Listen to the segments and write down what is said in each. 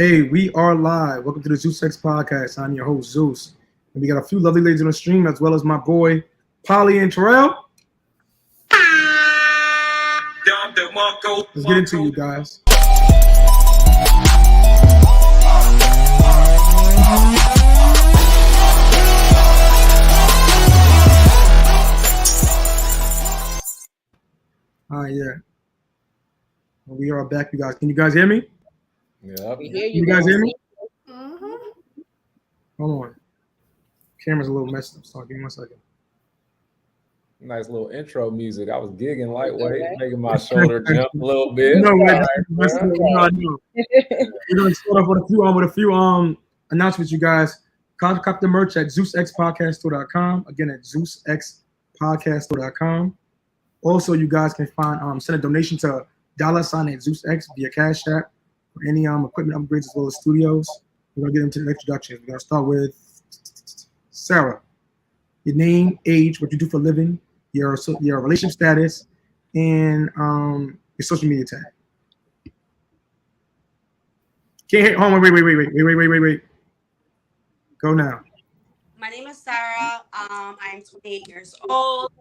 Hey, we are live. Welcome to the Zeus X Podcast. I'm your host, Zeus. And we got a few lovely ladies on the stream, as well as my boy, Polly and Terrell. Let's get into you guys. Yeah. We are back, you guys. Can you guys hear me? Yeah, we hear you guys hear me? Mm-hmm. Hold on. Camera's a little messed up. So give me 1 second. Nice little intro music. I was gigging lightweight, making my shoulder jump a little bit. No, we're gonna start off with a few announcements, you guys. Cop the merch at ZeusXPodcast.com. Again, at ZeusXPodcast.com. Also, you guys can send a donation to $ at ZeusX via Cash App for any equipment upgrades as well as studios. We're gonna get into the introductions. We're gonna start with Sarah. Your name, age, what you do for a living, your relationship status, and your social media tag. Can't hit. Hold on. Wait. Go now. My name is Sarah. I'm 28 years old.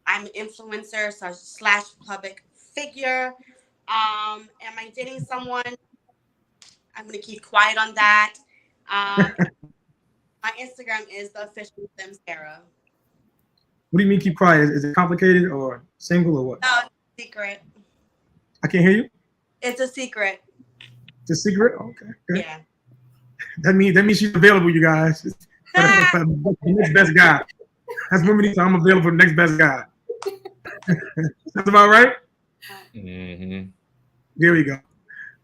I'm an influencer / public figure. Am I dating someone? I'm gonna keep quiet on that. My Instagram is the official Sarah. What do you mean keep quiet? Is it complicated or single or what? No, it's a secret. I can't hear you. It's a secret. It's a secret. Okay. Yeah. That means she's available, you guys. For the next best guy. That's what we need. I'm available for the next best guy. That's about right. Mm-hmm. There we go.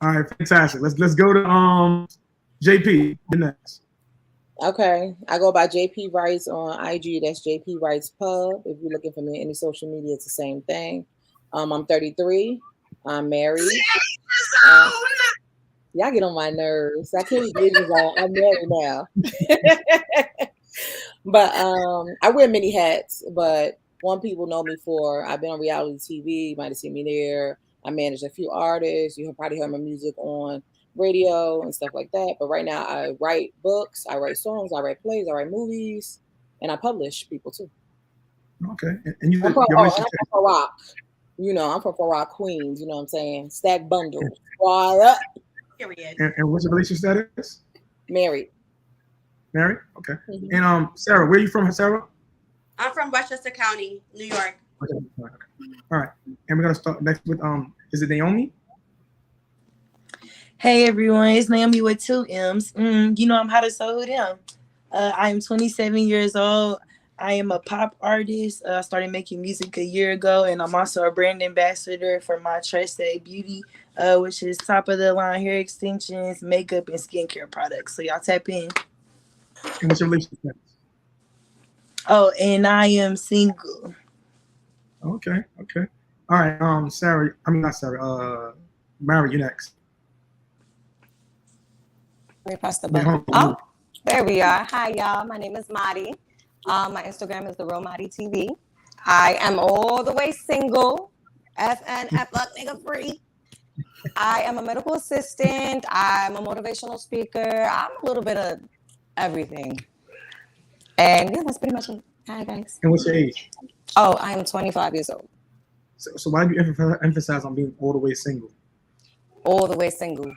All right, fantastic. Let's go to JP. The next. Okay, I go by JP Wrights on IG. That's JP Wrights Pub. If you're looking for me on any social media, it's the same thing. I'm 33. I'm married. Y'all get on my nerves. I can't get it all. I'm married now. But I wear many hats. But one people know me for, I've been on reality TV. You might have seen me there. I manage a few artists. You have probably heard my music on radio and stuff like that. But right now I write books, I write songs, I write plays, I write movies, and I publish people too. Okay. And I'm from Far Rock. You know, I'm from Far Rock, Queens. You know what I'm saying? Stack bundles. What? Period. And what's your relationship status? Married. Married? Okay. Mm-hmm. And Sarah, where are you from, Sarah? I'm from Westchester County, New York. Okay. All right. And we're gonna start next with is it Naomi? Hey everyone, it's Naomi with 2 M's. You know I'm how to so who them. I'm 27 years old. I am a pop artist. I started making music a year ago, and I'm also a brand ambassador for my Trusted Beauty, which is top of the line hair extensions, makeup, and skincare products. So y'all tap in. And what's your relationship status? Oh, and I am single. Okay. All right. Sarah. I mean not Sarah. Mary, you next. Let me press the button. Oh, there we are. Hi, y'all. My name is Madi. My Instagram is the Real Madi TV. I am all the way single. FNF nigga free. I am a medical assistant. I'm a motivational speaker. I'm a little bit of everything. And yeah, that's pretty much it. Hi, guys. And what's your age? Oh, I am 25 years old. So why do you emphasize on being all the way single? All the way single.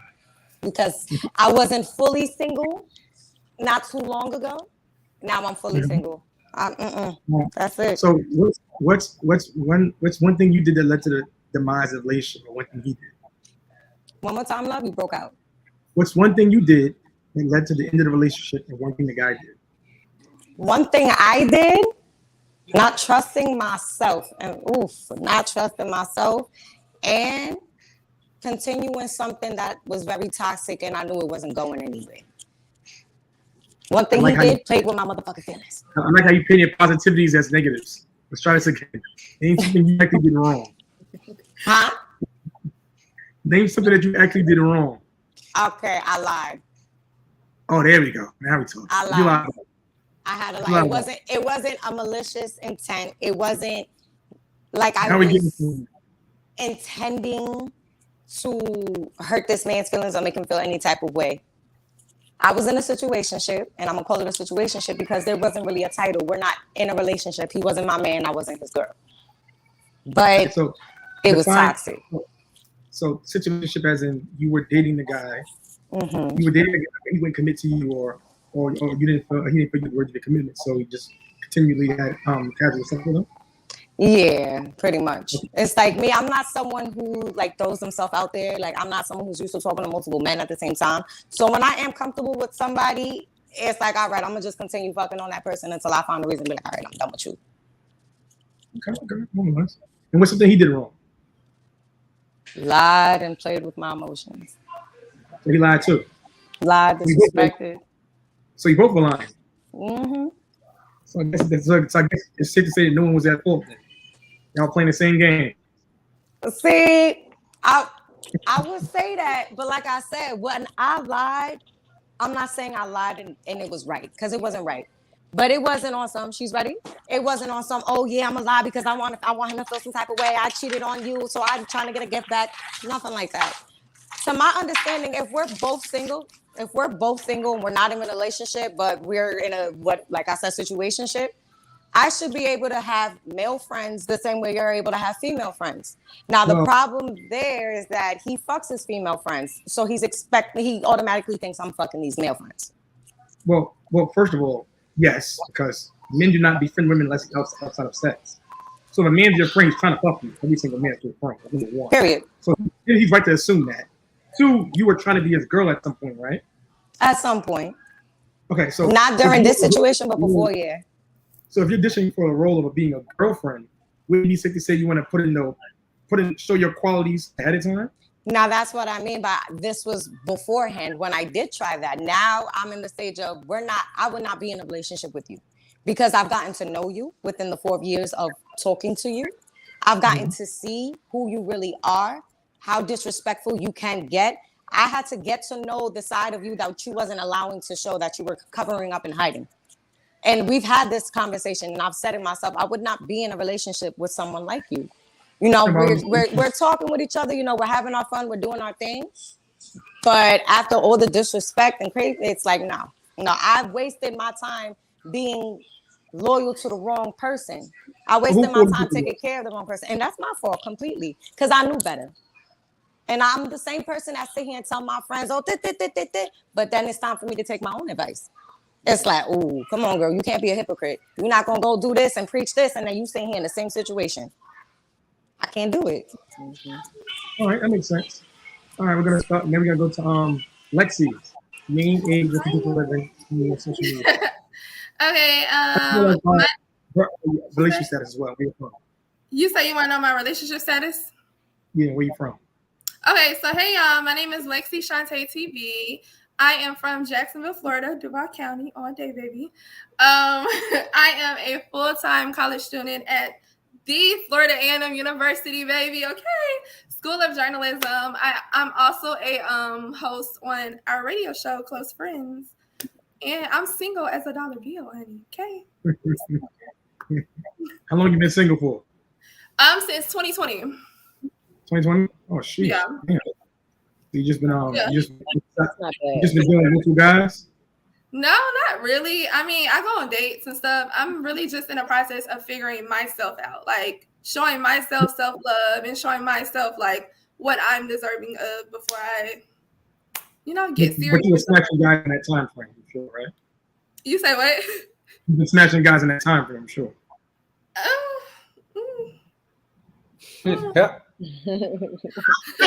Because I wasn't fully single not too long ago. Now I'm fully single. That's it. So what's one thing you did that led to the demise of the relationship, or one thing he did? One more time, love, you broke out. What's one thing you did that led to the end of the relationship, and one thing the guy did? One thing I did, not trusting myself, and continuing something that was very toxic, and I knew it wasn't going anywhere. One thing he did, played with my motherfucking feelings. I like how you paint your positivities as negatives. Let's try this again. Name something you actually did wrong. Huh? Name something that you actually did wrong. Okay, I lied. Oh, there we go. Now we talk. I lied. I had to lie. It wasn't a malicious intent. It wasn't like I was intending to hurt this man's feelings or make him feel any type of way. I was in a situationship, and I'm gonna call it a situationship because there wasn't really a title. We're not in a relationship. He wasn't my man. I wasn't his girl. But So it was toxic. So situationship as in you were dating the guy. Mm-hmm. You were dating the guy, he wouldn't commit to you, or you didn't feel he didn't feel you were the commitment. So he just continually had casual sex with him. Yeah, pretty much. It's like me. I'm not someone who like throws himself out there. Like I'm not someone who's used to talking to multiple men at the same time. So when I am comfortable with somebody, it's like, all right, I'm gonna just continue fucking on that person until I find a reason to be like, all right, I'm done with you. Okay. And what's something he did wrong? Lied and played with my emotions. So he lied too. Lied, disrespected. So you both were lying. Mm-hmm. So I guess it's safe to say that no one was at fault then. Y'all playing the same game. See, I would say that, but like I said, when I lied, I'm not saying I lied and it was right, because it wasn't right. But it wasn't on some, she's ready. It wasn't on some, oh yeah, I'm gonna lie because I want him to feel some type of way. I cheated on you, so I'm trying to get a gift back. Nothing like that. To my understanding, if we're both single and we're not in a relationship, but we're in a, like I said, situationship, I should be able to have male friends the same way you're able to have female friends. Now, the problem there is that he fucks his female friends. So he automatically thinks I'm fucking these male friends. Well, first of all, yes, because men do not befriend women unless it's outside of sex. So if a man's your friend, he's trying to fuck you. Every single man's your friend. That's number one. Period. So he's right to assume that. Two, you were trying to be his girl at some point, right? At some point. Okay, so not during this situation, but before, yeah. So if you're dishing for the role of being a girlfriend, would it be safe to say you want to show your qualities ahead of time? Now that's what I mean by this was beforehand when I did try that. Now I'm in the stage of I would not be in a relationship with you because I've gotten to know you within the 4 years of talking to you. I've gotten to see who you really are, how disrespectful you can get. I had to get to know the side of you that you wasn't allowing to show, that you were covering up and hiding. And we've had this conversation, and I've said it myself. I would not be in a relationship with someone like you. You know, we're talking with each other. You know, we're having our fun. We're doing our thing. But after all the disrespect and crazy, it's like, no, I've wasted my time being loyal to the wrong person. I wasted my time taking care of the wrong person. And that's my fault completely because I knew better. And I'm the same person that sit here and tell my friends, but then it's time for me to take my own advice. It's like, oh, come on, girl. You can't be a hypocrite. You're not going to go do this and preach this, and then you sit here in the same situation. I can't do it. All right, that makes sense. All right, we're going to start. Then we're going to go to Lexi. Name, age, what people living in social media. Okay. Relationship status as well. Where you from? You say you want to know my relationship status? Yeah, where you from? Okay, so hey y'all, my name is Lexi Shantae TV. I am from Jacksonville, Florida, Duval County, all day, baby. I am a full-time college student at the Florida A&M University, baby, okay? School of Journalism. I'm also a host on our radio show, Close Friends. And I'm single as a dollar bill, honey, okay? How long you been single for? Since 2020. 2020? Oh, shit. Yeah. Damn. You just been you just been dealing with you guys? No, not really. I mean, I go on dates and stuff. I'm really just in a process of figuring myself out, like showing myself self-love and showing myself like what I'm deserving of before I, get serious. But you were smashing guys in that time frame, I'm sure, right? You say what? You've been smashing guys in that time frame, I'm sure. Yeah. I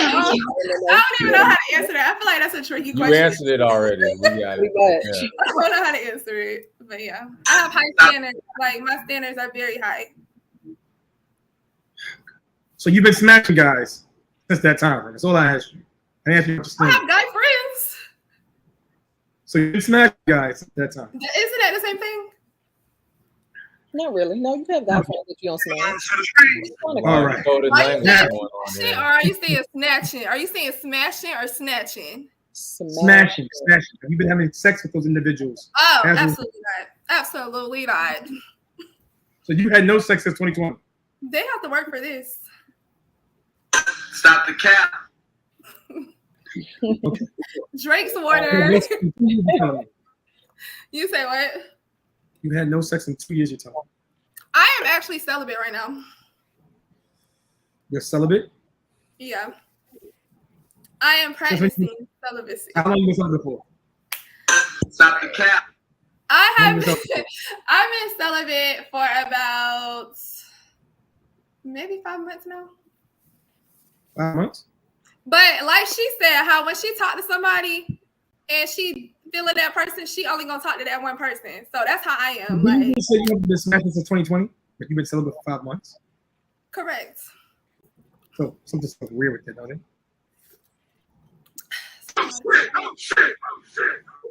don't even know how to answer that. I feel like that's a tricky question. You answered it already. We got it. Yeah. I don't know how to answer it, but yeah, I have high standards. Like my standards are very high. So you've been smashing guys since that time frame. That's all I asked you. I asked you I have guy friends. So you've been smashing guys since that time. Isn't that the same thing? Not really. No, you have guy friends that you don't smash. All right. Or are you saying snatching? Are you saying smashing or snatching? Smashing. Have you been having sex with those individuals? Oh, absolutely not. Absolutely not. So you had no sex since 2020? They have to work for this. Stop the cap. Okay. Drake's water. You say what? You had no sex in 2 years, you're telling me. I am actually celibate right now. You're celibate? Yeah. I am practicing celibacy. How long you been celibate for? Stop the cap. I've been celibate for about maybe 5 months now. 5 months? But like she said, how when she talked to somebody and she feeling that person, she only gonna talk to that one person. So that's how I am. You said you have been smashing since 2020, but you've been celibate for 5 months. Correct. So something's so weird with that, don't it?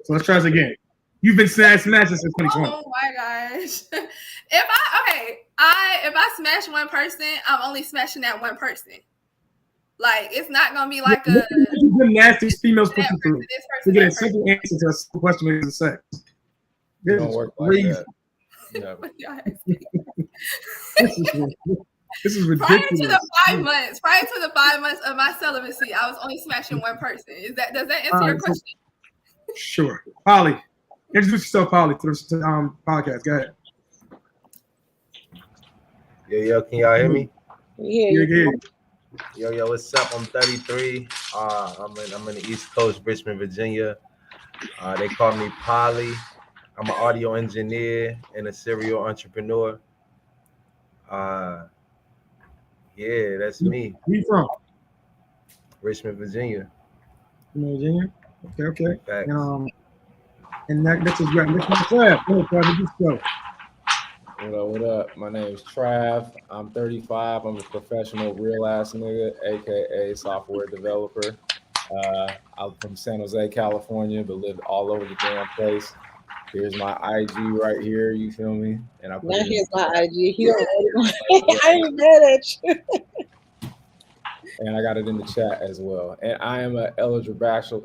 So let's try this again. You've been smashing since 2020. Oh my gosh. If I smash one person, I'm only smashing that one person. Like it's not gonna be like a nasty females put you through. To get a simple answer to a simple question is sex. It don't work like that. This is ridiculous. Prior to the 5 months of my celibacy, I was only smashing one person. Does that answer your question? Sure. Polly, introduce yourself, Polly, to the podcast. Go ahead. Yo, can y'all hear me? Yeah. Yo, what's up? I'm 33. I'm in the East Coast, Richmond, Virginia. They call me Polly. I'm an audio engineer and a serial entrepreneur. Yeah, that's me. Where you from? Richmond, Virginia. Virginia? Okay. Facts. And that's just right. Let's go. What up? My name is Trav. I'm 35. I'm a professional real ass nigga, aka software developer. I'm from San Jose, California, but lived all over the damn place. Here's my IG right here. You feel me? And I now here's my IG. I ain't mad at you. And I got it in the chat as well. And I am an eligible bachelor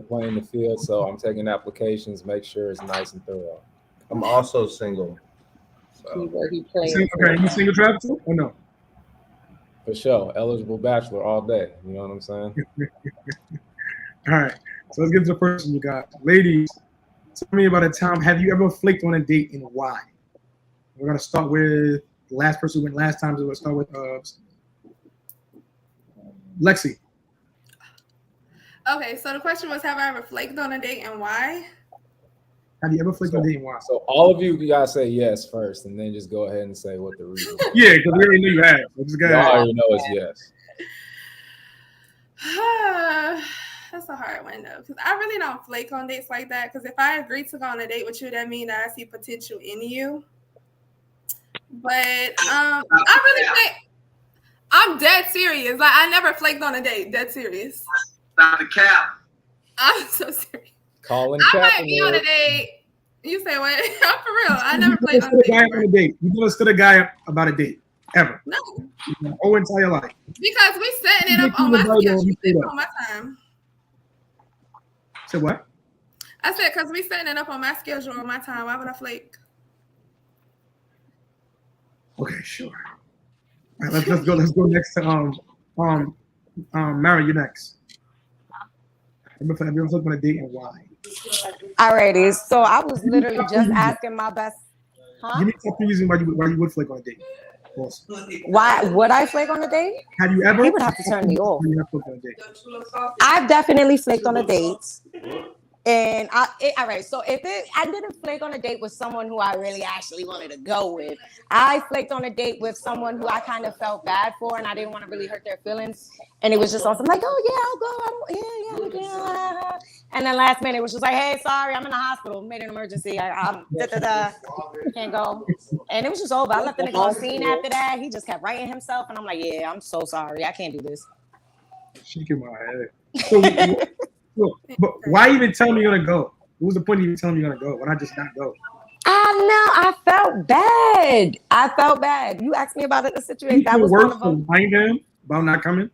playing the field, so I'm taking applications. Make sure it's nice and thorough. I'm also single. So. He playing. Okay, you single, Trav, too, or no? For sure, eligible bachelor all day. You know what I'm saying? All right. So let's get to the first one you got, ladies. Tell me about a time. Have you ever flaked on a date and why? We're gonna start with the last person who went last time. So we'll start with Lexi. Okay, so the question was, have I ever flaked on a date and why? Have you ever flaked on a date and why? So all of you gotta say yes first, and then just go ahead and say what the reason is. Yeah, because we already knew you had. So just go ahead. Y'all already know it's yes. That's a hard one though, because I really don't flake on dates like that. Because if I agree to go on a date with you, that means that I see potential in you. But I really think I'm dead serious. Like I never flaked on a date. Dead serious. Stop the cap. I'm so serious. Calling I might be on a date. You say what? I'm for real. I never flaked on a date. You never stood a guy up about a date ever? No. Your whole entire life. Because we setting it up on my schedule. On my time. Say what? I said because we setting it up on my schedule on my time. Why would I flake? Okay, sure. All right, let's go. Let's go next to Mary. You next. Have you ever flaked on a date and why? Alrighty, so I was literally just asking my best. Give me top reason why you would flake on a date. Why would I flake on a date? Have you ever? He would have to turn me off. I've definitely flaked on a date. And all right, so I didn't flake on a date with someone who I really actually wanted to go with. I flaked on a date with someone who I kind of felt bad for, and I didn't want to really hurt their feelings. And it was just awesome, like, oh yeah, I'll go. And then last minute it was just like, hey, sorry, I'm in the hospital, made an emergency. Can't go. And it was just over. I left the nigga on scene after that. He just kept writing himself, and I'm like, yeah, I'm so sorry, I can't do this. Shaking my head. But why even tell me you're gonna go? What was the point of even telling me you're gonna go? Why not just not go? I felt bad. You asked me about the situation. That was worse than lying to him about not coming.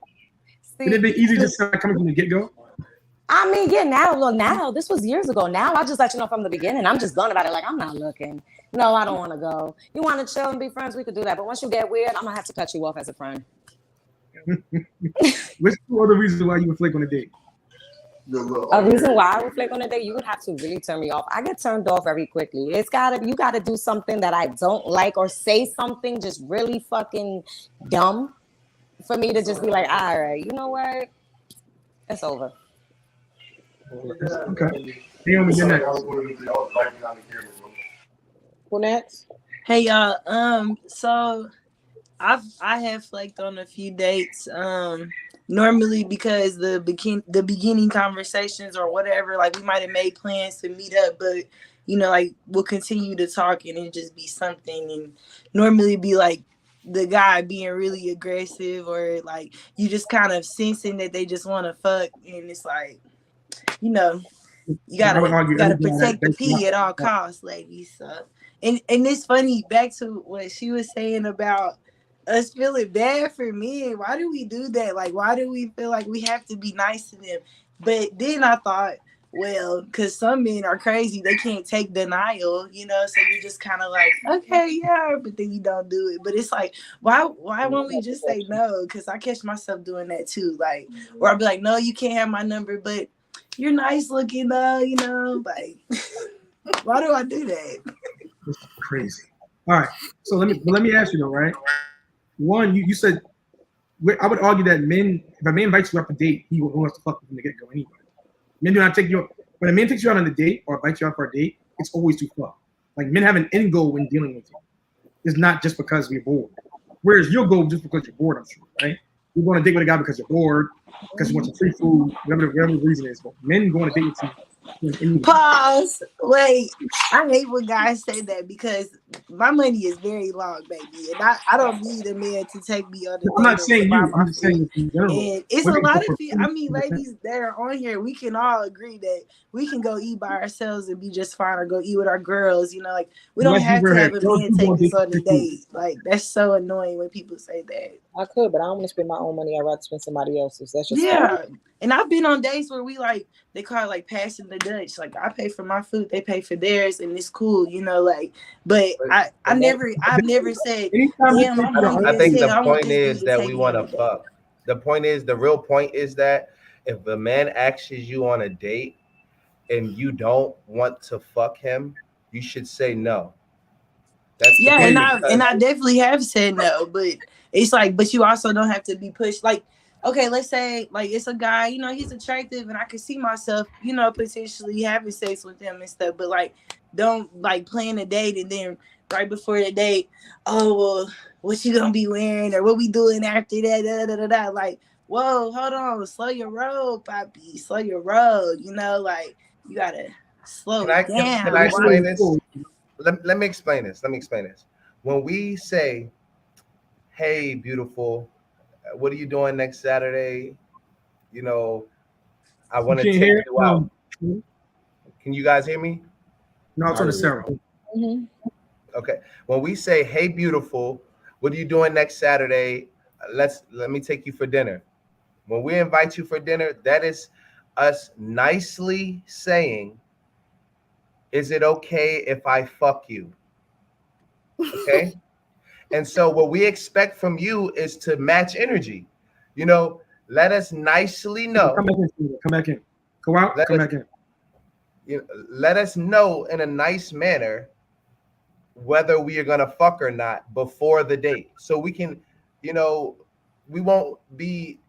Would it be easy to start coming from the get-go? I mean, yeah, now, this was years ago. Now, I just let you know from the beginning. I'm just blunt about it. Like, I'm not looking. No, I don't want to go. You want to chill and be friends? We could do that. But once you get weird, I'm going to have to cut you off as a friend. Yeah. What's two other reasons why you would flake on a date? A reason why I would flake on a date, you would have to really turn me off. I get turned off very quickly. You gotta do something that I don't like or say something just really fucking dumb for me to just be like, all right, you know what? It's over. Okay. Naomi, you're next. Who next? Hey y'all. So I have flaked on a few dates. Normally because the beginning conversations or whatever, like we might have made plans to meet up, but you know, like we'll continue to talk and it just be something, and normally be like the guy being really aggressive or like you just kind of sensing that they just want to fuck, and it's like, you know, you gotta protect the pee at all costs, ladies. So and it's funny, back to what she was saying about us feeling bad for men. Why do we do that? Like, why do we feel like we have to be nice to them? But then I thought, well, because some men are crazy, they can't take denial, you know, so you're just kind of like, okay, yeah, but then you don't do it. But it's like, why won't we just say no? Because I catch myself doing that too, like, or I'll be like, no, you can't have my number, but you're nice looking though, you know, like why do I do that? It's crazy. All right, so let me ask you though, right? One, you said, I would argue that men, if a man invites you up a date, he wants to fuck from the get-go anyway. Men do not take you, when a man takes you out on a date or invites you out for a date, it's always to fuck. Like, men have an end goal when dealing with you. It's not just because we're bored. Whereas your goal just because you're bored, I'm sure, right? You're going to date with a guy because you're bored, because you want some free food, whatever the reason is. But men go on a date with you. Pause. Wait, I hate when guys say that because my money is very long, baby, and I don't need a man to take me on a date. I'm not saying you. I'm just saying in general. And it's a lot of people. I mean, ladies that are on here, we can all agree that we can go eat by ourselves and be just fine, or go eat with our girls. You know, like we don't have to have a man take us on a date. Like that's so annoying when people say that. I could, but I don't want to spend my own money. I'd rather spend somebody else's. That's just funny. And I've been on dates where we like, they call it like passing the Dutch. Like I pay for my food, they pay for theirs, and it's cool, you know. Like, but I've never said. I think the point is that we want to fuck. The real point is that if a man asks you on a date and you don't want to fuck him, you should say no. That's and I definitely have said no, but it's like, but you also don't have to be pushed. Like, okay, let's say like it's a guy, you know, he's attractive and I can see myself, you know, potentially having sex with him and stuff, but like don't like plan a date and then right before the date, oh well, what you gonna be wearing or what we doing after that, da, da, da, da. Like, whoa, hold on, slow your roll, Poppy, slow your roll, you know, like you gotta slow down. Can I explain this? Let me explain this. When we say, hey, beautiful, what are you doing next Saturday? You know, I want to take you out. Can you guys hear me? No, I'll turn to Sarah. Mm-hmm. Okay. When we say, hey, beautiful, what are you doing next Saturday? Let me take you for dinner. When we invite you for dinner, that is us nicely saying, is it okay if I fuck you? Okay. And so what we expect from you is to match energy. You know, let us nicely know. Come back in. Go out, come back in. You know, let us know in a nice manner whether we are going to fuck or not before the date. So we can, you know, we won't be,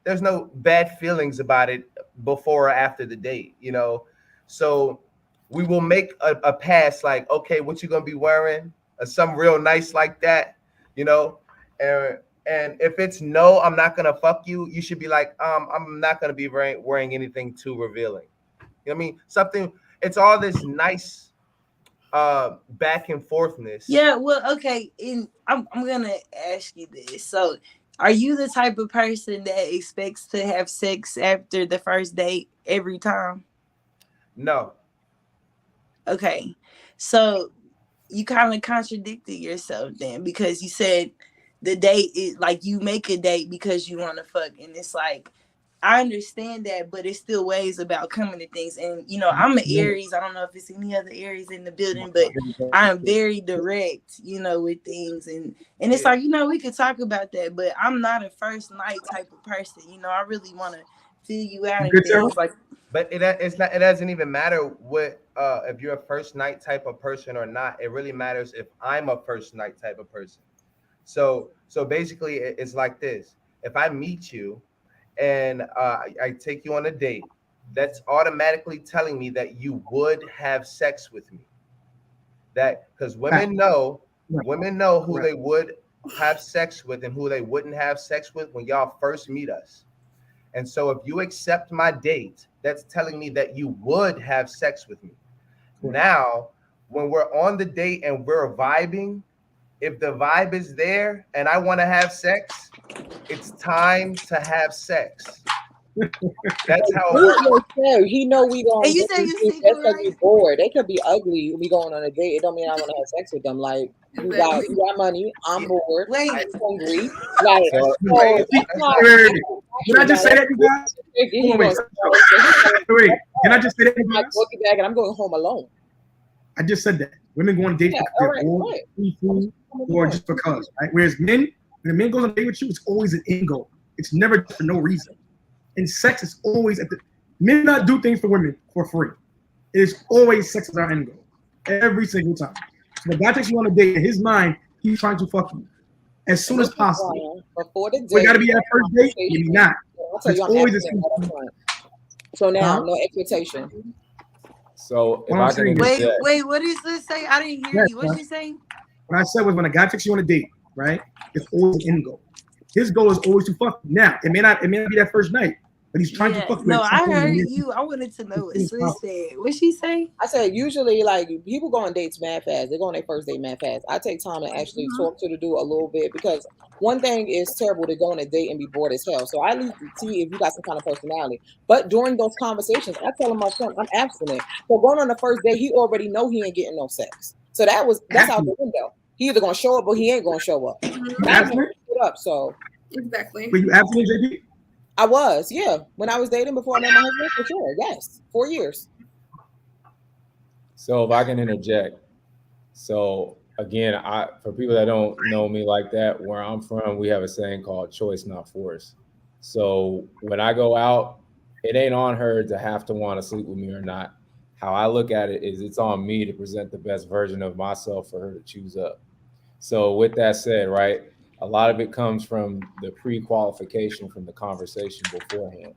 there's no bad feelings about it before or after the date, you know. So we will make a pass like, okay, what you going to be wearing? Something real nice like that, you know. And if it's no, I'm not gonna fuck you, you should be like, I'm not gonna be wearing anything too revealing. You know what I mean? Something, it's all this nice back and forthness. Yeah, well, okay. And I'm gonna ask you this. So are you the type of person that expects to have sex after the first date every time? No. Okay. So you kind of contradicted yourself then, because you said the date is like you make a date because you want to fuck, and it's like I understand that, but it's still ways about coming to things. And you know, I'm an Aries. I don't know if it's any other Aries in the building, but I am very direct, you know, with things. And it's like, you know, we could talk about that, but I'm not a first night type of person. You know, I really want to feel you out and things like. But it's not. It doesn't even matter what if you're a first night type of person or not. It really matters if I'm a first night type of person. So basically, it's like this. If I meet you and I take you on a date, that's automatically telling me that you would have sex with me. That because women know who they would have sex with and who they wouldn't have sex with when y'all first meet us. And so if you accept my date, that's telling me that you would have sex with me. Now, when we're on the date and we're vibing, if the vibe is there and I want to have sex, it's time to have sex. That's how it works. He know we don't. And you say you single, right? Be bored. They could be ugly. We going on a date. It don't mean I want to have sex with them. Like you got money. I'm bored. Wait, I'm hungry. Like can I just say that, you guys? Wait, can I just say that, you guys? Bag and I'm going home alone. I just said that women go on dates because they're bored, or just because, right? Whereas men, when a man goes on a date with you, it's always an end goal. It's never for no reason. And sex is always at the men not do things for women for free. It's always sex is our end goal every single time. So the guy takes you on a date, in his mind, he's trying to fuck you as soon as possible. Before the date, we gotta be at first date, maybe not. It's always so now, no expectation. So if I can wait, what does this say? I didn't hear you. What did you say? What I said was when a guy takes you on a date, right? It's always an end goal. His goal is always to fuck you. Now, it may not be that first night, but he's trying to fuck you. No, I heard you. I wanted to know what Swiss said. What'd she say? I said usually like people go on dates mad fast. They go on their first date mad fast. I take time to actually talk to the dude a little bit because one thing is terrible to go on a date and be bored as hell. So I at least see if you got some kind of personality. But during those conversations, I tell him up front, I'm abstinent. So going on the first date, he already know he ain't getting no sex. So that's out the window. He either gonna show up or he ain't gonna show up. So exactly. Were you abstinent, JP? I was, yeah. When I was dating before I met my husband, for sure. Yes, 4 years. So if I can interject, so again, for people that don't know me like that, where I'm from, we have a saying called choice, not force. So when I go out, it ain't on her to have to want to sleep with me or not. How I look at it is it's on me to present the best version of myself for her to choose up. So with that said, right, a lot of it comes from the pre-qualification from the conversation beforehand.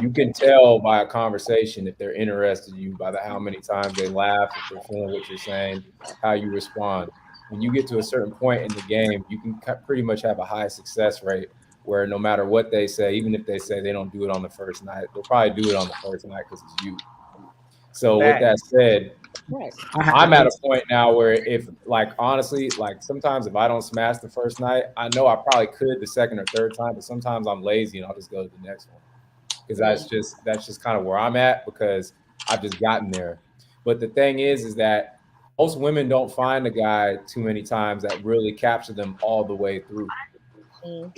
You can tell by a conversation if they're interested in you by how many times they laugh, if they're feeling what you're saying, how you respond. When you get to a certain point in the game, you can pretty much have a high success rate where no matter what they say, even if they say they don't do it on the first night, they'll probably do it on the first night because it's you. So with that said, I'm at a point now where if honestly, sometimes if I don't smash the first night, I know I probably could the second or third time, but sometimes I'm lazy and I'll just go to the next one. Because that's just kind of where I'm at because I've just gotten there. But the thing is that most women don't find a guy too many times that really capture them all the way through.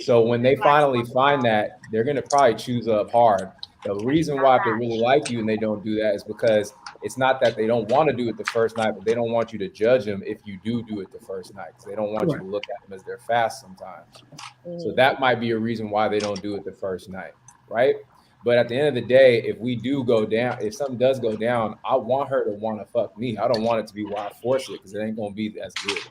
So when they finally find that, they're going to probably choose up hard. The reason why if they really like you and they don't do that is because it's not that they don't want to do it the first night, but they don't want you to judge them if you do it the first night because they don't want you to look at them as they're fast sometimes. So that might be a reason why they don't do it the first night, right? But at the end of the day, if we do go down, if something does go down, I want her to want to fuck me. I don't want it to be where I force it because it ain't going to be as good.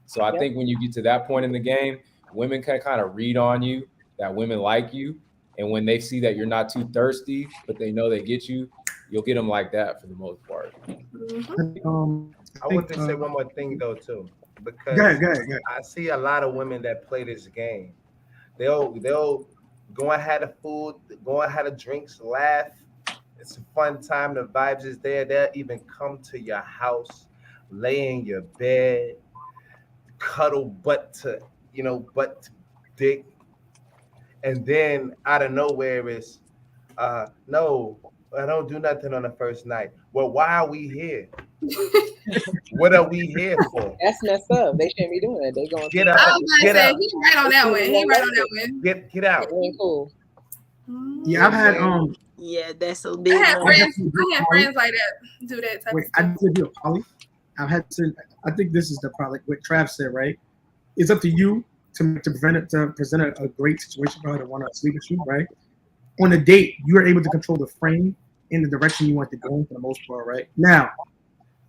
So I think when you get to that point in the game, women can kind of read on you that women like you. And when they see that you're not too thirsty, but they know they get you, you'll get them like that for the most part. I want to say one more thing though too, because I see a lot of women that play this game. They'll go and have the food, go and have the drinks, laugh. It's a fun time. The vibes is there. They'll even come to your house, lay in your bed, cuddle butt to dick. And then out of nowhere is, no, I don't do nothing on the first night. Well, why are we here? What are we here for? That's messed up. They shouldn't be doing it. They going get out. Get out. He right on that one. He right on that one. Get out. That ain't cool. Yeah, I've had Yeah, that's a big I had one. friends like that do that type wait, of I stuff. did do a poly. I've had to. I think this is the problem. Like what Trav said, right? It's up to you to present a great situation for her to want to sleep with you, right? On a date, you are able to control the frame in the direction you want to go in for the most part, right? Now,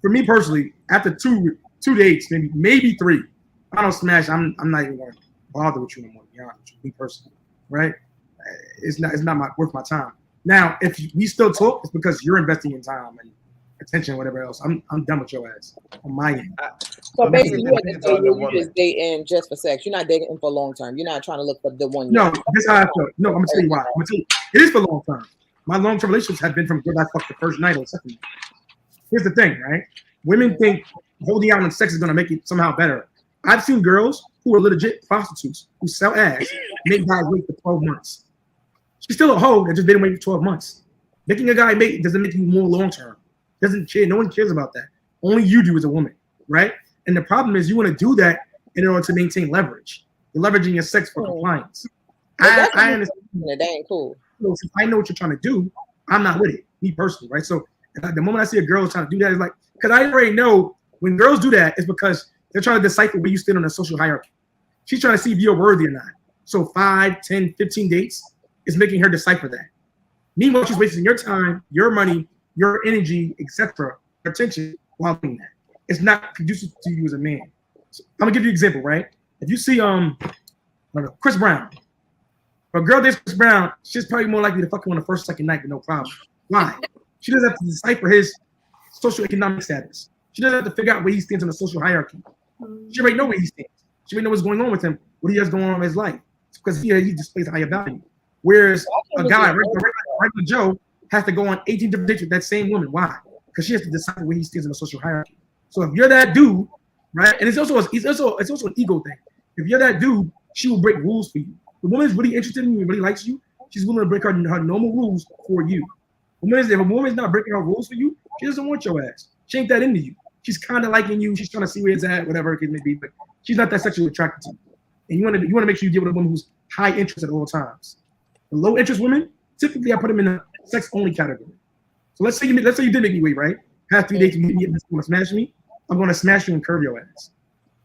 for me personally, after two dates, maybe three, if I don't smash, I'm not even going to bother with you anymore. To be honest with you, me personally, right? It's not worth my time. Now, if we still talk, it's because you're investing in time and attention, whatever else. I'm done with your ass on my end. So I think basically, it you depends on the you're woman. just dating just for sex. You're not dating for long term. You're not trying to look for the one. No, year. this is how I feel. No, I'm gonna tell you why. I'm gonna tell you, it is for long term. My long term relationships have been from good I fuck the first night or second night. Here's the thing, right? Women think holding out on sex is gonna make it somehow better. I've seen girls who are legit prostitutes who sell ass make guys wait for 12 months. She's still a hoe that just didn't wait for 12 months. Making a guy mate doesn't make you more long term. Doesn't care. No one cares about that. Only you do as a woman, right? And the problem is you want to do that in order to maintain leverage. You're leveraging your sex for compliance. I understand. That ain't cool. So since I know what you're trying to do, I'm not with it, me personally, right? So the moment I see a girl trying to do that, it's like, because I already know when girls do that, it's because they're trying to decipher where you stand on the social hierarchy. She's trying to see if you're worthy or not. So 5, 10, 15 dates is making her decipher that. Meanwhile, she's wasting your time, your money, your energy, etc., your attention while doing that. It's not conducive to you as a man. So I'm gonna give you an example, right? If you see Chris Brown, if a girl dates Chris Brown, she's probably more likely to fuck him on the first, second night with no problem. Why? She doesn't have to decipher his socioeconomic status. She doesn't have to figure out where he stands in the social hierarchy. She already know where he stands. She already know what's going on with him, what he has going on in his life, because he displays higher value. Whereas a guy, regular Joe, has to go on 18 different dates with that same woman. Why? Because she has to decide where he stands in the social hierarchy. So if you're that dude, right, and it's also an ego thing. If you're that dude, she will break rules for you. The woman's really interested in you and really likes you, she's willing to break her normal rules for you. If a woman's not breaking her rules for you, she doesn't want your ass. She ain't that into you. She's kind of liking you. She's trying to see where it's at, whatever it may be, but she's not that sexually attracted to you. And you want to make sure you deal with a woman who's high interest at all times. The low interest women, typically I put them in the sex only category. So let's say you did make me wait, right? Have 3 dates, you want to smash me. I'm going to smash you and curve your ass.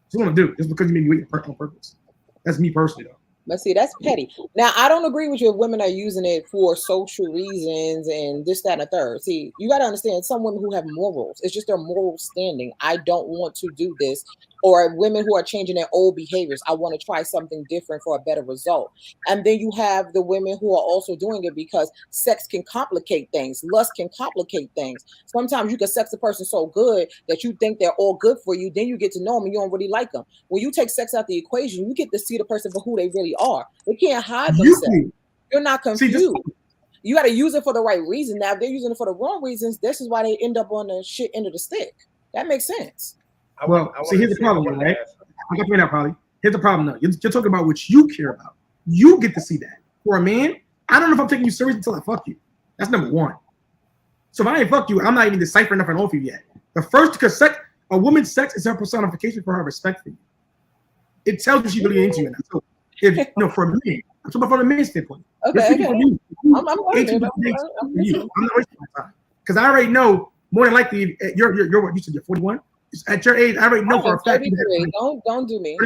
That's what I'm going to do, just because you made me wait on purpose. That's me personally, though. But see, that's petty. Now, I don't agree with you if women are using it for social reasons and this, that, and the third. See, you got to understand some women who have morals. It's just their moral standing. I don't want to do this. Or women who are changing their old behaviors. I want to try something different for a better result. And then you have the women who are also doing it because sex can complicate things. Lust can complicate things. Sometimes you can sex a person so good that you think they're all good for you. Then you get to know them and you don't really like them. When you take sex out the equation, you get to see the person for who they really are. They can't hide themselves. You're not confused. You got to use it for the right reason. Now, if they're using it for the wrong reasons, this is why they end up on the shit end of the stick. That makes sense. Here's the problem, right? I'm going to that, Polly. Here's the problem, though. You're talking about what you care about. You get to see that. For a man, I don't know if I'm taking you serious until I fuck you. That's number one. So if I ain't fuck you, I'm not even deciphering nothing off you yet. Because a woman's sex is her personification for her respect for you. It tells you she's really into you. So for a man, I'm talking about from a man's standpoint. Okay. I'm not wasting my time. Because I already know more than likely you're what you said, you're 41. At your age, I already know for a fact. Don't do me.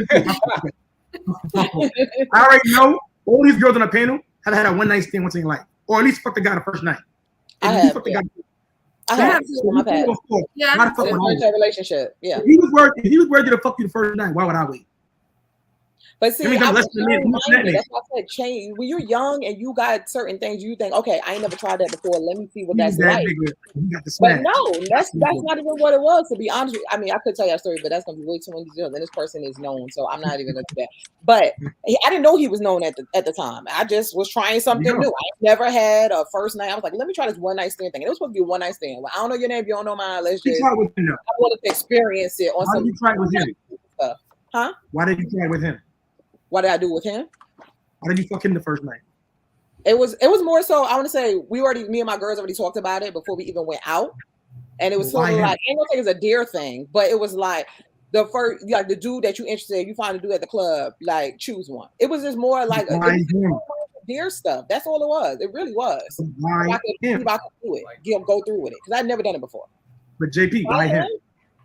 I already know all these girls on the panel have had a one night stand once in their life, or at least fuck the guy the first night. I have in my past. Yeah, relationship. Yeah. If he was worthy to fuck you the first night, why would I wait? But see, that's why I said change. When you're young and you got certain things, you think, okay, I ain't never tried that before. Let me see what that's like. But no, that's not even what it was. To be honest, I mean, I could tell you a story, but that's gonna be way too many details. And this person is known, so I'm not even gonna do that. But I didn't know he was known at the time. I just was trying something new. I never had a first night. I was like, let me try this one night stand thing. And it was supposed to be a one night stand. Well, I don't know your name. You don't know mine. Let's just. I wanted to experience it on some. Why did you try it with him? Huh? Why did you try it with him? What did I do with him? Why did you fuck him the first night? It was more so, I want to say, me and my girls already talked about it before we even went out. And it was sort of like, I ain't gonna think it's a dare thing, but it was like the first, like the dude that you interested in, you find a dude at the club, like choose one. It was just more like deer stuff. That's all it was. It really was. Why I could him? do it. Go through with it because I'd never done it before. But JP, why him?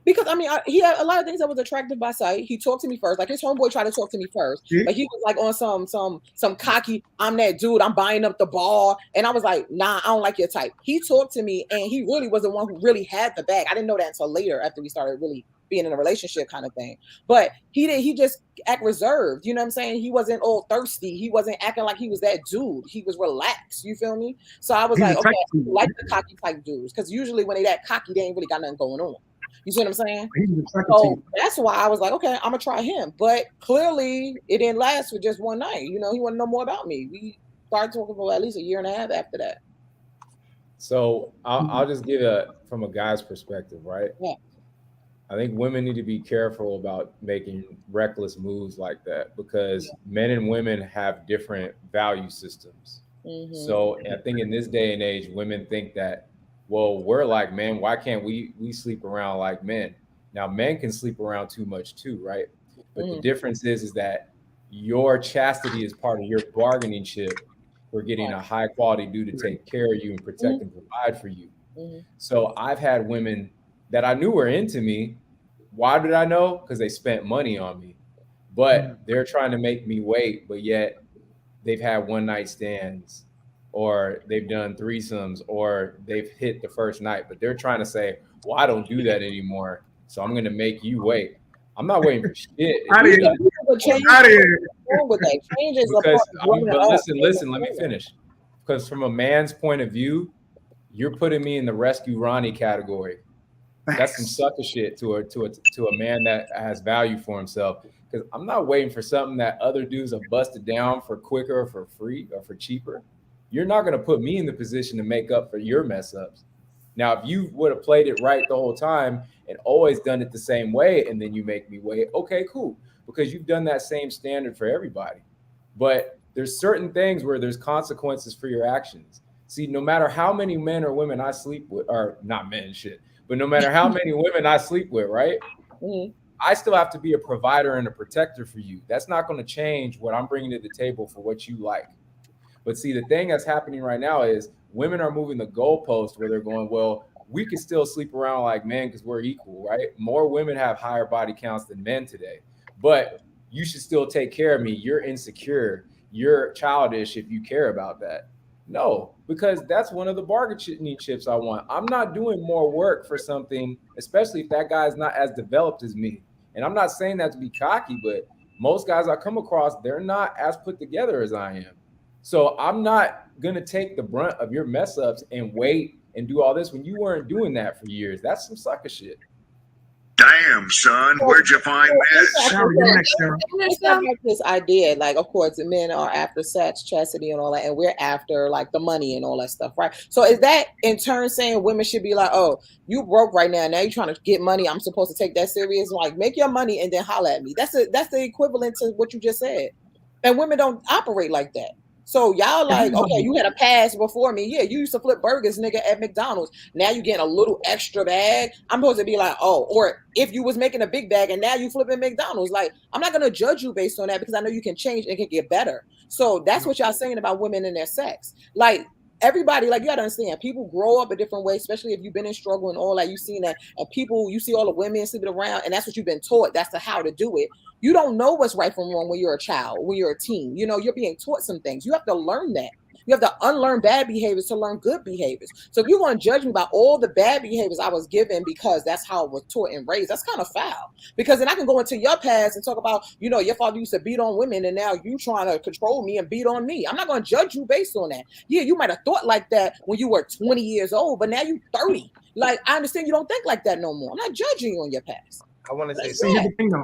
Because I mean, he had a lot of things that was attractive by sight. He talked to me first, like his homeboy tried to talk to me first, but he was like on some cocky. I'm that dude. I'm buying up the ball, and I was like, nah, I don't like your type. He talked to me, and he really was the one who really had the bag. I didn't know that until later, after we started really being in a relationship kind of thing. But he just act reserved. You know what I'm saying? He wasn't all thirsty. He wasn't acting like he was that dude. He was relaxed. You feel me? So I was like, okay, I like the cocky type dudes because usually when they that cocky, they ain't really got nothing going on. You see what I'm saying? So that's why I was like, okay, I'm gonna try him. But clearly, it didn't last for just one night. You know, he wanted to know more about me. We started talking for at least a year and a half after that. So I'll just give from a guy's perspective, right? Yeah. I think women need to be careful about making reckless moves like that because men and women have different value systems. Mm-hmm. So I think in this day and age, women think that, well, we're like men. Why can't we sleep around like men? Now, men can sleep around too much too, right? But the difference is that your chastity is part of your bargaining chip for getting a high quality dude to take care of you and protect and provide for you. Mm-hmm. So I've had women that I knew were into me. Why did I know? Because they spent money on me. But they're trying to make me wait, but yet they've had one night stands, or they've done threesomes, or they've hit the first night, but they're trying to say, well, I don't do that anymore, so I'm going to make you wait. I'm not waiting for shit. Listen, let me finish. Because from a man's point of view, you're putting me in the Rescue Ronnie category. That's some sucker shit to a man that has value for himself. Because I'm not waiting for something that other dudes have busted down for quicker or for free or for cheaper. You're not going to put me in the position to make up for your mess ups. Now, if you would have played it right the whole time and always done it the same way, and then you make me wait, okay, cool. Because you've done that same standard for everybody. But there's certain things where there's consequences for your actions. See, no matter how many men or women I sleep with, or not men, shit, but no matter how many women I sleep with, right? Mm-hmm. I still have to be a provider and a protector for you. That's not going to change what I'm bringing to the table for what you like. But see, the thing that's happening right now is women are moving the goalpost where they're going, well, we can still sleep around like men because we're equal, right? More women have higher body counts than men today. But you should still take care of me. You're insecure. You're childish if you care about that. No, because that's one of the bargaining chips I want. I'm not doing more work for something, especially if that guy's not as developed as me. And I'm not saying that to be cocky, but most guys I come across, they're not as put together as I am. So I'm not going to take the brunt of your mess ups and wait and do all this when you weren't doing that for years. That's some sucker shit. Damn, son, where'd you find this? It's not like this idea, like, of course, men are after sex, chastity, and all that, and we're after like the money and all that stuff, right? So is that in turn saying women should be like, oh, you broke right now you're trying to get money, I'm supposed to take that serious? Like, make your money and then holler at me. That's the equivalent to what you just said. And women don't operate like that. So y'all like, okay, you had a past before me. Yeah, you used to flip burgers, nigga, at McDonald's. Now you getting a little extra bag. I'm supposed to be like, oh, or if you was making a big bag and now you flipping McDonald's. Like, I'm not gonna judge you based on that because I know you can change and can get better. So that's what y'all saying about women and their sex. Like, everybody, like, you gotta understand, people grow up a different way, especially if you've been in struggle and all that. You've seen that, and people, you see all the women sleeping around, and that's what you've been taught. That's how to do it. You don't know what's right from wrong when you're a child, when you're a teen. You know, you're being taught some things. You have to learn that. You have to unlearn bad behaviors to learn good behaviors. So if you're going to judge me about all the bad behaviors I was given because that's how I was taught and raised, that's kind of foul. Because then I can go into your past and talk about, you know, your father used to beat on women and now you trying to control me and beat on me. I'm not going to judge you based on that. Yeah, you might have thought like that when you were 20 years old, but now you're 30. Like, I understand you don't think like that no more. I'm not judging you on your past. I want to say something. Here's the thing, though.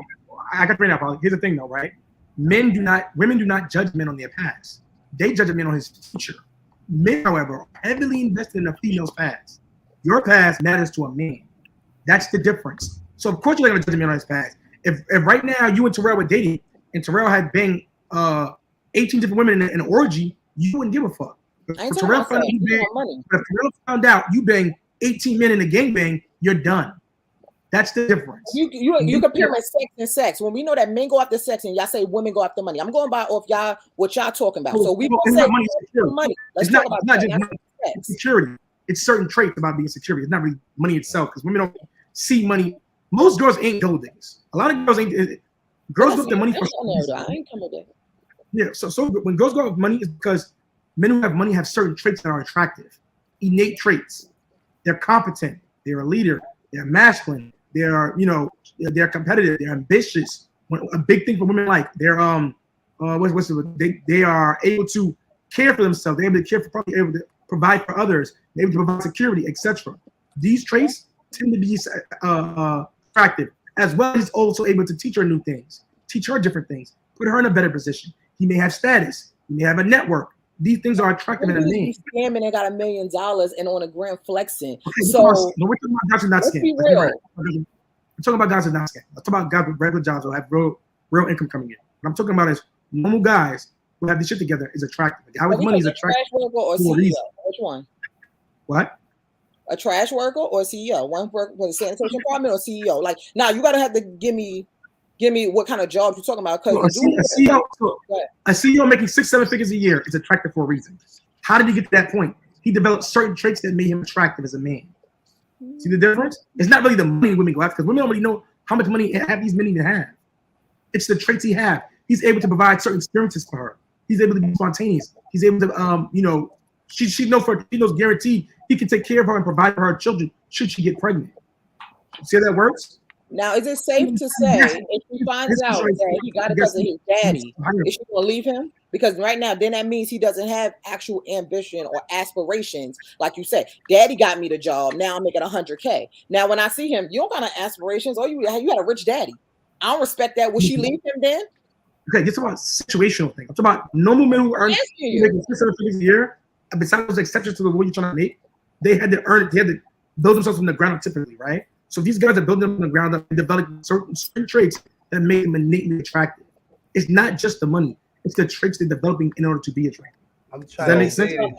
I got to bring it up. Here's the thing, though, right? Women do not judge men on their past. They judge a man on his future. Men, however, are heavily invested in a female's past. Your past matters to a man. That's the difference. So, of course, you're not going to judge a man on his past. If right now you and Terrell were dating and Terrell had banged 18 different women in an orgy, you wouldn't give a fuck. If Terrell found out you banged 18 men in a gangbang, you're done. That's the difference. You compare sex and sex. When we know that men go after sex and y'all say women go after money, I'm going by off y'all what y'all talking about. So we don't say money. Let's talk about not just money. It's security. It's certain traits about being security. It's not really money itself because women don't see money. Most girls ain't gold diggers. A lot of girls ain't. Girls look at money for. I ain't coming with that. Yeah. So when girls go with money, is because men who have money have certain traits that are attractive, innate traits. They're competent. They're a leader. They're masculine. They're competitive. They're ambitious. A big thing for women, like they're they are able to care for themselves. They're able to care for, probably able to provide for others. They're able to provide security, etc. These traits tend to be attractive, as well as also able to teach her new things, teach her different things, put her in a better position. He may have status. He may have a network. These things are attractive in a man. Scamming and got $1 million and on a gram flexing. Okay, so we're talking about guys who not scam. We're talking about guys who not scam. I'm talking about guys with regular jobs who have real income coming in. What I'm talking about is normal guys who have this shit together is attractive. A guy with money is attractive. Trash worker or CEO? Which one? What? A trash worker or CEO? One work for the sanitation department or CEO? Like now, you gotta have to give me what kind of job you're talking about. Because a CEO making 6-7 figures a year is attractive for a reason. How did he get to that point? He developed certain traits that made him attractive as a man. See the difference? It's not really the money women go after, because women don't really know how much money have these men even have. It's the traits he have. He's able to provide certain experiences for her. He's able to be spontaneous. He's able to, she knows guaranteed he can take care of her and provide for her children should she get pregnant. See how that works? Now, is it safe to say if he finds out that he got it because of his daddy, is she going to leave him? Because right now, then that means he doesn't have actual ambition or aspirations. Like you said, daddy got me the job. Now I'm making $100K. Now, when I see him, you don't got no aspirations. Or you had a rich daddy. I don't respect that. Would she leave him then? Okay, it's about situational thing. I'm talking about normal men who earn making 6-7 figures a year. Besides those exceptions to the rule you're trying to make, they had to earn it. They had to build themselves from the ground up typically, right? So these guys are building them from the ground up and developing certain traits that make them innately attractive. It's not just the money; it's the traits they're developing in order to be attractive. Does that make sense? Rick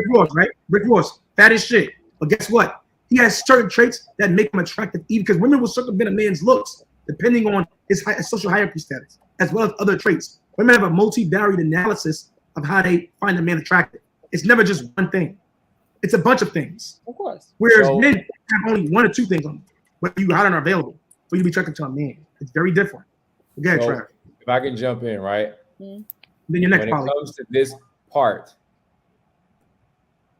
Ross, right? Rick Ross, fat as shit, but guess what? He has certain traits that make him attractive, even because women will circumvent a man's looks depending on his social hierarchy status, as well as other traits. Women have a multivariate analysis of how they find a man attractive. It's never just one thing. It's a bunch of things. Of course. Whereas men have only 1 or 2 things on them, but you are unavailable for you to be attracted to a man. It's very different. Again, so Trav. If I can jump in, right? Then your next when it comes to this part,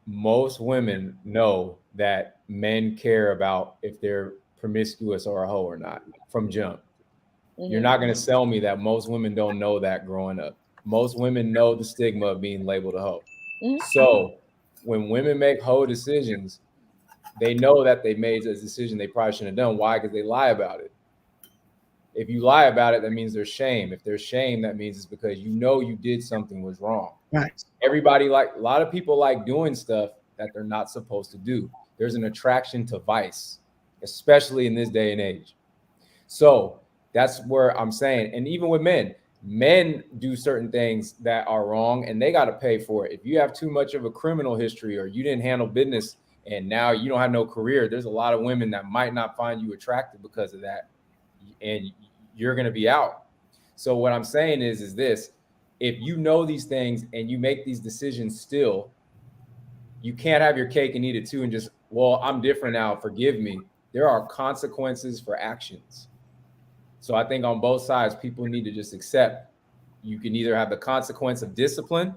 most women know that men care about if they're promiscuous or a hoe or not from jump. You're not going to sell me that most women don't know that growing up. Most women know the stigma of being labeled a hoe. So when women make hoe decisions, they know that they made a decision they probably shouldn't have done. Why? Because they lie about it. If you lie about it, that means there's shame. If there's shame, that means it's because you know you did something was wrong. Right. Everybody a lot of people like doing stuff that they're not supposed to do. There's an attraction to vice, especially in this day and age. So that's where I'm saying, and even with men do certain things that are wrong and they got to pay for it. If you have too much of a criminal history or you didn't handle business and now you don't have no career, there's a lot of women that might not find you attractive because of that. And you're going to be out. So what I'm saying is this, if you know these things and you make these decisions still, you can't have your cake and eat it too and just, well, I'm different now, forgive me. There are consequences for actions. So I think on both sides, people need to just accept you can either have the consequence of discipline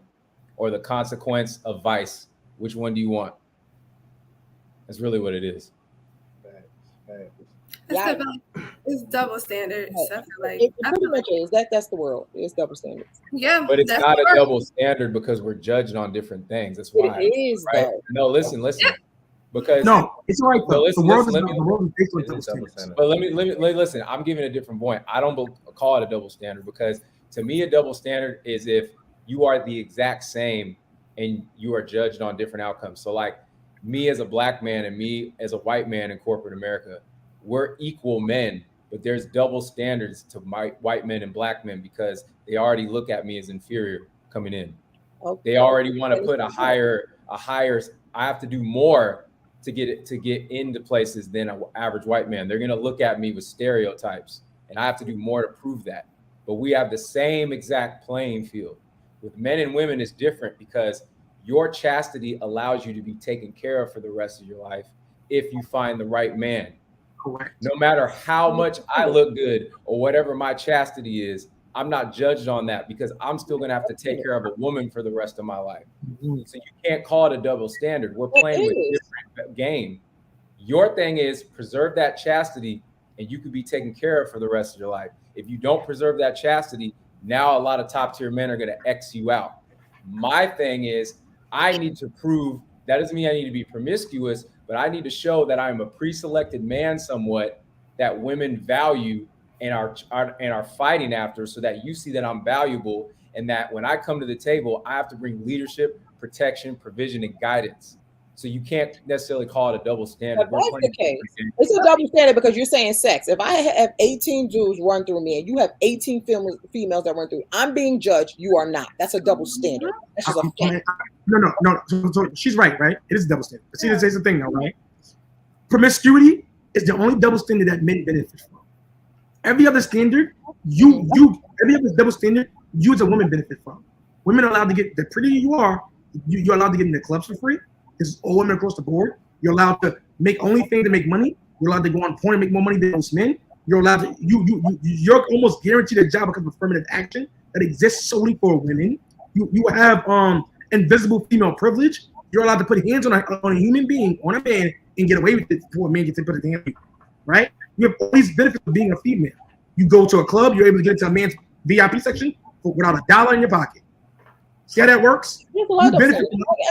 or the consequence of vice. Which one do you want? That's really what it is. It's double standards. I feel like it pretty much is. That's the world. It's double standards. Yeah, but it's not a double standard because we're judged on different things. That's why. It is, right? though. No, listen. Because it's all right. No, listen, the world is based on double standards. But let me listen. I'm giving a different point. I don't call it a double standard because to me, a double standard is if you are the exact same and you are judged on different outcomes. So like me as a black man and me as a white man in corporate America, we're equal men, but there's double standards to my white men and black men because they already look at me as inferior coming in. Okay. They already want to put a higher, I have to do more to get into places than an average white man. They're going to look at me with stereotypes, and I have to do more to prove that. But we have the same exact playing field. With men and women, it's different because your chastity allows you to be taken care of for the rest of your life if you find the right man. Correct. No matter how much I look good or whatever my chastity is, I'm not judged on that because I'm still going to have to take care of a woman for the rest of my life. Mhm. So you can't call it a double standard. We're playing with a different game. Your thing is preserve that chastity and you could be taken care of for the rest of your life. If you don't preserve that chastity, now a lot of top tier men are going to X you out. My thing is I need to prove, that doesn't mean I need to be promiscuous, but I need to show that I'm a pre-selected man somewhat that women value and are fighting after, so that you see that I'm valuable and that when I come to the table, I have to bring leadership, protection, provision, and guidance. So you can't necessarily call it a double standard. But that's the case. It's a double standard because you're saying sex. If I have 18 dudes run through me and you have 18 females that run through, I'm being judged. You are not. That's a double standard. That's just a fact. No. So she's right? It is a double standard. But see, here's the thing, though, right? Promiscuity is the only double standard that men benefit from. Every other standard, every other double standard, you as a woman benefit from. Women are allowed to get, the prettier you are, you're allowed to get in the clubs for free. This is all women across the board. You're allowed to make OnlyFans to make money. You're allowed to go on porn and make more money than most men. You're allowed to, you're almost guaranteed a job because of affirmative action that exists solely for women. You have invisible female privilege. You're allowed to put hands on a human being, on a man, and get away with it before a man gets to put his hand on you, right? You have all these benefits of being a female. You go to a club, you're able to get into a man's VIP section without $1 in your pocket. See how that works? I give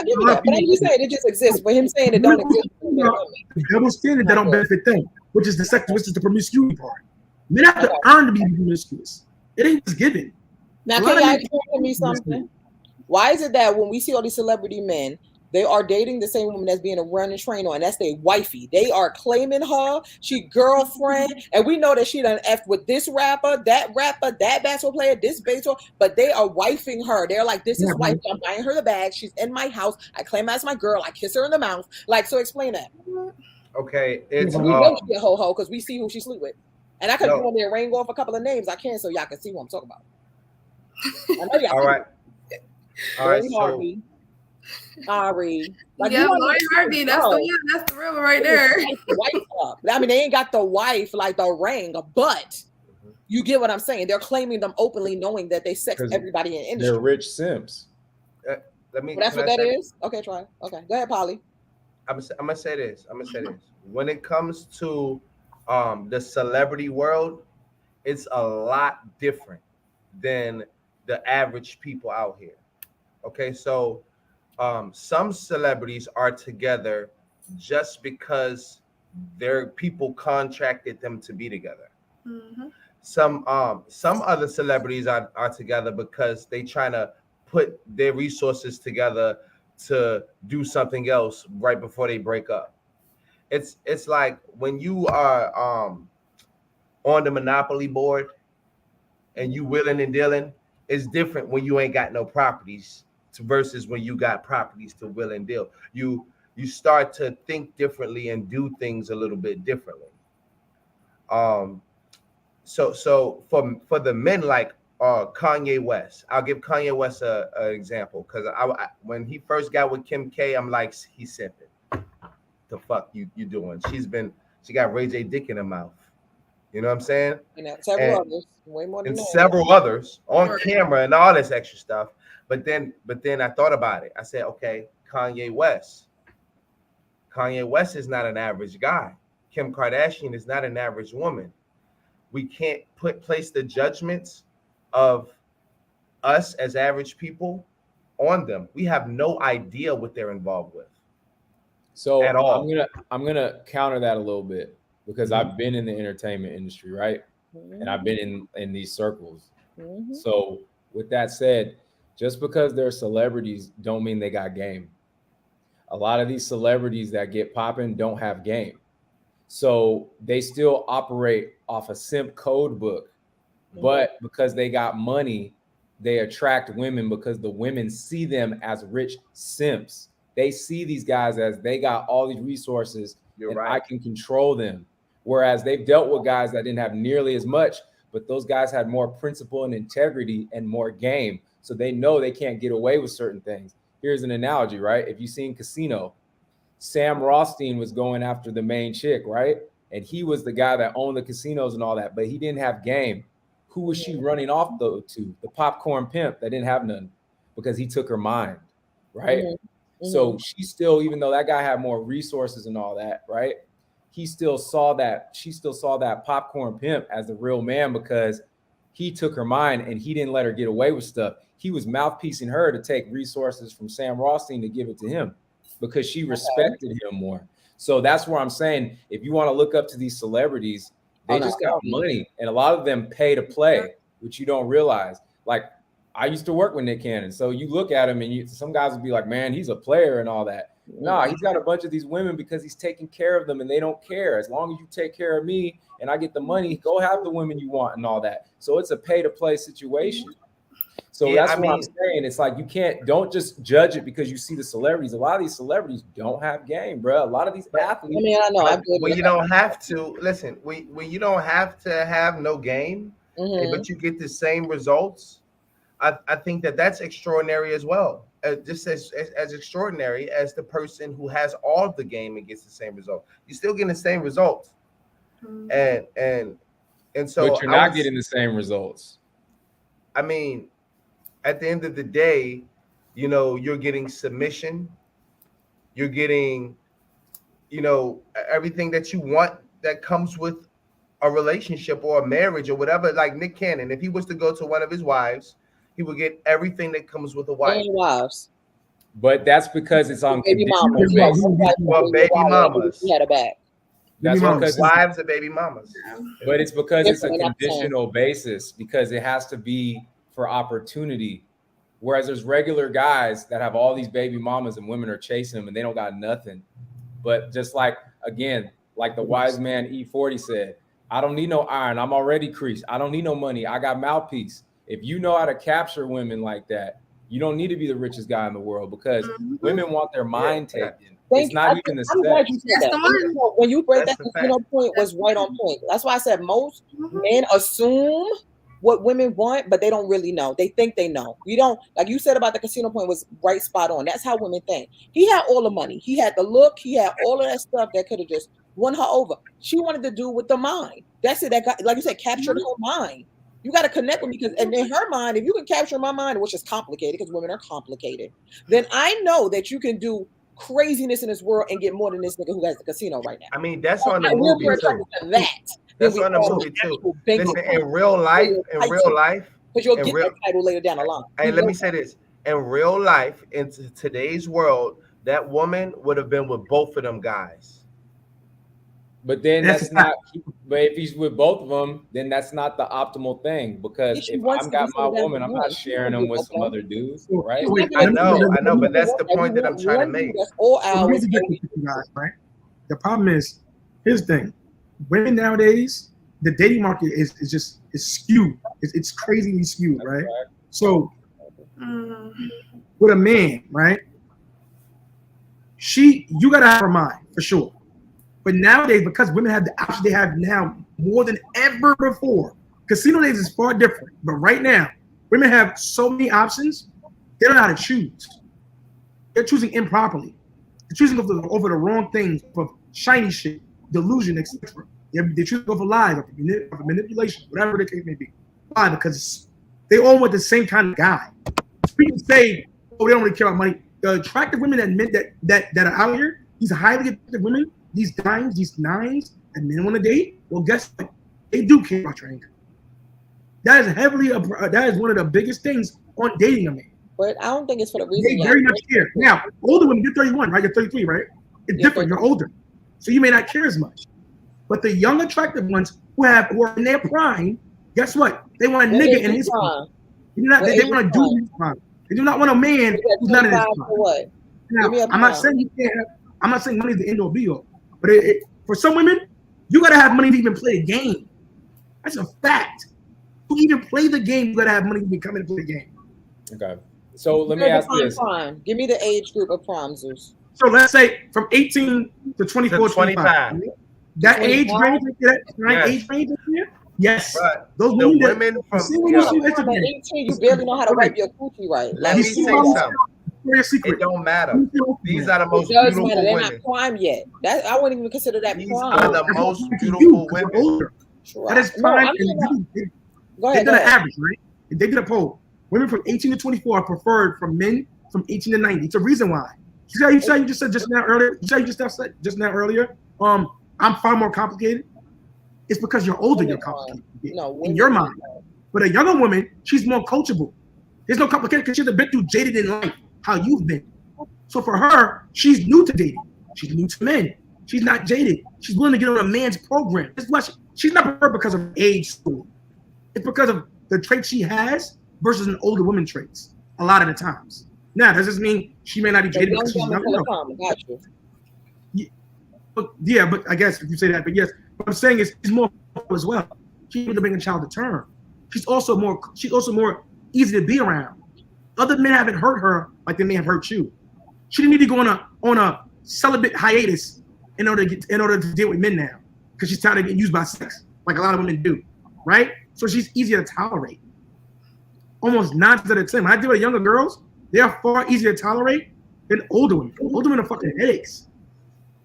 you that, but I'm just saying it just exists. But him saying it don't exist. The double standard that don't benefit them, which is the promiscuity part. Men have to earn to be promiscuous. It ain't just given. Now, can y'all explain me something? Why is it that when we see all these celebrity men, they are dating the same woman that's being a run and train on, and that's their wifey. They are claiming her, she girlfriend, and we know that she done effed with this rapper, that basketball player, this baseball, but they are wifing her. They're like, this is wife. I'm buying her the bag. She's in my house. I claim her as my girl. I kiss her in the mouth. Like, so explain that. Okay, it's we know she a ho-ho because we see who she sleep with. And I could go on there and ring off a couple of names. I can, so y'all can see who I'm talking about. I know y'all. All right. So, Ari. Like, yeah, Lori Harvey. That's the real one right there. I mean, they ain't got the wife like the ring, but you get what I'm saying. They're claiming them openly, knowing that they sex everybody in the industry. They're rich simps. That's what that is. Okay, try. Okay, go ahead, Polly. I'm gonna say this. When it comes to the celebrity world, it's a lot different than the average people out here. Okay, so some celebrities are together just because their people contracted them to be together. Mm-hmm. Some other celebrities are together because they trying to put their resources together to do something else right before they break up. It's like when you are on the Monopoly board and you willing and dealing, it's different when you ain't got no properties versus when you got properties to will and deal. You start to think differently and do things a little bit differently. So for the men like Kanye West, I'll give Kanye West an example because I when he first got with Kim K, I'm like, he's simping. The fuck you doing? She got Ray J dick in her mouth. You know what I'm saying? Several others, way more than and that. Several others on camera and all this extra stuff. But then I thought about it. I said, okay, Kanye West is not an average guy. Kim Kardashian is not an average woman. We can't place the judgments of us as average people on them. We have no idea what they're involved with. So at all. I'm gonna counter that a little bit because I've been in the entertainment industry, right? Mm-hmm. And I've been in these circles. Mm-hmm. So with that said, just because they're celebrities don't mean they got game. A lot of these celebrities that get popping don't have game. So they still operate off a simp code book, but because they got money, they attract women because the women see them as rich simps. they see these guys as they got all these resources You're and right. I can control them. Whereas they've dealt with guys that didn't have nearly as much, but those guys had more principle and integrity and more game. So they know they can't get away with certain things. Here's an analogy, right? If you've seen Casino, Sam Rothstein was going after the main chick, right? And he was the guy that owned the casinos and all that, but he didn't have game. Who was she running off to? The popcorn pimp that didn't have none because he took her mind, right? So she still, even though that guy had more resources and all that, right? She still saw that popcorn pimp as the real man because he took her mind and he didn't let her get away with stuff. He was mouthpiecing her to take resources from Sam Rothstein to give it to him because she respected him more. So that's where I'm saying, if you want to look up to these celebrities, they just got money, and a lot of them pay to play, which you don't realize. Like, I used to work with Nick Cannon, so you look at him and some guys would be like, man, he's a player and all that. No, he's got a bunch of these women because he's taking care of them and they don't care. As long as you take care of me and I get the money, go have the women you want and all that. So it's a pay to play situation. So that's what I'm saying. It's like don't just judge it because you see the celebrities. A lot of these celebrities don't have game, bro. A lot of these athletes. I mean, I know. Well, you don't have to listen. When you don't have to have no game, but you get the same results. I think that's extraordinary as well. Just as extraordinary as the person who has all of the game and gets the same result. You're still getting the same results, and so. But you're not getting the same results. I mean, at the end of the day, you're getting submission. You're getting, everything that you want that comes with a relationship or a marriage or whatever. Like Nick Cannon, if he was to go to one of his wives, he would get everything that comes with a wife. Wives. But that's because it's on baby mamas. Well, baby mamas. He had a back. That's because wives are baby mamas. But it's because it's a conditional basis because it has to be for opportunity. Whereas there's regular guys that have all these baby mamas and women are chasing them and they don't got nothing. But just like the wise man E40 said, I don't need no iron. I'm already creased. I don't need no money. I got mouthpiece. If you know how to capture women like that, you don't need to be the richest guy in the world because women want their mind taken. It's not even the sex. When you break that casino point was right on point. That's why I said most men assume what women want, but they don't really know. They think they know. You don't, like you said about the casino point was right spot on. That's how women think. He had all the money. He had the look. He had all of that stuff that could have just won her over. She wanted to do with the mind. That's it. That got, like you said, captured her mind. You got to connect with me because, and in her mind, if you can capture my mind, which is complicated because women are complicated, then I know that you can do craziness in this world and get more than this nigga who has the casino right now. I mean, that's on the movie too. That's on the movie too. Listen, in real life, because you'll get that title later down the line. Hey, let me say this: in real life, in today's world, that woman would have been with both of them guys. But then that's not. But if he's with both of them, then that's not the optimal thing because if I've got my woman, I'm not sharing them with some other dudes, right? I know, but that's the point that I'm trying to make. Right? The problem is, here's the thing: women nowadays, the dating market is skewed. It's crazily skewed, right? So, with a man, right? You gotta have her mind for sure. But nowadays, because women have the option they have now more than ever before, casino days is far different. But right now, women have so many options, they don't know how to choose. They're choosing improperly. They're choosing over the wrong things, for shiny shit, delusion, etc. They're choosing over lies, over manipulation, whatever the case may be. Why? Because they all want the same kind of guy. People say, oh, they don't really care about money. The attractive women that are out here, these highly attractive women, these dimes, these nines, and men want to date, well, guess what? They do care about your income. That is one of the biggest things on dating a man. But I don't think it's for the reason. They very much care. Now, older women, you're 31, right? You're 33, right? It's different. You're older, so you may not care as much. But the young, attractive ones who are in their prime, guess what? They want a nigga in his prime. They want to do his prime. They do not want a man who's not in his prime. Now, I'm not saying you can't have. I'm not saying money is the end all be all. But for some women, you got to have money to even play a game. That's a fact. To even play the game, you got to have money to come in and play the game. Okay. So let me ask Define this. prime. Give me the age group of prime, Zeus. So let's say from 18 to 24, To 25. 25. That age 25? range, that Yes. age range here? Yes. But Those the women, women from see what you see on At Instagram. 18, you barely know how to wipe your coochie right. let You me see say what I'm something. Victoria's It Secret. don't matter. You see what- These are the It most does beautiful matter. They're women. not prime yet. That I wouldn't even consider that These are prime. the That's most what I'm saying to beautiful you, 'cause women. they're older. That is No, prime. I'm And talking about- they Go did ahead. an Go ahead. average, right? They did a poll. Women from 18 to 24 are preferred from men from 18 to 90. It's a reason why. You just said just now earlier. You said just now earlier. I'm far more complicated. It's because you're older, you're complicated. No, in your mind. But a younger woman, she's more coachable. There's no complication because she's been through jaded in life, how you've been. So for her, she's new to dating. She's new to men. She's not jaded. She's willing to get on a man's program. That's why she's not preferred because of age school. It's because of the traits she has versus an older woman traits a lot of the times. Now, does this mean she may not be The jaded young because she's woman younger? full of karma. Got you. But I guess if you say that, but yes, what I'm saying is she's more as well. She's able to bring a child to term. She's also more easy to be around. Other men haven't hurt her like they may have hurt you. She didn't need to go on a celibate hiatus in order to deal with men now, because she's tired of getting used by sex, like a lot of women do, right? So she's easier to tolerate. Almost 9 times out of 10. When I deal with younger girls, they are far easier to tolerate than older women. Older women are fucking headaches.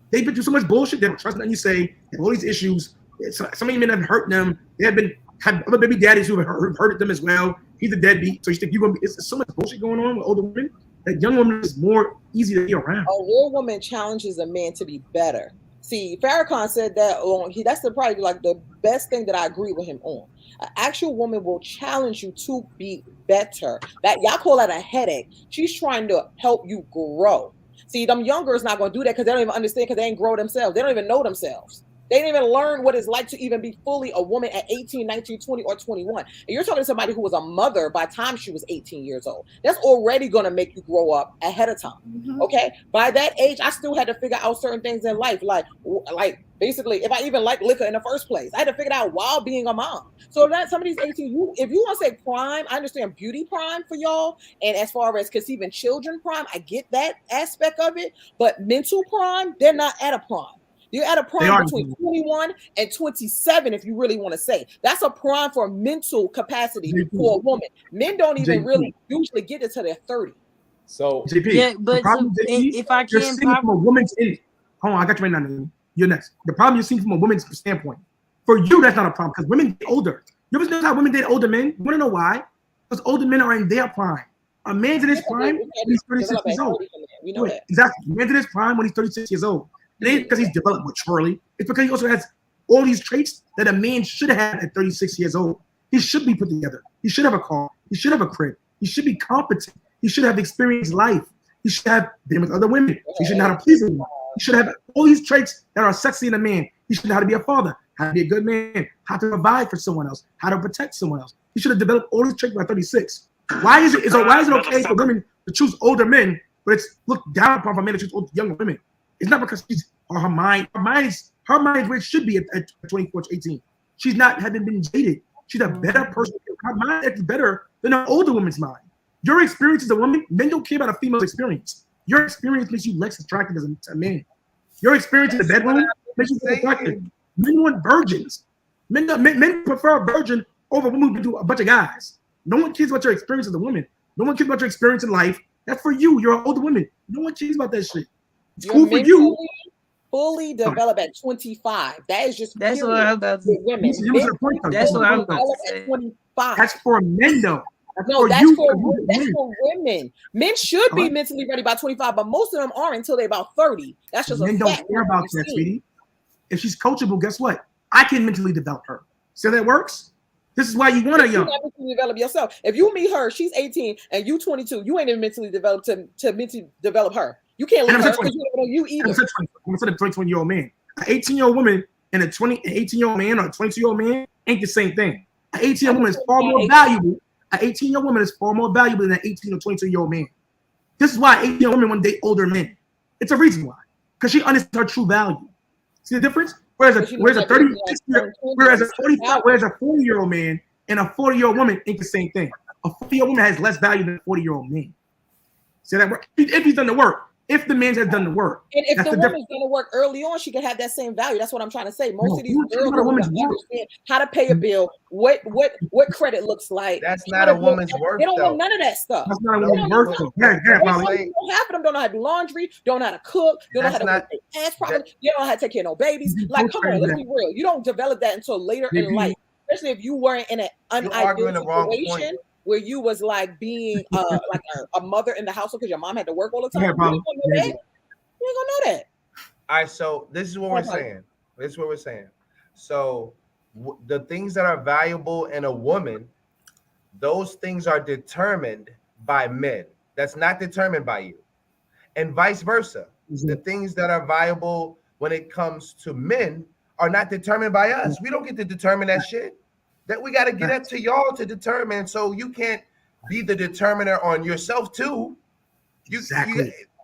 They've been through so much bullshit. They don't trust nothing you say. They have all these issues. Some of you men have hurt them. They have had other baby daddies who have hurted them as well. He's a deadbeat. So you think you're gonna be? It's so much bullshit going on with older women. That young woman is more easy to be around. A real woman challenges a man to be better. See, Farrakhan said that that's probably like the best thing that I agree with him on. An actual woman will challenge you to be better. That y'all call that a headache. She's trying to help you grow. See, them younger is not going to do that because they don't even understand, because they ain't grow themselves. They don't even know themselves. They didn't even learn what it's like to even be fully a woman at 18, 19, 20, or 21. And you're talking to somebody who was a mother by the time she was 18 years old. That's already going to make you grow up ahead of time. Mhm. Okay? By that age, I still had to figure out certain things in life. Like basically, if I even liked liquor in the first place, I had to figure it out while being a mom. So that some of these 18, if you want to say prime, I understand beauty prime for y'all. And as far as conceiving children prime, I get that aspect of it. But mental prime, they're not at a prime. You're at a prime between 21 and 27, if you really want to say. That's a prime for mental capacity for a woman. Men don't even really usually get it to their 30. So JP, Yeah, but the problem, if I you're can seeing from a woman's end. Hold on, I got you right now. Nigga. You're next. The problem you're seeing from a woman's standpoint. For you, that's not a problem because women get older. You ever notice how women date older men? You want to know why? Because older men are in their prime. A man's in his prime when he's 36 years old. You know that. Exactly. A man's in his prime when he's 36 years old. It ain't because he's developed maturely. It's because he also has all these traits that a man should have at 36 years old. He should be put together. He should have a car. He should have a crib. He should be competent. He should have experienced life. He should have been with other women. He should know how to please them. He should have all these traits that are sexy in a man. He should know how to be a father, how to be a good man, how to provide for someone else, how to protect someone else. He should have developed all these traits by 36. Why is it okay for women to choose older men, but it's looked down upon for men to choose younger women? It's not because her mind is where it should be at 24 to 18. She's not having been jaded. She's a better person. Her mind is better than an older woman's mind. Your experience as a woman, men don't care about a female's experience. Your experience makes you less attractive as a man. Your experience in the bedroom makes you less attractive. Men want virgins. Men prefer a virgin over a woman who can do a bunch of guys. No one cares about your experience as a woman. No one cares about your experience in life. That's for you. You're an older woman. No one cares about that shit. It's cool for you. Fully develop at 25. That is just that's what I'm about to say. Women. That's what I'm about to say. At 25. That's for men though. That's for women. Men should be mentally ready by 25, but most of them aren't until they're about 30. That's just men don't care about that, sweetie. If she's coachable, guess what? I can mentally develop her. So that works. This is why you want a young. You mentally develop yourself. If you meet her, she's 18 and you 22. You ain't even mentally developed to mentally develop her. You can't leave her because you don't know you either. I'm a 21-year-old man. An 18-year-old woman and an 18-year-old man or a 22-year-old man ain't the same thing. An 18-year-old woman is far more valuable. An 18-year-old woman is far more valuable than an 18 or 22-year-old man. This is why 18-year-old women want to date older men. It's a reason why. Because she understands her true value. See the difference? Whereas a 40-year-old man and a 40-year-old woman ain't the same thing. A 40-year-old woman has less value than a 40-year-old man. See that work? If he's done the work. If the man has done the work. And if the woman's going to work early on, she can have that same value. That's what I'm trying to say. Most of these girls don't understand how to pay a bill, what credit looks like. That's not a woman's work. They don't know none of that stuff. That's not a woman's work. Half of them don't know how to do laundry, don't know how to cook, don't know how to make their ass properly, they don't know how to take care of no babies. Like, come on, let's be real. You don't develop that until later in life, especially if you weren't in an unideal situation where you was like being like a mother in the household because your mom had to work all the time. You ain't gonna know that. All right, so this is what we're saying. So the things that are valuable in a woman, those things are determined by men. That's not determined by you. And vice versa. Mm-hmm. The things that are valuable when it comes to men are not determined by us. We don't get to determine that shit. That we got to get up to y'all to determine. So you can't be the determiner on yourself too. The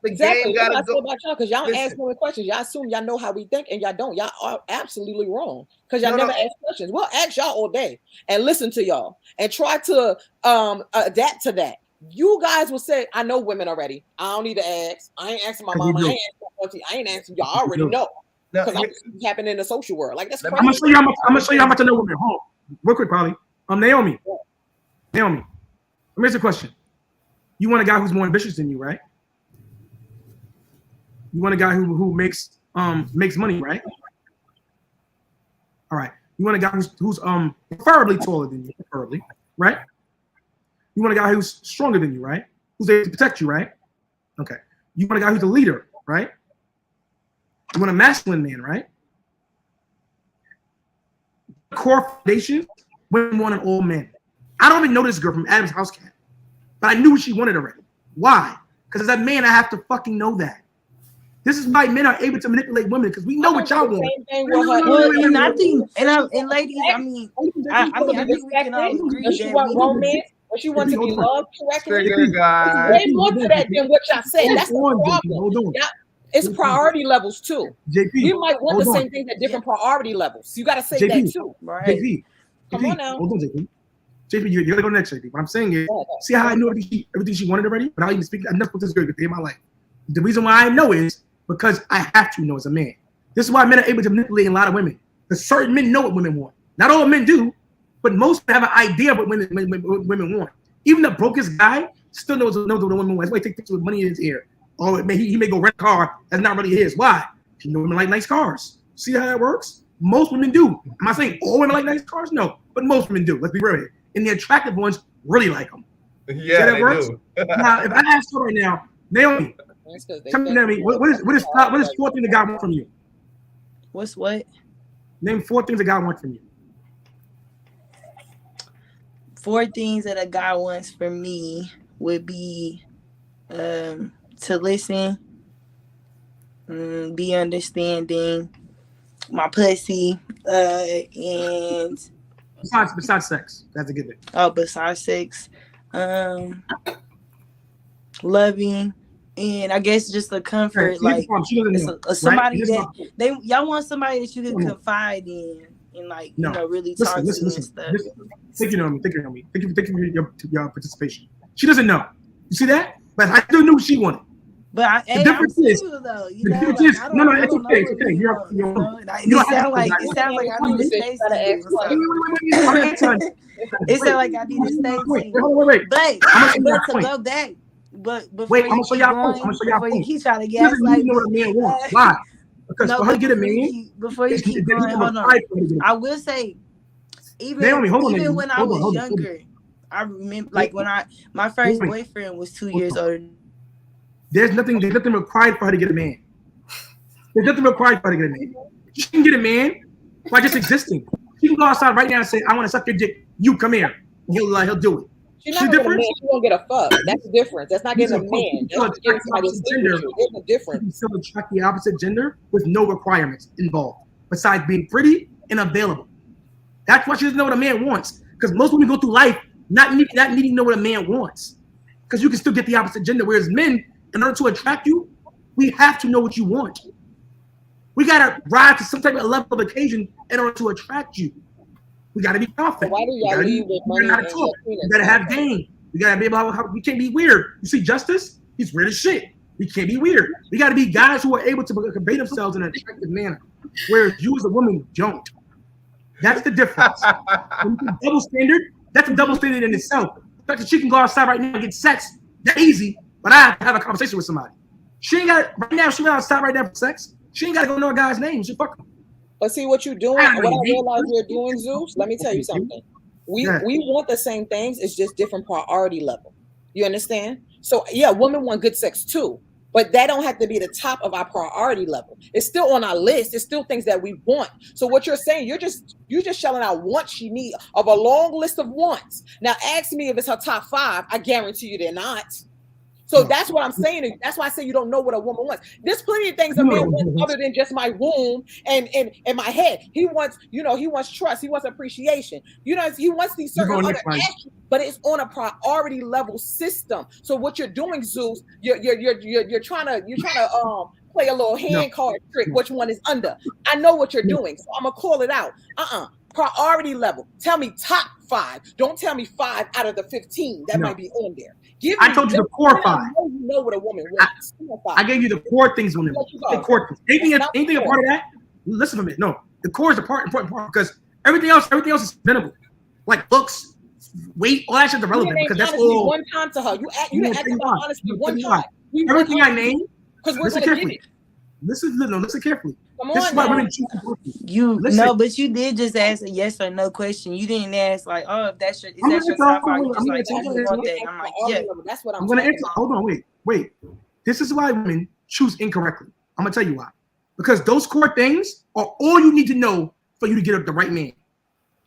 game got to go. About y'all because y'all ask no questions. Y'all assume y'all know how we think, and y'all don't. Y'all are absolutely wrong because y'all never ask questions. We'll ask y'all all day and listen to y'all and try to adapt to that. You guys will say, "I know women already. I don't need to ask. I ain't asking my mama. I ain't asking y'all. I already know because I'm happening in the social world. Like that's crazy." I'm gonna show you how much I know women. Hold on. Real quick, probably. Naomi. Let me ask you a question. You want a guy who's more ambitious than you, right? You want a guy who makes money, right? All right. You want a guy who's preferably taller than you, preferably, right? You want a guy who's stronger than you, right? Who's able to protect you, right? Okay. You want a guy who's a leader, right? You want a masculine man, right? Core foundation, women want an old man. I don't even know this girl from Adam's House Cat, but I knew what she wanted already. Why? Because as a man, I have to fucking know that. This is why men are able to manipulate women because we know what y'all want. And I think, and ladies, I think we can all agree that she want romance, but she wants to be loved correctly. Way more to that than what y'all said. That's the problem. It's priority levels too. JP, we might want the same things at different priority levels. You got to say that too, right? JP, come on now. Hold on, JP. JP, you gotta go next, JP. What I'm saying is, see how I knew everything she wanted already, without even speaking. I never put this girl a day in my life. The reason why I know is because I have to know as a man. This is why men are able to manipulate a lot of women. Because certain men know what women want. Not all men do, but most have an idea of what women want. Even the brokest guy still knows what the woman wants. That's why he takes pictures with money in his ear. Or he may go rent a car that's not really his. Why? You know women like nice cars. See how that works? Most women do. Am I saying all women like nice cars? No, but most women do. Let's be real here. And the attractive ones really like them. Yeah, that works? Do. Now, if I ask her right now, Naomi, tell me, what is 4 things that God wants from you? What's what? Name 4 things that God wants from you. 4 things that a guy wants from me would be to listen, be understanding, my pussy, and besides sex. That's a good thing. Oh, besides sex, loving, and I guess just the comfort, like somebody that y'all want somebody that you can confide in and like really talk to and stuff. Thank you, Naomi. Thank you for your participation. She doesn't know. You see that? But I still knew what she wanted. But the difference is, though, no, it's okay. It's okay. It sounds like I need to stay single. It sounds like I need to stay single. Wait. But to go back, but before I'm gonna show y'all. Before you keep trying to gaslight me, know what a man wants. Why? Because for her to get a man, before you keep going, hold on. I will say, even when I was younger, I remember like when my first boyfriend was 2 years older. There's nothing required for her to get a man. There's nothing required for her to get a man. She can get a man by just existing. She can go outside right now and say, "I want to suck your dick. You come here." And he'll do it. She's not gonna get a man. She won't get a fuck. That's the difference. That's not getting a man. That's getting somebody's gender. There's a difference. You still attract the opposite gender with no requirements involved besides being pretty and available. That's why she doesn't know what a man wants. Because most women go through life not needing to know what a man wants. Because you can still get the opposite gender. Whereas men, in order to attract you, we have to know what you want. We gotta rise to some type of level of occasion in order to attract you. We gotta be confident. Why do y'all leave with money? We gotta have game. We gotta be able to. We can't be weird. You see, Justice. He's weird as shit. We can't be weird. We got to be guys who are able to convey themselves in an attractive manner, whereas you as a woman don't. That's the difference. Double standard. That's a double standard in itself. The fact that she can go outside right now and get sex, that's easy. But I have to have a conversation with somebody. She ain't got right now. She went outside right now for sex. She ain't got to go know a guy's name. She fuck him. But see what you're doing. What I realize you're doing, Zeus. Let me tell you something. We want the same things. It's just different priority level. You understand? So yeah, women want good sex too, but that don't have to be the top of our priority level. It's still on our list. It's still things that we want. So what you're saying, you're just shelling out wants she need of a long list of wants. Now ask me if it's her top 5. I guarantee you they're not. So that's what I'm saying. That's why I say you don't know what a woman wants. There's plenty of things a man wants other than just my womb and my head. He wants, he wants trust. He wants appreciation. He wants these certain other actions, but it's on a priority level system. So what you're doing, Zeus, you're trying to play a little hand card trick. Which one is under? I know what you're doing, so I'm gonna call it out. Priority level. Tell me top 5. Don't tell me 5 out of the 15 that might be on there. I told you the core 5. You know what a woman wants. I gave you the core things women want. The core things. Anything a part of that? Listen to me. No, the core is the important part because everything else is minimal. Like looks, weight, all that shit's irrelevant because that's all. One time to her. You asked about honesty one time. Everything I named. Because we're gonna get it. Listen carefully. Come this on, is why women choose no, but you did just ask a yes or no question. You didn't ask like, oh, if that's your top 5. You just like, oh, you want that. I'm like, yeah. That's what I'm gonna answer. Hold on, wait. This is why women choose incorrectly. I'm gonna tell you why. Because those core things are all you need to know for you to get the right man.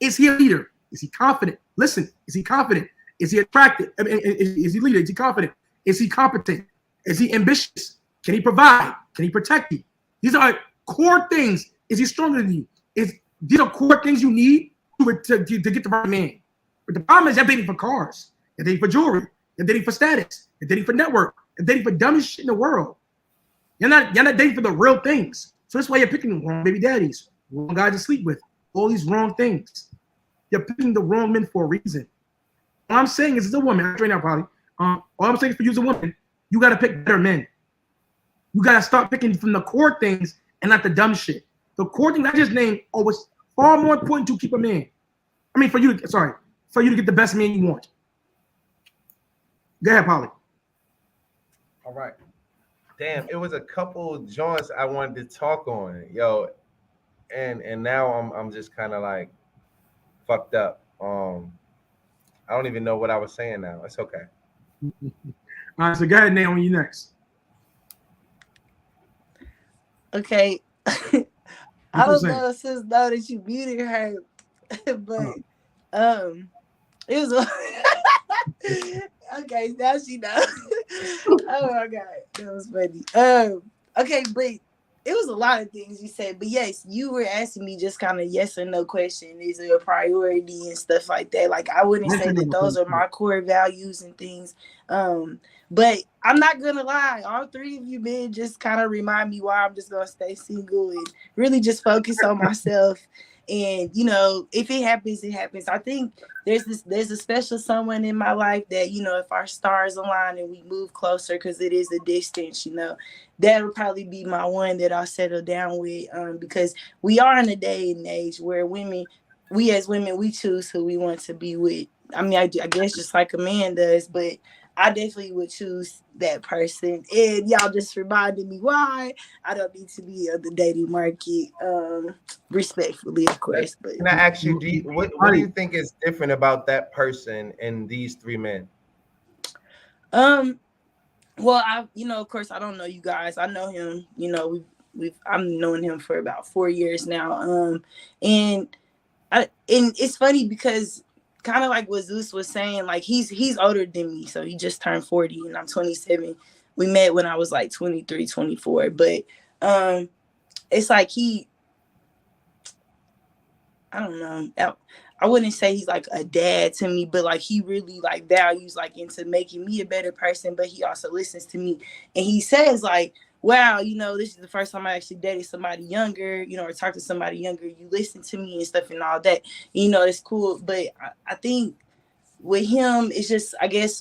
Is he a leader? Is he confident? Listen, is he confident? Is he attractive? Is he a leader? Is he confident? Is he competent? Is he ambitious? Can he provide? Can he protect you? These are core things. Is he stronger than you? These are core things you need to get the right man. But the problem is you're dating for cars. You're dating for jewelry. You're dating for status. You're dating for network. You're dating for dumbest shit in the world. You're not dating for the real things. So that's why you're picking the wrong baby daddies, wrong guys to sleep with, all these wrong things. You're picking the wrong men for a reason. All I'm saying is, as a woman, I'm right now, probably. All I'm saying is for you as a woman, you got to pick better men. You got to start picking from the core things and not the dumb shit. The core things I just named are what's far more important to keep a man. I mean, for you to get the best man you want. Go ahead, Polly. All right. Damn, it was a couple joints I wanted to talk on, yo, and now I'm just kind of like fucked up. I don't even know what I was saying now. It's okay. All right, so go ahead, Naomi, you next. Okay. I don't know if sis know that you muted her, but it was okay, now she knows. Oh my god, that was funny. Okay, but it was a lot of things you said, but yes, you were asking me just kind of yes or no question. Is it a priority and stuff like that? Like I wouldn't say that those are my core values and things. But I'm not gonna lie, all 3 of you men just kind of remind me why I'm just gonna stay single and really just focus on myself. And if it happens, it happens. I think there's a special someone in my life that if our stars align and we move closer, because it is a distance, that would probably be my one that I'll settle down with. Because we are in a day and age where we as women, we choose who we want to be with. I mean, I guess just like a man does, but I definitely would choose that person. And y'all just reminded me why I don't need to be on the dating market, respectfully, of course. But can I ask you, what do you think is different about that person and these 3 men? Well, of course, I don't know you guys. I know him. I'm knowing him for about 4 years now. And it's funny because kind of like what Zeus was saying, like he's older than me, so he just turned 40 and I'm 27. We met when I was like 23, 24, but it's like I don't know. I wouldn't say he's like a dad to me, but like he really like values like into making me a better person, but he also listens to me. And he says like, wow, this is the first time I actually dated somebody younger, or talked to somebody younger. You listen to me and stuff and all that. It's cool. But I think with him, it's just, I guess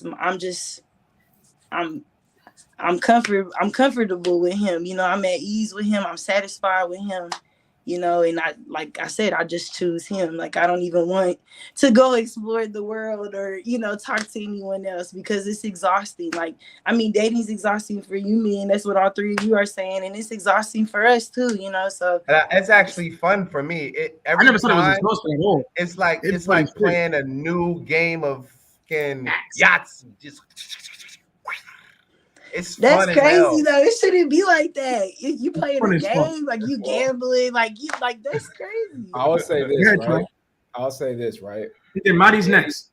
I'm comfortable with him. You know, I'm at ease with him. I'm satisfied with him. You know, and like I said, I just choose him. Like, I don't even want to go explore the world or, you know, talk to anyone else because it's exhausting. Like, I mean, dating's exhausting for you, me, and that's what all three of you are saying. And it's exhausting for us too, you know, so. It's actually fun for me. I never thought it was exhausting at all. It's like playing a new game of yachts. That's fun crazy though. It shouldn't be like that. You playing a game, fun. like you gambling, like that's crazy. I would say this, right? I'll say this, right? Then Marty's next.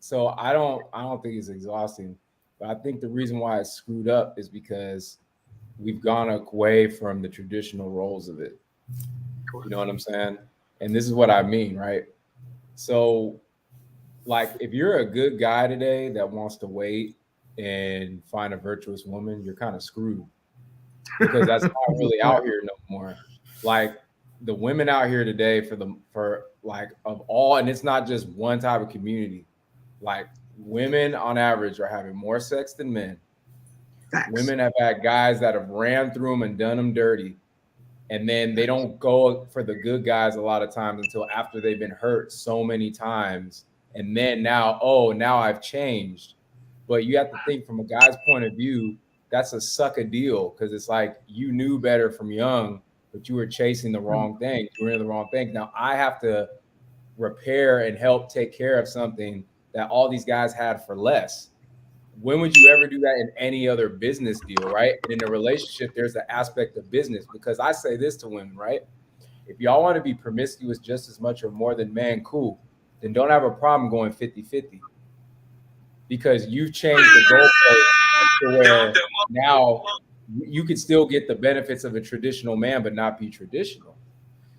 So I don't think it's exhausting, but I think the reason why it's screwed up is because we've gone away from the traditional roles of it. You know what I'm saying? And this is what I mean, right? So, like, if you're a good guy today that wants to wait and find a virtuous woman, you're kind of screwed because that's not really out here no more. Like, the women out here today for of all, and it's not just one type of community. Like, women on average are having more sex than men. Facts. Women have had guys that have ran through them and done them dirty. And then they don't go for the good guys a lot of times until after they've been hurt so many times. And then now I've changed. But you have to think from a guy's point of view, that's a sucker deal because it's like you knew better from young, but you were chasing the wrong thing. You were in the wrong thing. Now I have to repair and help take care of something that all these guys had for less. When would you ever do that in any other business deal, right? And in a relationship, there's the aspect of business because I say this to women, right? If y'all want to be promiscuous just as much or more than men, cool. Then don't have a problem going 50-50. Because you've changed the goalpost to where now you could still get the benefits of a traditional man, but not be traditional.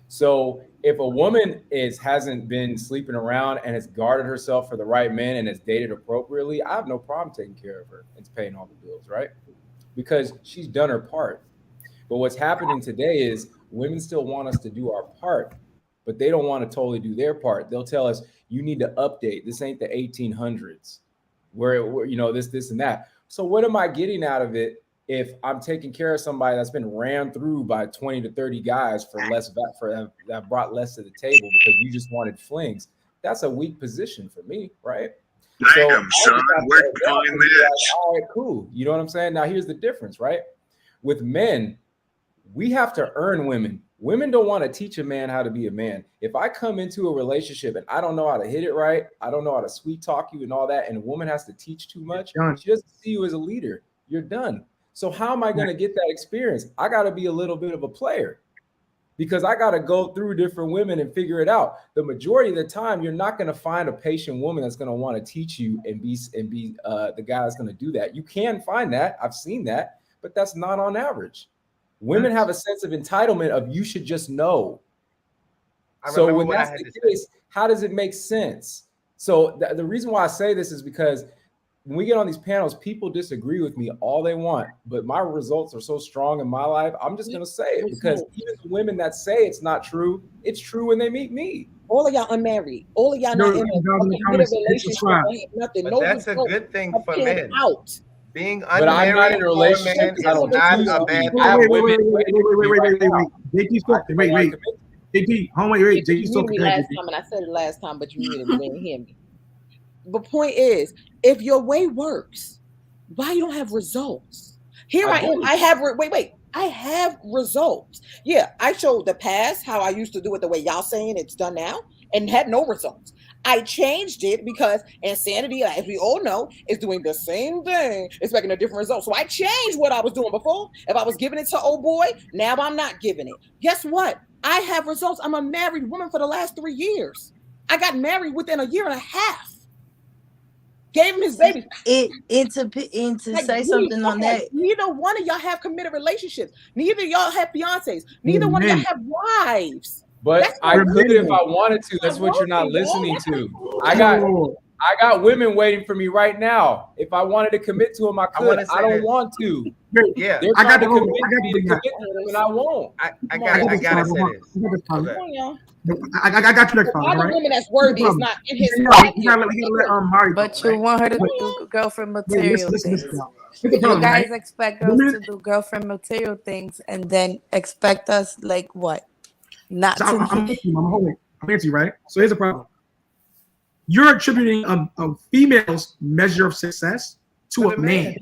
So if a woman hasn't been sleeping around and has guarded herself for the right man and has dated appropriately, I have no problem taking care of her and paying all the bills, right? Because she's done her part. But what's happening today is women still want us to do our part, but they don't want to totally do their part. They'll tell us, you need to update. This ain't the 1800s. Where you know this and that. So what am I getting out of it if I'm taking care of somebody that's been ran through by 20 to 30 guys that brought less to the table because you just wanted flings? That's a weak position for me, right? Damn, son, where'd you find this? All right, cool. You know what I'm saying? Now here's the difference, right? With men, we have to earn women. Women don't want to teach a man how to be a man. If I come into a relationship and I don't know how to hit it right, I don't know how to sweet talk you and all that, and a woman has to teach too much, she doesn't see you as a leader. You're done. So how am I going to get that experience? I got to be a little bit of a player because I got to go through different women and figure it out. The majority of the time, you're not going to find a patient woman that's going to want to teach you and be the guy that's going to do that. You can find that. I've seen that, but that's not on average. Women have a sense of entitlement of you should just know. So when that's the case, how does it make sense? So the reason why I say this is because when we get on these panels, people disagree with me all they want, but my results are so strong in my life, I'm just going to say it because even the women that say it's not true, it's true when they meet me. All of y'all unmarried. All of y'all not in a relationship. Nothing. But that's a good thing for men. Out. Being but I'm not in a relationship. I don't not a bad Wait. JP, hold on, wait. JP's talking. Last time, and I said it last time, but you didn't hear me. The point is, if your way works, why you don't have results? Here I am. I have results. Yeah, I showed the past how I used to do it the way y'all saying it's done now, and had no results. I changed it because insanity, as we all know, is doing the same thing. It's making a different result. So I changed what I was doing before. If I was giving it to old boy, now I'm not giving it. Guess what? I have results. I'm a married woman for the last 3 years. I got married within a year and a half. Gave him his baby. To say something on that. Neither one of y'all have committed relationships. Neither y'all have fiancés. Neither one of y'all have wives. But I could if I wanted to. That's what you're not listening to. I I got women waiting for me right now. If I wanted to commit to them, I could. I don't want to. Yeah, They're I got trying to the commit me to commit to them, and I won't. I gotta say this. Come on, y'all. I got you next time, All the right? women that's worthy is not in his We bracket. gotta let Mari But talk, you right? want her to Wait. do girlfriend Wait, material listen, things. y'all. Here's the You problem, guys right? expect us to do girlfriend material things and then expect us like what? Not So to I'm answering you, right? So here's the problem. You're attributing a female's measure of success to a man.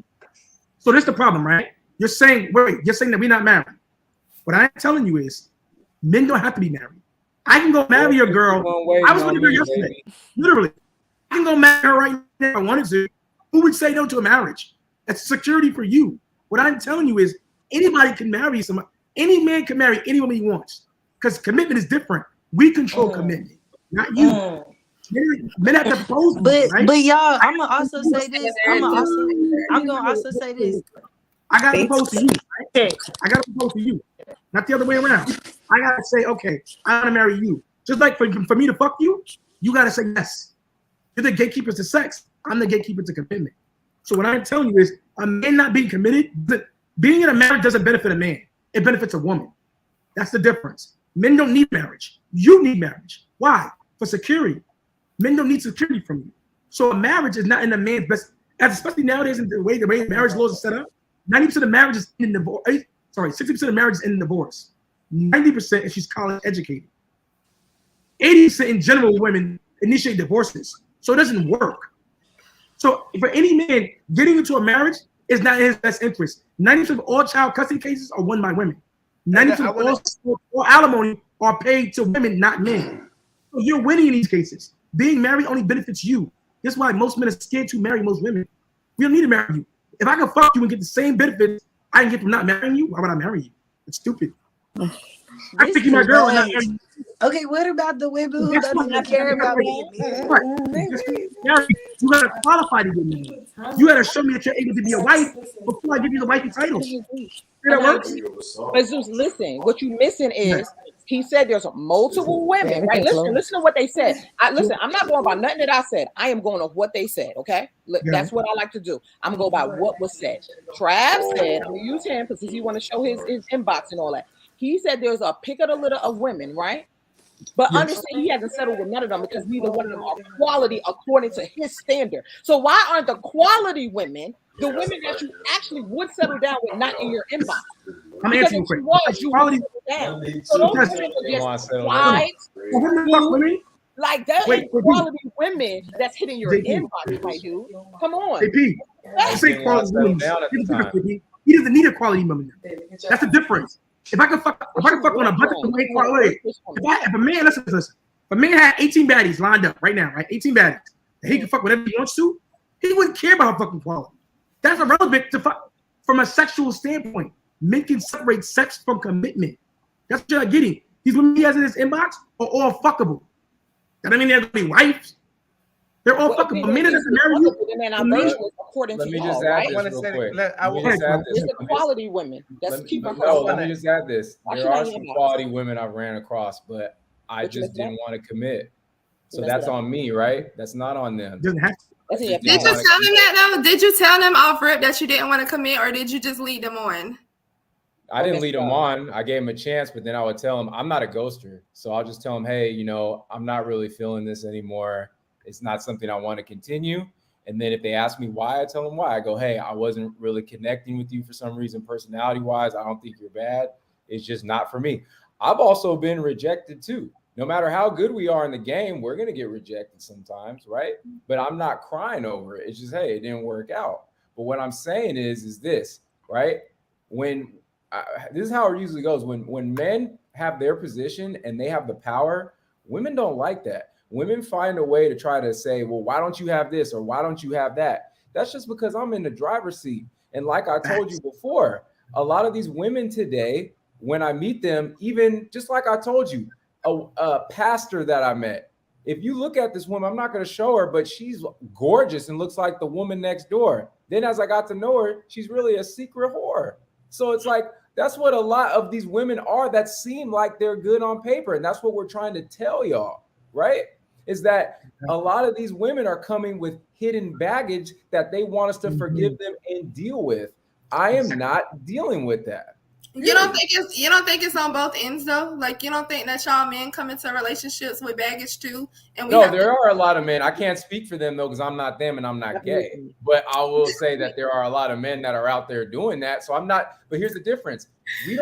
So this is the problem, right? You're saying that we're not married. What I'm telling you is men don't have to be married. I can go marry a girl. I was with a girl yesterday. Literally. I can go marry her right now if I wanted to. Who would say no to a marriage? That's security for you. What I'm telling you is anybody can marry somebody. Any man can marry any woman he wants. Because commitment is different. We control commitment, not you. Men have to propose, right? But y'all, I'm gonna also say this. I'm gonna also say this. I gotta propose to you. Right? I gotta propose to you, not the other way around. I gotta say, okay, I wanna marry you. Just like for me to fuck you, you gotta say yes. You're the gatekeeper to sex. I'm the gatekeeper to commitment. So what I'm telling you is, a man not being committed, being in a marriage doesn't benefit a man. It benefits a woman. That's the difference. Men don't need marriage. You need marriage. Why? For security. Men don't need security from you. So a marriage is not in a man's best, especially nowadays in the way marriage laws are set up. 90% of marriages in divorce. 60% of marriages in divorce. 90% if she's college educated. 80% in general women initiate divorces. So it doesn't work. So for any man, getting into a marriage is not in his best interest. 90% of all child custody cases are won by women. 90% of all alimony are paid to women, not men. So you're winning in these cases. Being married only benefits you. That's why most men are scared to marry most women. We don't need to marry you. If I can fuck you and get the same benefits I can get from not marrying you, why would I marry you? It's stupid. I think you're my girl and not marry you. Okay, what about the women who doesn't care about being married? You gotta qualify to get married. You gotta show me that you're able to be a wife before I give you the wifey title. That works. But Zeus, listen, what you missing is he said there's multiple women, right? Listen to what they said. I'm not going by nothing that I said. I am going off what they said, okay? That's what I like to do. I'm going by what was said. Trav said, I'm going to use him because he want to show his inbox and all that. He said there's a pick of the litter of women, right? But understand he hasn't settled with none of them because neither one of them are quality according to his standard. So why aren't the quality women the women that you actually would settle down with not in your inbox? I'm because answering if you quick. was, you would settle down. So those women are just quiet. Like that ain't quality women that's hitting your inbox, my dude. Come on. Say quality women. He doesn't need a quality woman. That's the difference. If I can fuck on a bunch of quality, if a man, listen, if a man had 18 baddies lined up right now, right? 18 baddies, and he can fuck whatever he wants to, he wouldn't care about fucking quality. That's irrelevant to fuck from a sexual standpoint. Men can separate sex from commitment. That's what you're not getting. These women he has in his inbox are all fuckable. That doesn't mean they're gonna be wives. They're all fuckable. A man that doesn't marry you. According let to me y'all, just add right? this real quick. It's the quality women that's keeping her. Let me just add this. There are some quality women I've ran across, but I just didn't want to commit. So that's on me, right? That's not on them. Did you tell them that though? Did you tell them off rip that you didn't want to commit, or did you just lead them on? I didn't lead them on. I gave them a chance, but then I would tell them I'm not a ghoster. So I'll just tell them, hey, I'm not really feeling this anymore. It's not something I want to continue. And then if they ask me why, I tell them why. I go, hey, I wasn't really connecting with you for some reason, personality-wise. I don't think you're bad. It's just not for me. I've also been rejected too. No matter how good we are in the game, we're going to get rejected sometimes, right? But I'm not crying over it. It's just, hey, it didn't work out. But what I'm saying is this, right? This is how it usually goes. When men have their position and they have the power, women don't like that. Women find a way to try to say, well, why don't you have this or why don't you have that? That's just because I'm in the driver's seat. And like I told you before, a lot of these women today, when I meet them, even just like I told you, a pastor that I met, if you look at this woman, I'm not going to show her, but she's gorgeous and looks like the woman next door. Then as I got to know her, she's really a secret whore. So it's like, that's what a lot of these women are that seem like they're good on paper. And that's what we're trying to tell y'all, right? is that a lot of these women are coming with hidden baggage that they want us to forgive them and deal with. I am not dealing with that. You don't think it's on both ends though? Like you don't think that y'all men come into relationships with baggage too? And there are a lot of men. I can't speak for them though because I'm not them and I'm not gay. But I will say that there are a lot of men that are out there doing that. So I'm not. But here's the difference: we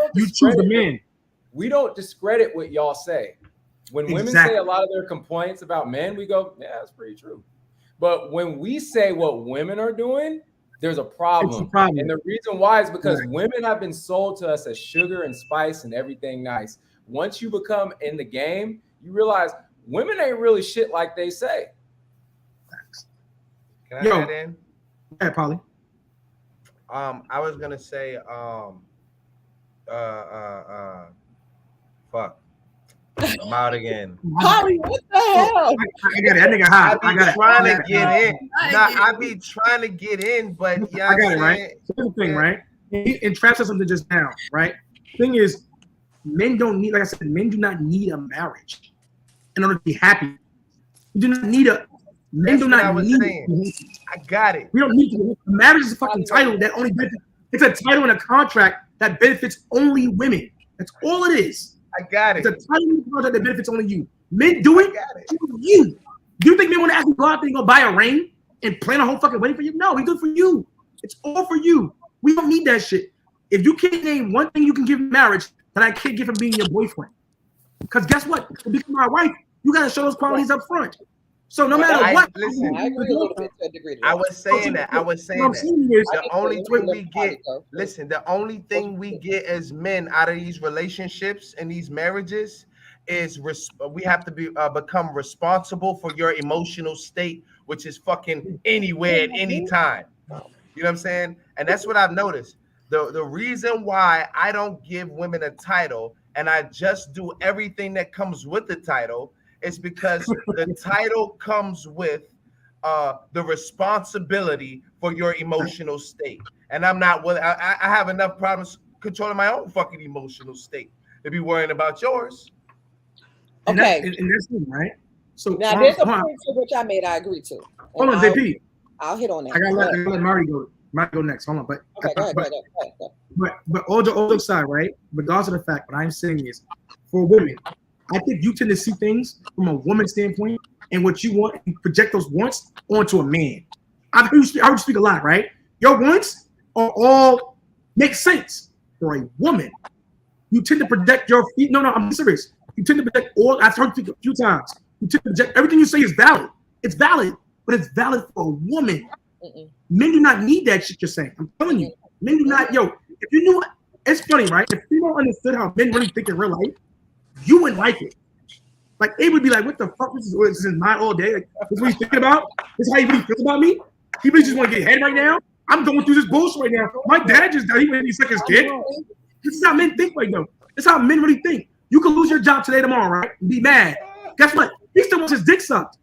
don't discredit what y'all say. When women say a lot of their complaints about men, we go, yeah, that's pretty true. But when we say what women are doing, there's a problem. And the reason why is because women have been sold to us as sugar and spice and everything nice. Once you become in the game, you realize women ain't really shit like they say. Can I add in? Yeah, Polly. I was gonna say, fuck. I'm out again. Polly, what the hell? I got it. That nigga hot. I be trying to get in. I be trying to get in, but yeah, I got it right. So here's the thing, right? And Trav said something just now, right? Thing is, men don't need, like I said, men do not need a marriage in order to be happy. You do not need a. Men do not need. I got it. We don't need to. Marriage is a fucking title that only benefits. It's a title and a contract that benefits only women. That's all it is. I got it. It's a title and contract that benefits only you. Men do it. You. Do you think men want to ask you go out there and go buy a ring and plan a whole fucking wedding for you? No, we do it for you. It's all for you. We don't need that shit. If you can't name one thing you can give marriage that I can't get from being your boyfriend, because guess what? To become my wife, you gotta show those qualities up front. So no matter what, listen, I agree a little bit to a degree. I was saying that. The only thing we get, listen, the only thing we get as men out of these relationships and these marriages is we have to become responsible for your emotional state, which is fucking anywhere at any time. You know what I'm saying? And that's what I've noticed. The reason why I don't give women a title and I just do everything that comes with the title is because the title comes with the responsibility for your emotional state. And I'm not, I have enough problems controlling my own fucking emotional state to be worrying about yours. Okay. And that's it, right? So now there's a point to which I made I agree to. Hold on, JP. I'll hit on that. I gotta let Mari go. Mari go next. Hold on, but okay, go ahead. But all the side, right? Regardless of the fact, what I'm saying is, for women, I think you tend to see things from a woman's standpoint and what you want and project those wants onto a man. I heard you speak a lot, right? Your wants are all make sense for a woman. You tend to project your feet. No, I'm serious. You tend to project all. I've heard you a few times. You tend to project everything you say is valid. It's valid, but it's valid for a woman. Men do not need that shit you're saying. I'm telling you, men do not. Yo, if you knew, it's funny, right? If you don't understood how men really think in real life, you wouldn't like it. Like they would be like, "What the fuck? This is his mind all day. Like, this is what he's thinking about. This is how he really feels about me. He really just want to get head right now. I'm going through this bullshit right now. My dad just died. He went and suck his dick. This is how men think right now. This is how men really think. You can lose your job today, tomorrow, right? And be mad. Guess what? He still wants his dick sucked.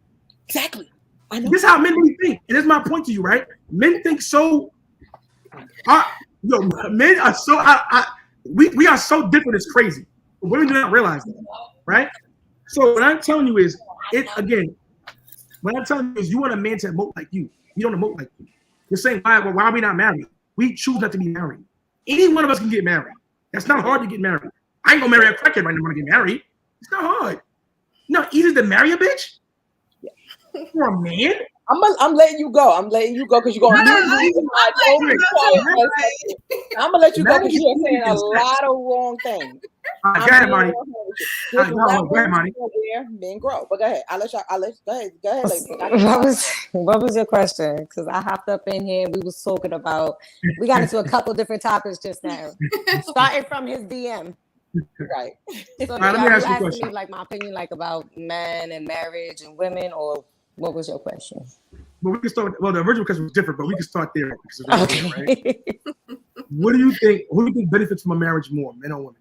Exactly. I know. This is how men really think. And this is my point to you, right? Men think so. Men are so. We are so different. It's crazy. But women do not realize that, right? So what I'm telling you is, what I'm telling you is, you want a man to emote like you. You don't emote like you. You're saying, why are we not married? We choose not to be married. Any one of us can get married. That's not hard to get married. I ain't gonna marry a crackhead right now when I get married. It's not hard. No, easy to marry a bitch. For a man. I'm letting you go. I'm letting you go because you're gonna. I'm gonna let you go because you're saying a lot of wrong things. Go ahead, Marty. Go ahead, Marty. Men grow, but go ahead. Go ahead. What was your question? Because I hopped up in here. We was talking about. We got into a couple different topics just now, starting from his DM. Right. So let me ask you a question. Me, like my opinion, like about men and marriage and women, or what was your question? Well, we can start. Well, the original question was different, but we can start there. Right? What do you think? Who do you think benefits from a marriage more, men or women?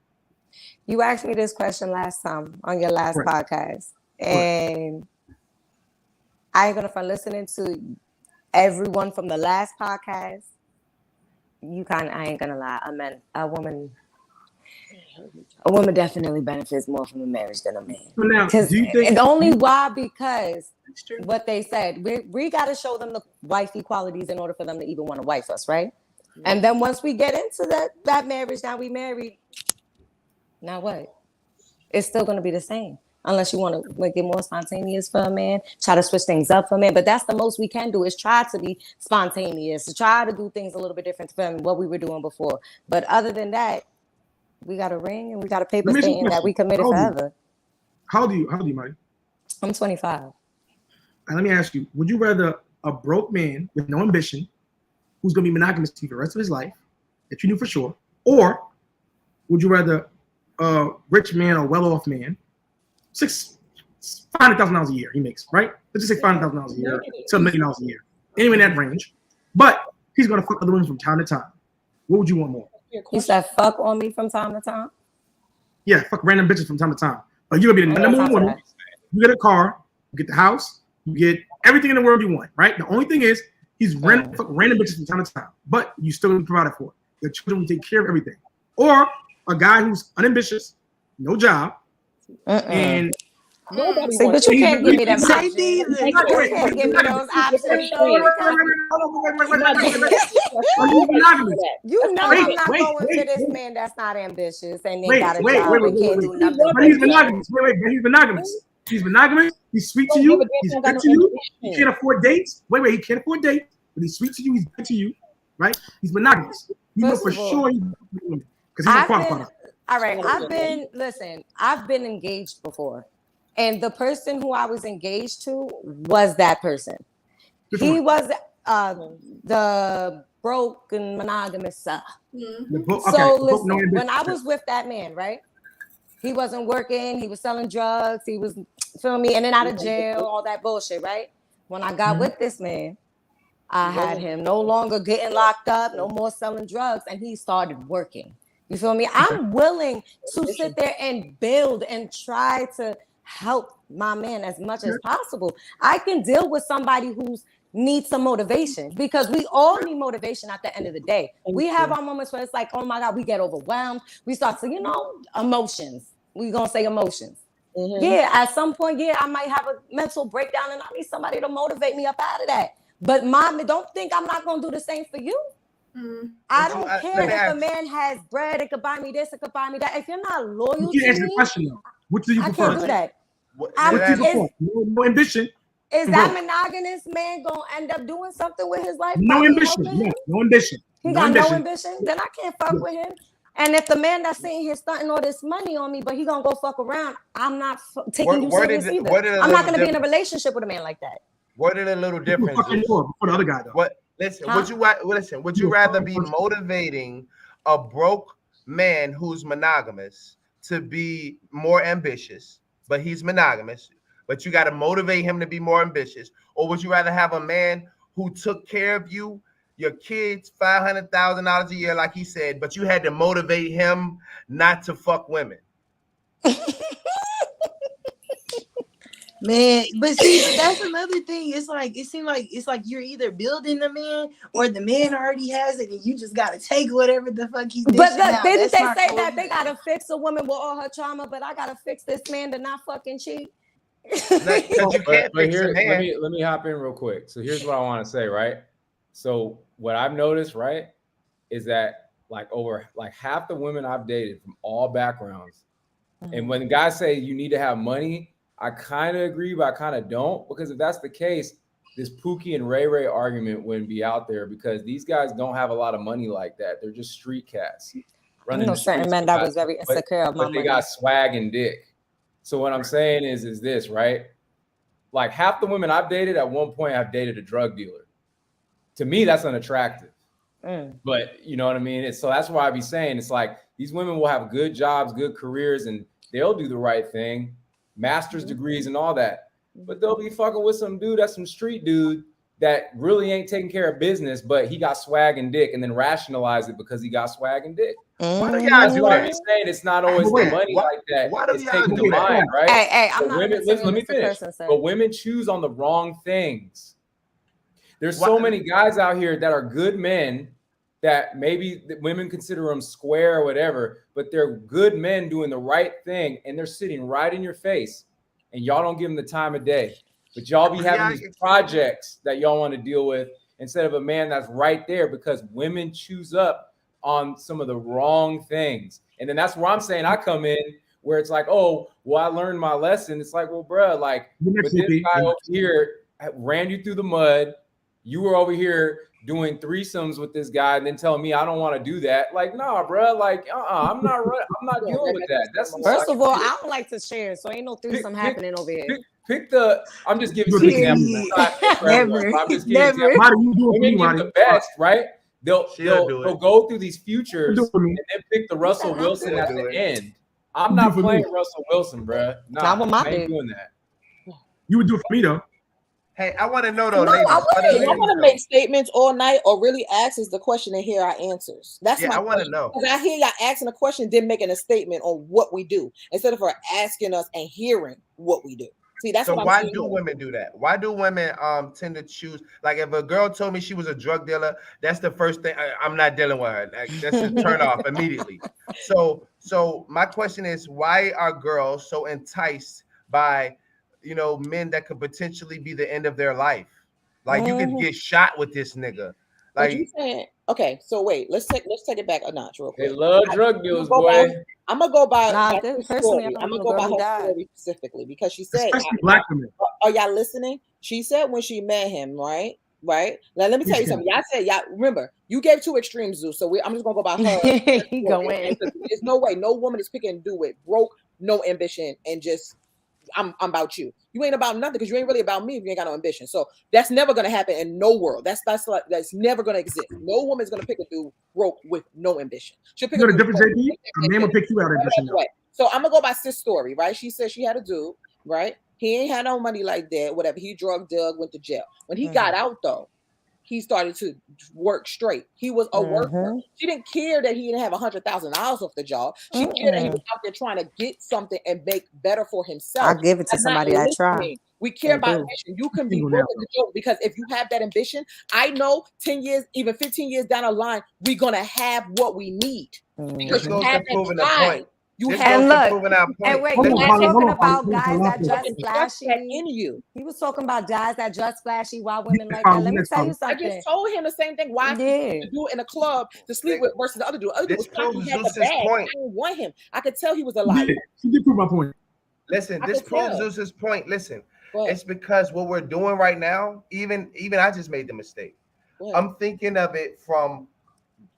You asked me this question last time on your last podcast, and I ain't gonna from listening to everyone from the last podcast. I ain't gonna lie. A woman. A woman definitely benefits more from a marriage than a man. So now, Because do you think and only why? Because what they said, we got to show them the wifey qualities in order for them to even want to wife us, right? And then once we get into that marriage, now we married. Now what? It's still going to be the same. Unless you want to make it more spontaneous for a man, try to switch things up for a man. But that's the most we can do is try to be spontaneous, to try to do things a little bit different from what we were doing before. But other than that, we got a ring and we got a paper Let me ask you a saying that question. we committed How old are you? forever. How old are you, Marty? I'm 25. And let me ask you, would you rather a broke man with no ambition, who's going to be monogamous to you the rest of his life, that you knew for sure, or would you rather a rich man or well-off man, $500,000 a year he makes, right? Let's just say $500,000 a year to $1 million a year, anywhere in that range, but he's going to fuck other women from time to time. What would you want more? You said fuck on me from time to time? Yeah, fuck random bitches from time to time. But you're going to be the number one woman. You get a car, you get the house, you get everything in the world you want, right? The only thing is, he's random bitches from time to time, but you still be provided for. The children will take care of everything. Or a guy who's unambitious, no job, and see, but you can't give me them options. You can't give me those options. You know I'm not going for this man that's not ambitious and ain't got a job and can't do nothing. But he's monogamous. He's monogamous. He's monogamous. He's sweet to you. He's good to you. He can't afford dates. He can't afford dates, but he's sweet to you. He's good to you, right? He's monogamous. You know for sure he's because he's not qualified. All right, I've been engaged before. And the person who I was engaged to was that person. He was the broken monogamous. So listen, when I was with that man, right? He wasn't working. He was selling drugs. He was, feel me, in and out of jail, all that bullshit, right? When I got with this man, I had him no longer getting locked up, no more selling drugs, and he started working. You feel me? I'm willing to sit there and build and try to help my man as much as possible. I can deal with somebody who's needs some motivation because we all need motivation at the end of the day. We have our moments where it's like, oh my God, we get overwhelmed. We start to, emotions. We're going to say emotions. Yeah, at some point, I might have a mental breakdown and I need somebody to motivate me up out of that. But mom, don't think I'm not going to do the same for you. I don't care if a man has bread, it could buy me this, it could buy me that. If you're not loyal to me, what do you prefer? I can't do that. No ambition. Is that monogamous man gonna end up doing something with his life? No ambition. No ambition. He got no ambition. Then I can't fuck with him. And if the man that's sitting here stunting all this money on me, but he gonna go fuck around, I'm not taking you serious either. I'm not gonna be in a relationship with a man like that. What are the little differences? For the other guy, though. Would you rather be motivating a broke man who's monogamous to be more ambitious, but he's monogamous, but you got to motivate him to be more ambitious? Or would you rather have a man who took care of you, your kids, $500,000 a year, like he said, but you had to motivate him not to fuck women? Man, but see, that's another thing. It's like it seems like you're either building the man or the man already has it, and you just gotta take whatever the fuck he's. But didn't they say that they gotta fix a woman with all her trauma, but I gotta fix this man to not fucking cheat? Let me hop in real quick. So here's what I want to say, right? So what I've noticed, right, is that over half the women I've dated from all backgrounds, and when guys say you need to have money, I kind of agree, but I kind of don't, because if that's the case, this Pookie and Ray Ray argument wouldn't be out there because these guys don't have a lot of money like that. They're just street cats. Certain men that was very insecure of my money. But they got swag and dick. So what I'm saying is this, right? Like half the women I've dated at one point have dated a drug dealer. To me, that's unattractive. But you know what I mean? So that's why I be saying it's like these women will have good jobs, good careers, and they'll do the right thing. Master's degrees and all that, but they'll be fucking with some dude that's some street dude that really ain't taking care of business, but he got swag and dick, and then rationalize it because he got swag and dick. Why do y'all do that? I'm saying it's not always the money like that. Why do it's y'all taking do the that? mind, right? Hey, I'm not women, let me finish. But women choose on the wrong things. There's so many guys out here that are good men that maybe the women consider them square or whatever, but they're good men doing the right thing, and they're sitting right in your face, and y'all don't give them the time of day. But y'all be having these projects that y'all want to deal with instead of a man that's right there, because women choose up on some of the wrong things. And then that's where I'm saying I come in, where it's like, oh, well, I learned my lesson. It's like, well, bruh, like, but this guy over here ran you through the mud. You were over here doing threesomes with this guy and then telling me I don't want to do that. Like, nah, bro. Like, I'm not dealing with that. That's first of all, I don't like to share, so ain't no threesome happening over here. I'm just giving some examples. I'm just giving examples. Women give the best, right? They'll go through these futures and then pick the Russell Wilson at the end. I'm not playing Russell Wilson, bro. Nah, I ain't doing that. You would do it for me though. Hey, I want to know though, ladies. I want to make statements all night, or really ask us the question and hear our answers. That's my. I want to know. Because I hear y'all asking a question, then making a statement on what we do instead of her asking us and hearing what we do. See, that's so. What why do women do that? Why do women tend to choose? Like, if a girl told me she was a drug dealer, that's the first thing. I'm not dealing with her. Like, that's a turn off immediately. So my question is, why are girls so enticed by men that could potentially be the end of their life? Like, you could get shot with this nigga. Like, you saying, okay, so wait, let's take it back a notch real quick. They love drug deals, boy. I'm gonna go by personally. I'm gonna go by her story specifically because she said, black women. Are y'all listening? She said when she met him, right? Now let me tell you something. Y'all remember, you gave two extremes, Zeus. So I'm just gonna go by her. There's no way no woman is picking and do it broke, no ambition, and just I'm about you. You ain't about nothing because you ain't really about me if you ain't got no ambition. So that's never gonna happen in no world. That's never gonna exist. No woman's gonna pick a dude broke with no ambition. She'll pick a different JP. A man will pick you out of ambition. So I'm gonna go by sis' story, right? She said she had a dude, right? He ain't had no money like that, whatever. He drug dealt, went to jail. When he got out though, he started to work straight. He was a worker. She didn't care that he didn't have $100,000 off the job. She cared that he was out there trying to get something and make better for himself. I'll give it to somebody that tried. We care about ambition. You can be broke with the joke because if you have that ambition, I know 10 years, even 15 years down the line, we're gonna have what we need. Because you have that drive. You have and wait, he was talking about guys that dress flashy in you. He was talking about guys that dress flashy while women like that. Let me tell you something. I just told him the same thing. Why to do it in a club to sleep with versus the other dude? This proves Zeus's point. I didn't want him. I could tell he was a liar. She did prove my point. Listen, this proves Zeus's point. Listen, it's because what we're doing right now, even I just made the mistake. I'm thinking of it from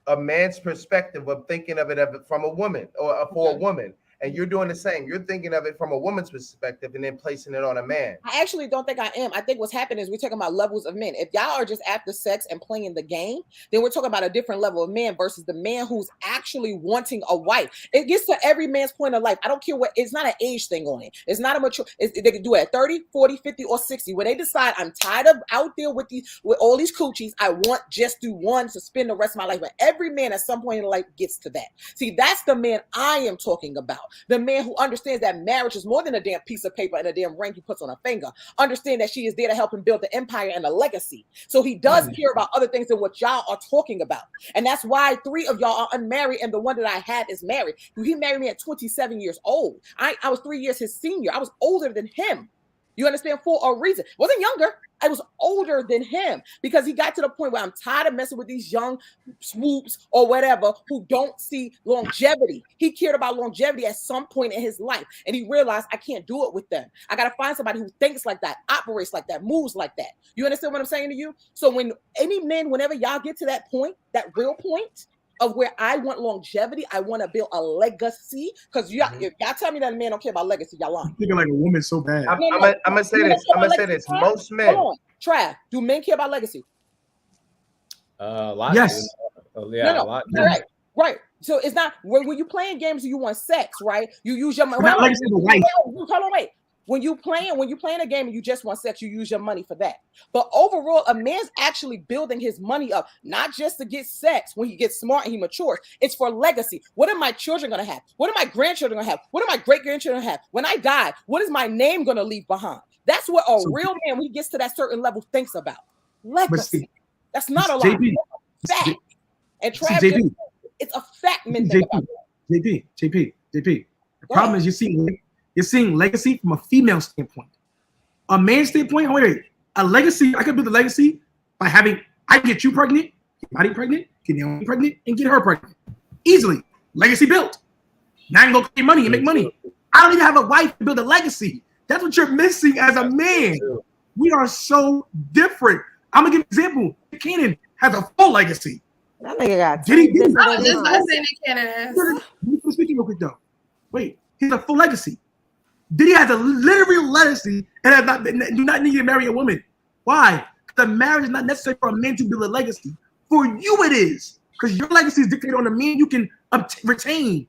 a man's perspective of thinking of it from a woman or for a woman. And you're doing the same. You're thinking of it from a woman's perspective and then placing it on a man. I actually don't think I am. I think what's happening is we're talking about levels of men. If y'all are just after sex and playing the game, then we're talking about a different level of man versus the man who's actually wanting a wife. It gets to every man's point of life. I don't care what, it's not an age thing on it. It's not a mature, they can do it at 30, 40, 50, or 60. When they decide I'm tired of out there with all these coochies, I want just do one to spend the rest of my life. But every man at some point in life gets to that. See, that's the man I am talking about. The man who understands that marriage is more than a damn piece of paper and a damn ring he puts on a finger. Understand that she is there to help him build the empire and a legacy. So he does care about other things than what y'all are talking about. And that's why 3 of y'all are unmarried and the one that I had is married. He married me at 27 years old. I was 3 years his senior. I was older than him. You understand? For a reason. Wasn't younger. I was older than him because he got to the point where I'm tired of messing with these young swoops or whatever who don't see longevity. He cared about longevity at some point in his life, and he realized I can't do it with them. I got to find somebody who thinks like that, operates like that, moves like that. You understand what I'm saying to you? So when any men, whenever y'all get to that point, that real point of where I want longevity, I want to build a legacy. Because if y'all tell me that a man don't care about legacy, y'all lying. I'm thinking like a woman so bad. I'm gonna say this. Most men. Hold on. Trav, do men care about legacy? A lot. Yes. A lot. Right. So it's not when you playing games and you want sex, right? You use your money. Hold on, wait. When you playing a game and you just want sex, you use your money for that. But overall, a man's actually building his money up, not just to get sex when he gets smart and he matures. It's for legacy. What are my children going to have? What are my grandchildren going to have? What are my great-grandchildren going to have? When I die, what is my name going to leave behind? That's what a real man, when he gets to that certain level, thinks about. Legacy. That's not a lot. And Trav, JP. it's a fact men think about that. JP. The problem is you're seeing legacy from a female standpoint. A man's standpoint, wait. A legacy, I could build a legacy by I can get you pregnant, get Marty pregnant, get Naomi pregnant, and get her pregnant. Easily. Legacy built. Now I can go pay money and make money. I don't even have a wife to build a legacy. That's what you're missing as a man. We are so different. I'm going to give an example. Cannon has a full legacy. That nigga got Did he? I was just gonna say Nick Cannon is. Let me speak real quick though. Wait, he's a full legacy. Diddy has a literal legacy and do not need to marry a woman. Why? The marriage is not necessary for a man to build a legacy. For you, it is. Because your legacy is dictated on the man you can retain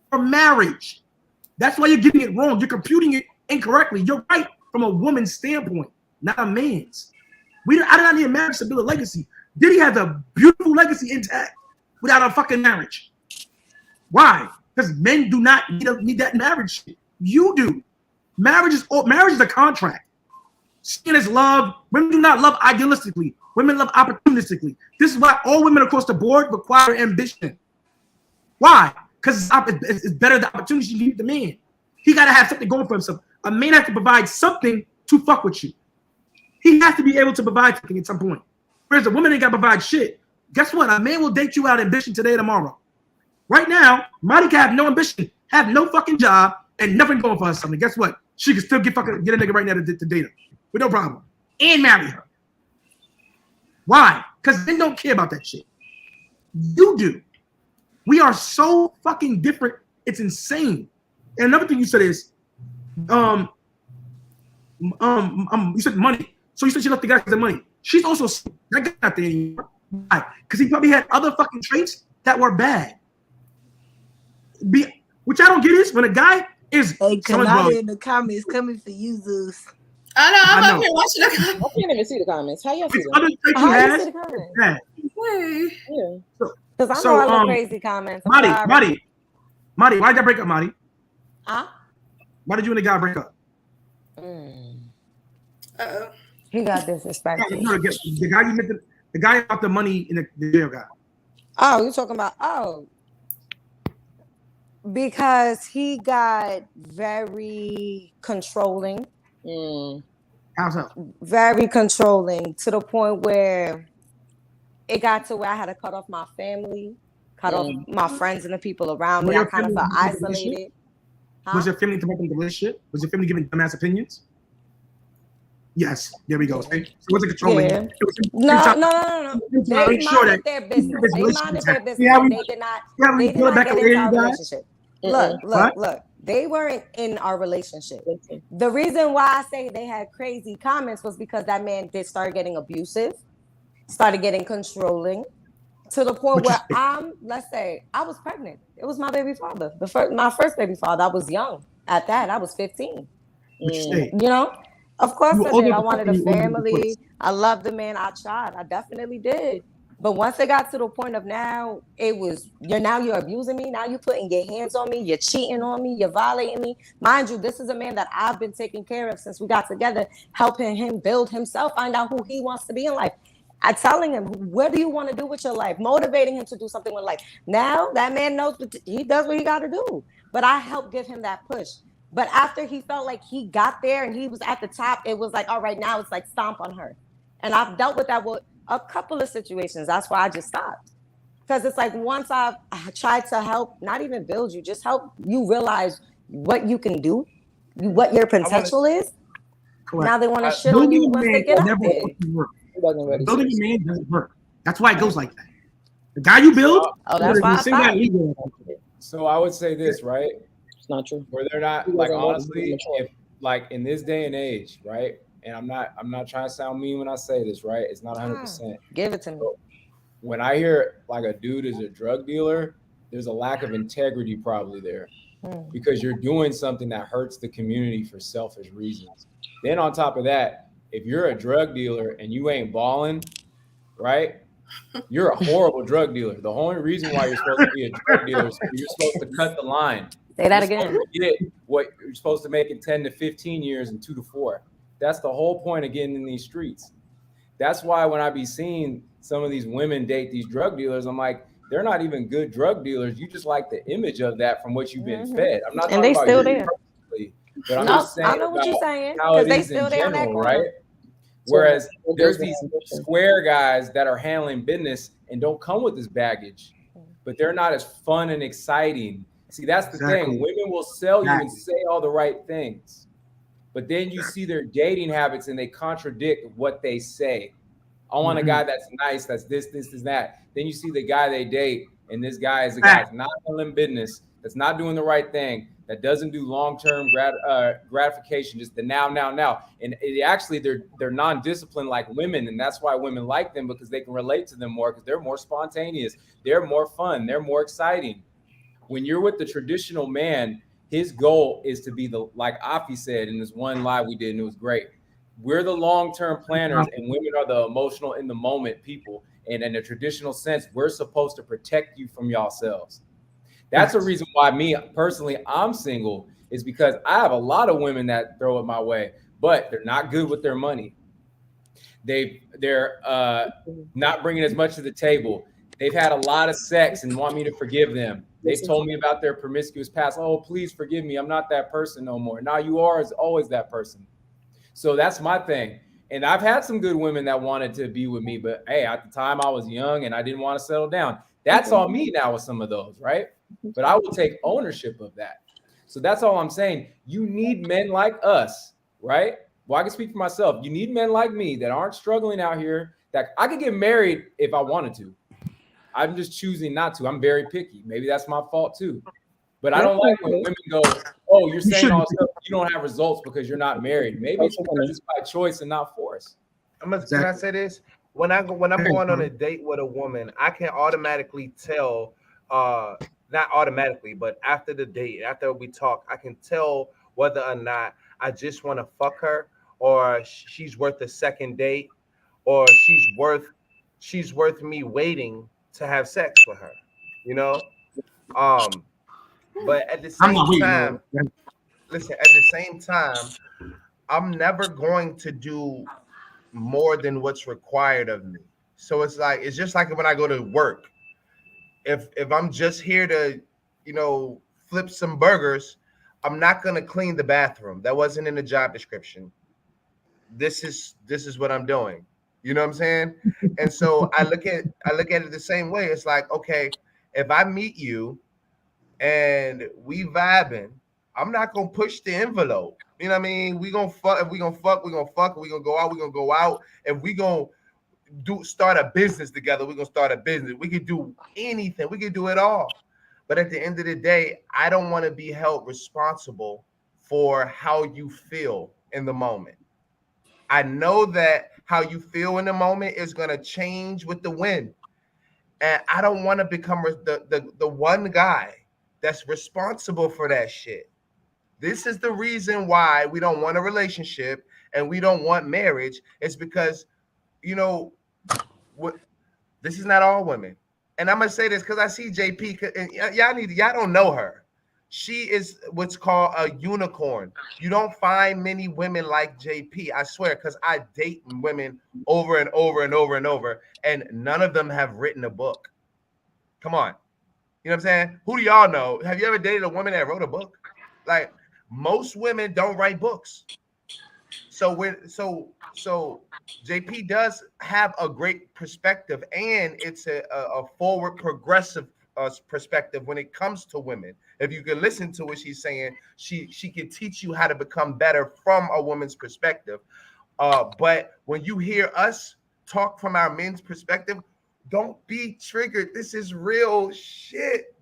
for marriage. That's why you're getting it wrong. You're computing it incorrectly. You're right from a woman's standpoint, not a man's. I do not need a marriage to build a legacy. Diddy has a beautiful legacy intact without a fucking marriage. Why? Because men do not need that marriage shit. You do. Marriage is a contract. Sin is love. Women do not love idealistically. Women love opportunistically. This is why all women across the board require ambition. Why? Because it's better the opportunity you give the man. He got to have something going for himself. A man has to provide something to fuck with you. He has to be able to provide something at some point. Whereas a woman ain't got to provide shit. Guess what? A man will date you without ambition today and tomorrow. Right now, Marty can have no ambition, have no fucking job, and nothing going for her something. Guess what? She can still get a nigga right now to date her with no problem. And marry her. Why? Because men don't care about that shit. You do. We are so fucking different. It's insane. And another thing you said is, you said money. So you said she left the guy because of money. She's also that guy not there anymore. Why? Because he probably had other fucking traits that were bad. Which I don't get is when a guy is. Hey, Kanata in the comments coming for you, Zeus. I know. I'm up here watching the comments. I can't even see the comments. How y'all see them? How you see the comments? Yeah. Because I know I look crazy comments. Marty, why'd y'all break up, Marty? Huh? Why did you and the guy break up? Uh-oh. He got disrespected. No, the guy you met, the guy about the money in the jail guy. Oh, you're talking about because he got very controlling. How's that? Very controlling to the point where it got to where I had to cut off my family, cut off my friends and the people around me. I kind of felt isolated. Was your family promoting the relationship? Was your family giving dumbass opinions? Yes, there we go. So it wasn't controlling. Yeah. No. They minded their business. They did not get into our relationship. Look. They weren't in our relationship. The reason why I say they had crazy comments was because that man did start getting abusive, started getting controlling, to the point where let's say I was pregnant. It was my baby father, my first baby father. I was young at that. I was 15. You know, of course I did. I wanted a family. I loved the man. I tried. I definitely did. But once it got to the point of now, you're abusing me. Now you're putting your hands on me. You're cheating on me. You're violating me. Mind you, this is a man that I've been taking care of since we got together, helping him build himself, find out who he wants to be in life. I'm telling him, what do you want to do with your life? Motivating him to do something with life. Now that man knows he does what he got to do. But I helped give him that push. But after he felt like he got there and he was at the top, it was like, all right, now it's like stomp on her. And I've dealt with that with a couple of situations. That's why I just stopped. Because it's like once I've tried to help, not even build you, just help you realize what you can do, what your potential is. Correct. Now they want to shit on you once they get up there. Building a man doesn't work. That's why it goes like that. The guy you build, that's why I thought. So I would say this, right? It's not true. Where they're not, like, honestly, if, like, in this day and age, right? And I'm not trying to sound mean when I say this, right? It's not 100%. Give it to me. When I hear like a dude is a drug dealer, there's a lack of integrity probably there, because you're doing something that hurts the community for selfish reasons. Then on top of that, if you're a drug dealer and you ain't balling, right? You're a horrible drug dealer. The only reason why you're supposed to be a drug dealer is you're supposed to cut the line. Say that again. Get what you're supposed to make in 10 to 15 years and 2 to 4. That's the whole point of getting in these streets. That's why when I be seeing some of these women date these drug dealers, I'm like, they're not even good drug dealers. You just like the image of that from what you've been fed. I'm not And talking they about still you there. personally, but I'm No, just saying I know what you're about saying, how 'cause it they is still in there on that general, corner. right? Whereas there's these square guys that are handling business and don't come with this baggage, but they're not as fun and exciting. See, that's the thing. Women will sell you and say all the right things, but then you see their dating habits and they contradict what they say. I want a guy that's nice, that's this, that. Then you see the guy they date, and this guy is a guy that's not handling business, that's not doing the right thing, that doesn't do long-term gratification, just the now. And actually, they're non-disciplined like women, and that's why women like them, because they can relate to them more, because they're more spontaneous, they're more fun, they're more exciting. When you're with the traditional man, his goal is to be like Afi said in this one live we did, and it was great. We're the long-term planners, and women are the emotional in the moment people. And in a traditional sense, we're supposed to protect you from yourselves. That's a reason why me personally, I'm single, is because I have a lot of women that throw it my way, but they're not good with their money. They're not bringing as much to the table. They've had a lot of sex and want me to forgive them. They've told me about their promiscuous past. Oh, please forgive me. I'm not that person no more. Now you are always that person. So that's my thing. And I've had some good women that wanted to be with me, but hey, at the time I was young and I didn't want to settle down. That's on me now with some of those, right? But I will take ownership of that. So that's all I'm saying. You need men like us, right? Well, I can speak for myself. You need men like me that aren't struggling out here, that I could get married if I wanted to. I'm just choosing not to. I'm very picky. Maybe that's my fault too. But I don't like when women go, oh, you're saying all stuff, you don't have results because you're not married. Maybe it's because it's by choice and not force. Can I say this? When I'm going on a date with a woman, I can automatically tell, not automatically, but after the date, after we talk, I can tell whether or not I just want to fuck her, or she's worth a second date, or she's worth me waiting to have sex with her, you know? But at the same time, listen, at the same time, I'm never going to do more than what's required of me. So it's just like when I go to work. If I'm just here to, flip some burgers, I'm not gonna clean the bathroom. That wasn't in the job description. This is what I'm doing. You know what I'm saying? And so I look at it the same way. It's like, okay, if I meet you and we vibing, I'm not gonna push the envelope. You know what I mean? We gonna fuck. If we gonna fuck, we gonna fuck. If we gonna go out, we gonna go out. If we gonna start a business together, we gonna start a business. We can do anything. We can do it all. But at the end of the day, I don't want to be held responsible for how you feel in the moment. I know that how you feel in the moment is gonna change with the wind, and I don't want to become the one guy that's responsible for that shit. This is the reason why we don't want a relationship and we don't want marriage. It's because, this is not all women. And I'm gonna say this because I see JP, and y'all don't know her. She is what's called a unicorn. You don't find many women like JP, I swear, because I date women over and over and over and over, and none of them have written a book. Come on. You know what I'm saying? Who do y'all know? Have you ever dated a woman that wrote a book? Like, most women don't write books. So JP does have a great perspective, and it's a forward progressive perspective when it comes to women. If you can listen to what she's saying, she can teach you how to become better from a woman's perspective. But when you hear us talk from our men's perspective, don't be triggered. This is real shit.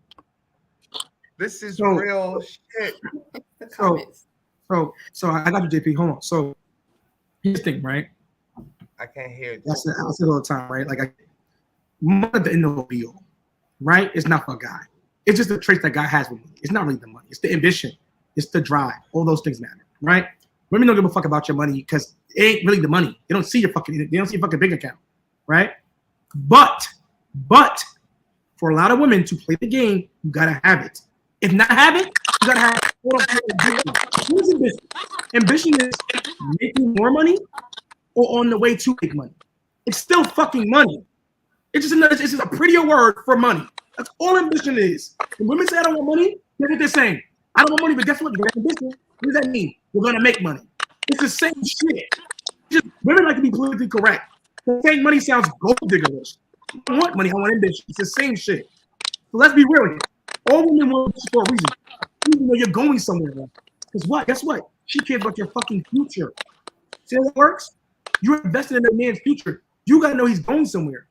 This is real shit. So I got you, JP. Hold on. So here's the thing, right? I can't hear you. I say it all the time, right? Like, money at the end of the deal, right? It's not for a guy. It's just the traits that guy has with money. It's not really the money. It's the ambition. It's the drive. All those things matter, right? Women don't give a fuck about your money because it ain't really the money. They don't see your fucking bank account, right? But for a lot of women to play the game, you gotta have it. If not have it, you gotta have ambition. Who's ambition? Ambition is making more money or on the way to make money. It's still fucking money. It's just a prettier word for money. That's all ambition is. When women say I don't want money, that's what they're saying. I don't want money, but guess what? You're ambition. What does that mean? We're gonna make money. It's the same shit. Just women like to be politically correct. Saying money sounds gold diggerish. I don't want money, I want ambition. It's the same shit. So let's be real here. All women want this for a reason. Even though you're going somewhere. Because what? Guess what? She cares about your fucking future. See how that works? You're invested in a man's future. You gotta know he's going somewhere.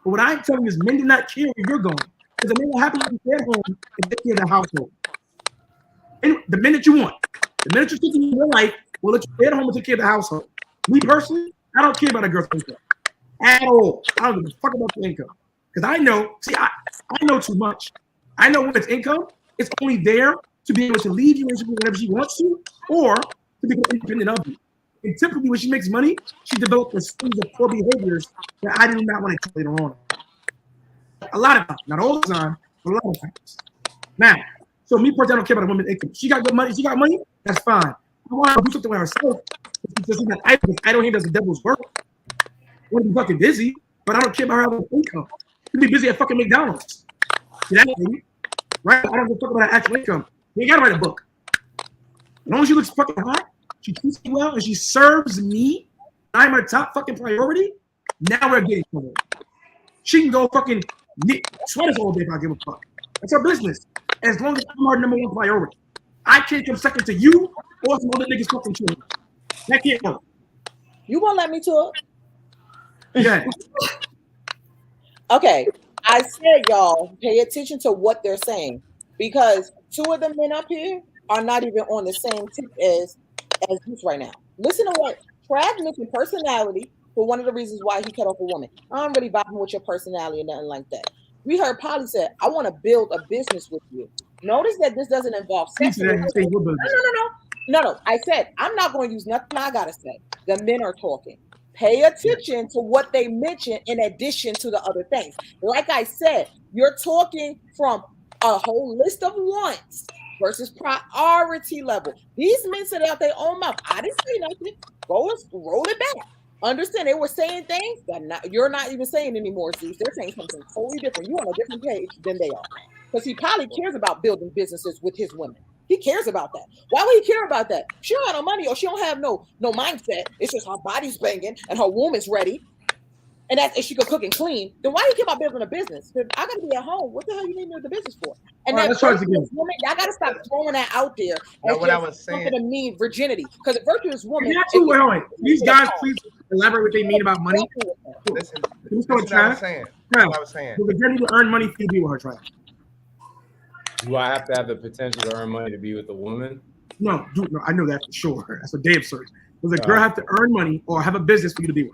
But what I'm telling you is men do not care where you're going. Because the men will happily stay at home and take care of the household. And the minute you want, the minute you're thinking in your life, will let you stay at home and take care of the household. Me personally, I don't care about a girl's income at all. I don't give a fuck about the income. Because I know, I know too much. I know when it's income, it's only there to be able to leave you whenever she wants to, or to become independent of you. And typically when she makes money, she develops a series of poor behaviors that I do not want to later on. A lot of times, not all the time, but a lot of times. Now, so me personally, I don't care about a woman's income. She got good money, that's fine. I want her to do something with herself. She's not idle. Idle hand does the devil's work. I want to be fucking busy, but I don't care about her having income. You be busy at fucking McDonald's. See that, baby? Right? I don't give a fuck about her actual income. You ain't gotta write a book. As long as she looks fucking hot, she treats me well, and she serves me, I'm her top fucking priority, now we're getting somewhere. She can go fucking knit sweaters all day if I give a fuck. That's her business. As long as I'm her number one priority. I can't come second to you or some other niggas fucking children. That can't work. You won't let me talk? Yeah. Okay. I said, y'all, pay attention to what they're saying. Because two of the men up here are not even on the same tip as Zeus right now. Listen to what Trav mentioned personality for one of the reasons why he cut off a woman. I don't really vibe with your personality or nothing like that. We heard Polly said, I want to build a business with you. Notice that this doesn't involve sex. No. I said, I'm not going to use nothing I got to say. The men are talking. Pay attention to what they mention in addition to the other things. Like I said, you're talking from a whole list of wants versus priority level. These men said out their own mouth. I didn't say nothing. Go and roll it back. Understand, they were saying things that you're not even saying anymore, Zeus. They're saying something totally different. You're on a different page than they are. Because he probably cares about building businesses with his women. He cares about that. Why would he care about that? She don't have no money or she don't have no mindset. It's just her body's banging and her womb is ready. And that's if she could cook and clean. Then why do you care about building a business? Because I gotta be at home. What the hell you need me with the business for? And right, that virtuous woman, y'all gotta stop throwing that out there as what I was saying. something to mean virginity. Because a virtuous woman. These guys, please elaborate what they mean about money. Listen, what I was saying. The virginity to earn money for you to be with her, Trav. Do I have to have the potential to earn money to be with a woman? No, I know that for sure. That's a day absurd. Does a girl have to earn money or have a business for you to be with?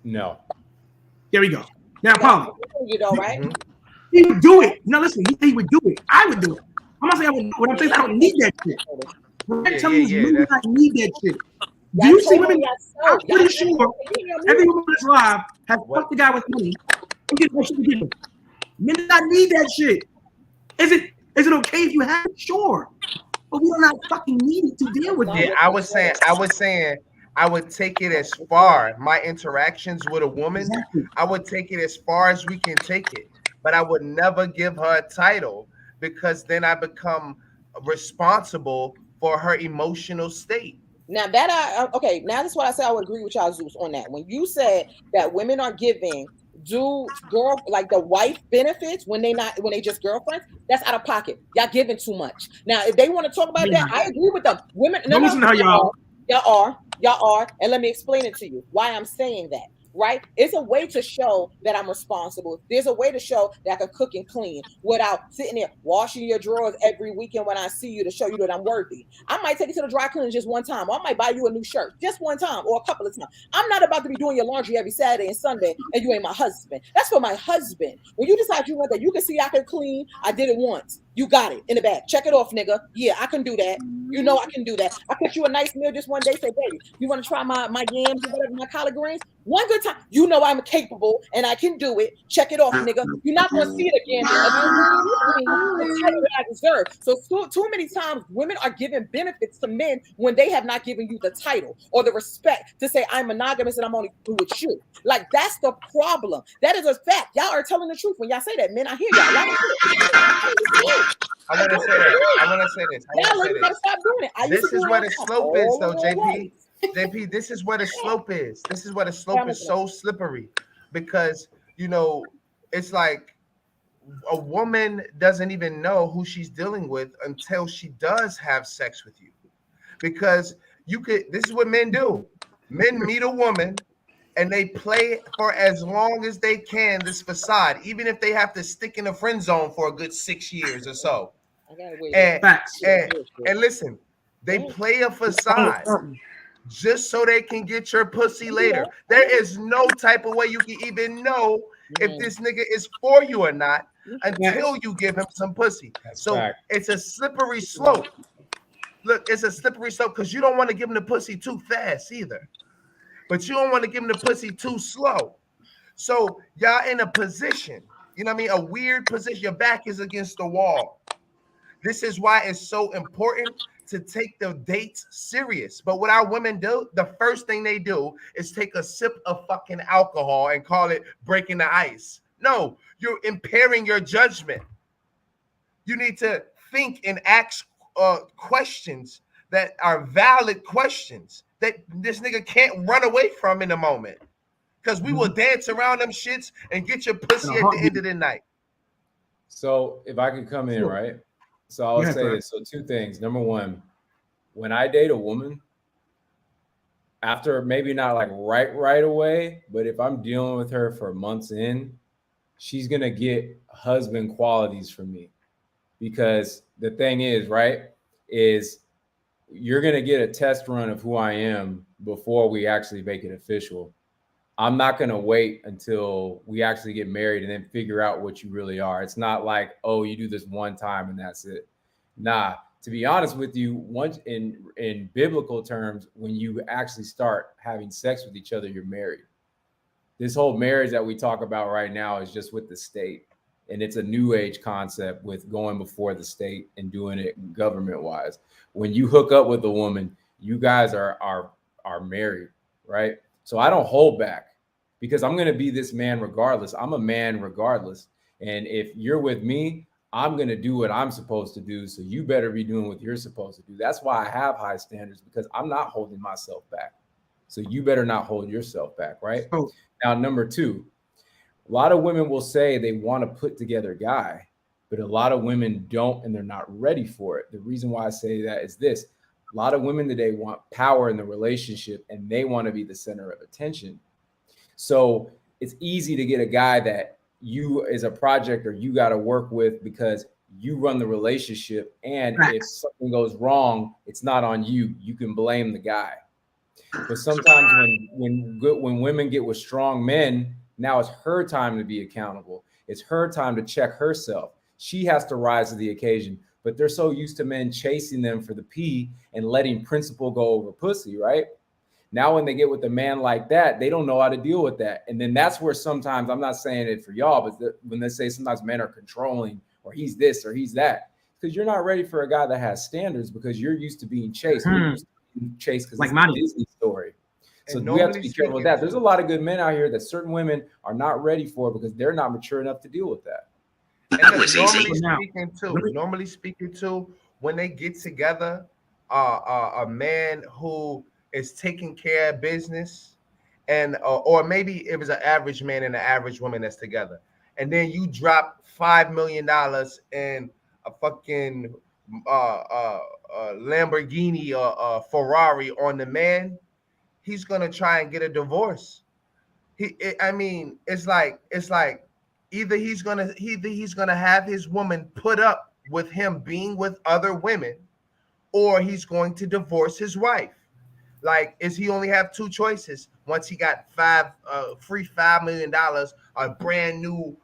No. There we go. Now, Polly. You know, right? He would do it. No, listen, he would do it. I would do it. I'm not saying I would. What I'm saying is I don't need that shit. What I'm telling you is women do not need that shit. Do you see women? I'm pretty sure every woman that's live has fucked the guy with money and get what she can give him. Men do not need that shit. Is it okay if you have it? Sure. But we do not fucking need it to deal with it. Yeah, I was saying I would take it as far, my interactions with a woman, I would take it as far as we can take it. But I would never give her a title because then I become responsible for her emotional state. Now that now that's what I said. I would agree with y'all, Zeus, on that. When you said that women are giving like the wife benefits when they just girlfriends, that's out of pocket. Y'all giving too much. Now, if they want to talk about that, I agree with them. Women, y'all are, and let me explain it to you why I'm saying that. Right? It's a way to show that I'm responsible. There's a way to show that I can cook and clean without sitting there washing your drawers every weekend when I see you to show you that I'm worthy. I might take you to the dry cleaners just one time, or I might buy you a new shirt just one time or a couple of times. I'm not about to be doing your laundry every Saturday and Sunday and you ain't my husband. That's for my husband. When you decide you want that, you can see I can clean. I did it once. You got it in the bag. Check it off, nigga. Yeah, I can do that. You know I can do that. I cooked you a nice meal just one day. Say, baby, you want to try my yams or whatever, my collard greens? One good time, you know I'm capable and I can do it. Check it off, nigga. You're not gonna see it again until you give me the title that I deserve. So too many times women are giving benefits to men when they have not given you the title or the respect to say I'm monogamous and I'm only with you. Like that's the problem. That is a fact. Y'all are telling the truth when y'all say that. Men, I hear y'all. I want to say that. I want to say this. Now you gotta stop doing it. This is where the slope is, though, JP. JP, this is where the slope is. This is where the slope is so slippery because, you know, it's like a woman doesn't even know who she's dealing with until she does have sex with you. Because this is what men do. Men meet a woman and they play for as long as they can this facade, even if they have to stick in a friend zone for a good 6 years or so. And listen, they play a facade just so they can get your pussy later. There is no type of way you can even know if this nigga is for you or not until you give him some pussy. It's a slippery slope. Look, it's a slippery slope because you don't want to give him the pussy too fast either. But you don't want to give him the pussy too slow. So y'all in a position, you know what I mean? A weird position. Your back is against the wall. This is why it's so important to take the dates serious. But what our women do, the first thing they do is take a sip of fucking alcohol and call it breaking the ice. No, you're impairing your judgment. You need to think and ask questions that are valid questions that this nigga can't run away from in a moment. Because we will dance around them shits and get your pussy at the end of the night. So if I could come in, right? So I'll say this. So two things. Number one, when I date a woman, after maybe not like right away, but if I'm dealing with her for months in, she's going to get husband qualities from me. Because the thing is, right, is you're going to get a test run of who I am before we actually make it official. I'm not going to wait until we actually get married and then figure out what you really are. It's not like, oh, you do this one time and that's it. Nah, to be honest with you, once in biblical terms, when you actually start having sex with each other, you're married. This whole marriage that we talk about right now is just with the state. And it's a new age concept with going before the state and doing it government wise. When you hook up with a woman, you guys are married, right? So I don't hold back because I'm going to be this man regardless. I'm a man regardless. And if you're with me, I'm going to do what I'm supposed to do. So you better be doing what you're supposed to do. That's why I have high standards, because I'm not holding myself back. So you better not hold yourself back, right? Oh. Now, number two, a lot of women will say they want to put together a guy, but a lot of women don't, and they're not ready for it. The reason why I say that is this. A lot of women today want power in the relationship and they want to be the center of attention. So it's easy to get a guy that you is a project or you got to work with because you run the relationship. And if something goes wrong, it's not on you. You can blame the guy. But sometimes when women get with strong men, now it's her time to be accountable. It's her time to check herself. She has to rise to the occasion. But they're so used to men chasing them for the pee and letting principle go over pussy, right? Now, when they get with a man like that, they don't know how to deal with that. And then that's where sometimes, I'm not saying it for y'all, but when they say sometimes men are controlling or he's this or he's that, because you're not ready for a guy that has standards because you're used to being chased. You're used to being chased because it's a Disney story. So we have to be careful with that. There's a lot of good men out here that certain women are not ready for because they're not mature enough to deal with that. And normally speaking too, when they get together, a man who is taking care of business, and or maybe it was an average man and an average woman that's together, and then you drop $5 million in a fucking Lamborghini or Ferrari on the man, he's gonna try and get a divorce. It's like. Either he's gonna have his woman put up with him being with other women, or he's going to divorce his wife. Like, is he only have two choices? Once he got free $5 million, a brand new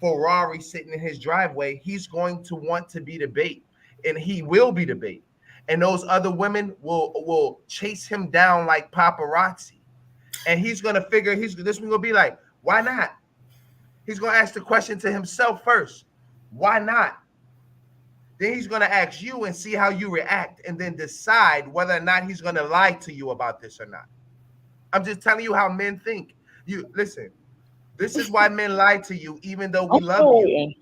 Ferrari sitting in his driveway, he's going to want to be the bait, and he will be the bait. And those other women will chase him down like paparazzi. and he's gonna figure this one gonna be like, why not? He's gonna ask the question to himself first. Why not? Then he's gonna ask you and see how you react, and then decide whether or not he's gonna lie to you about this or not. I'm just telling you how men think. You listen. This is why men lie to you, even though we love you.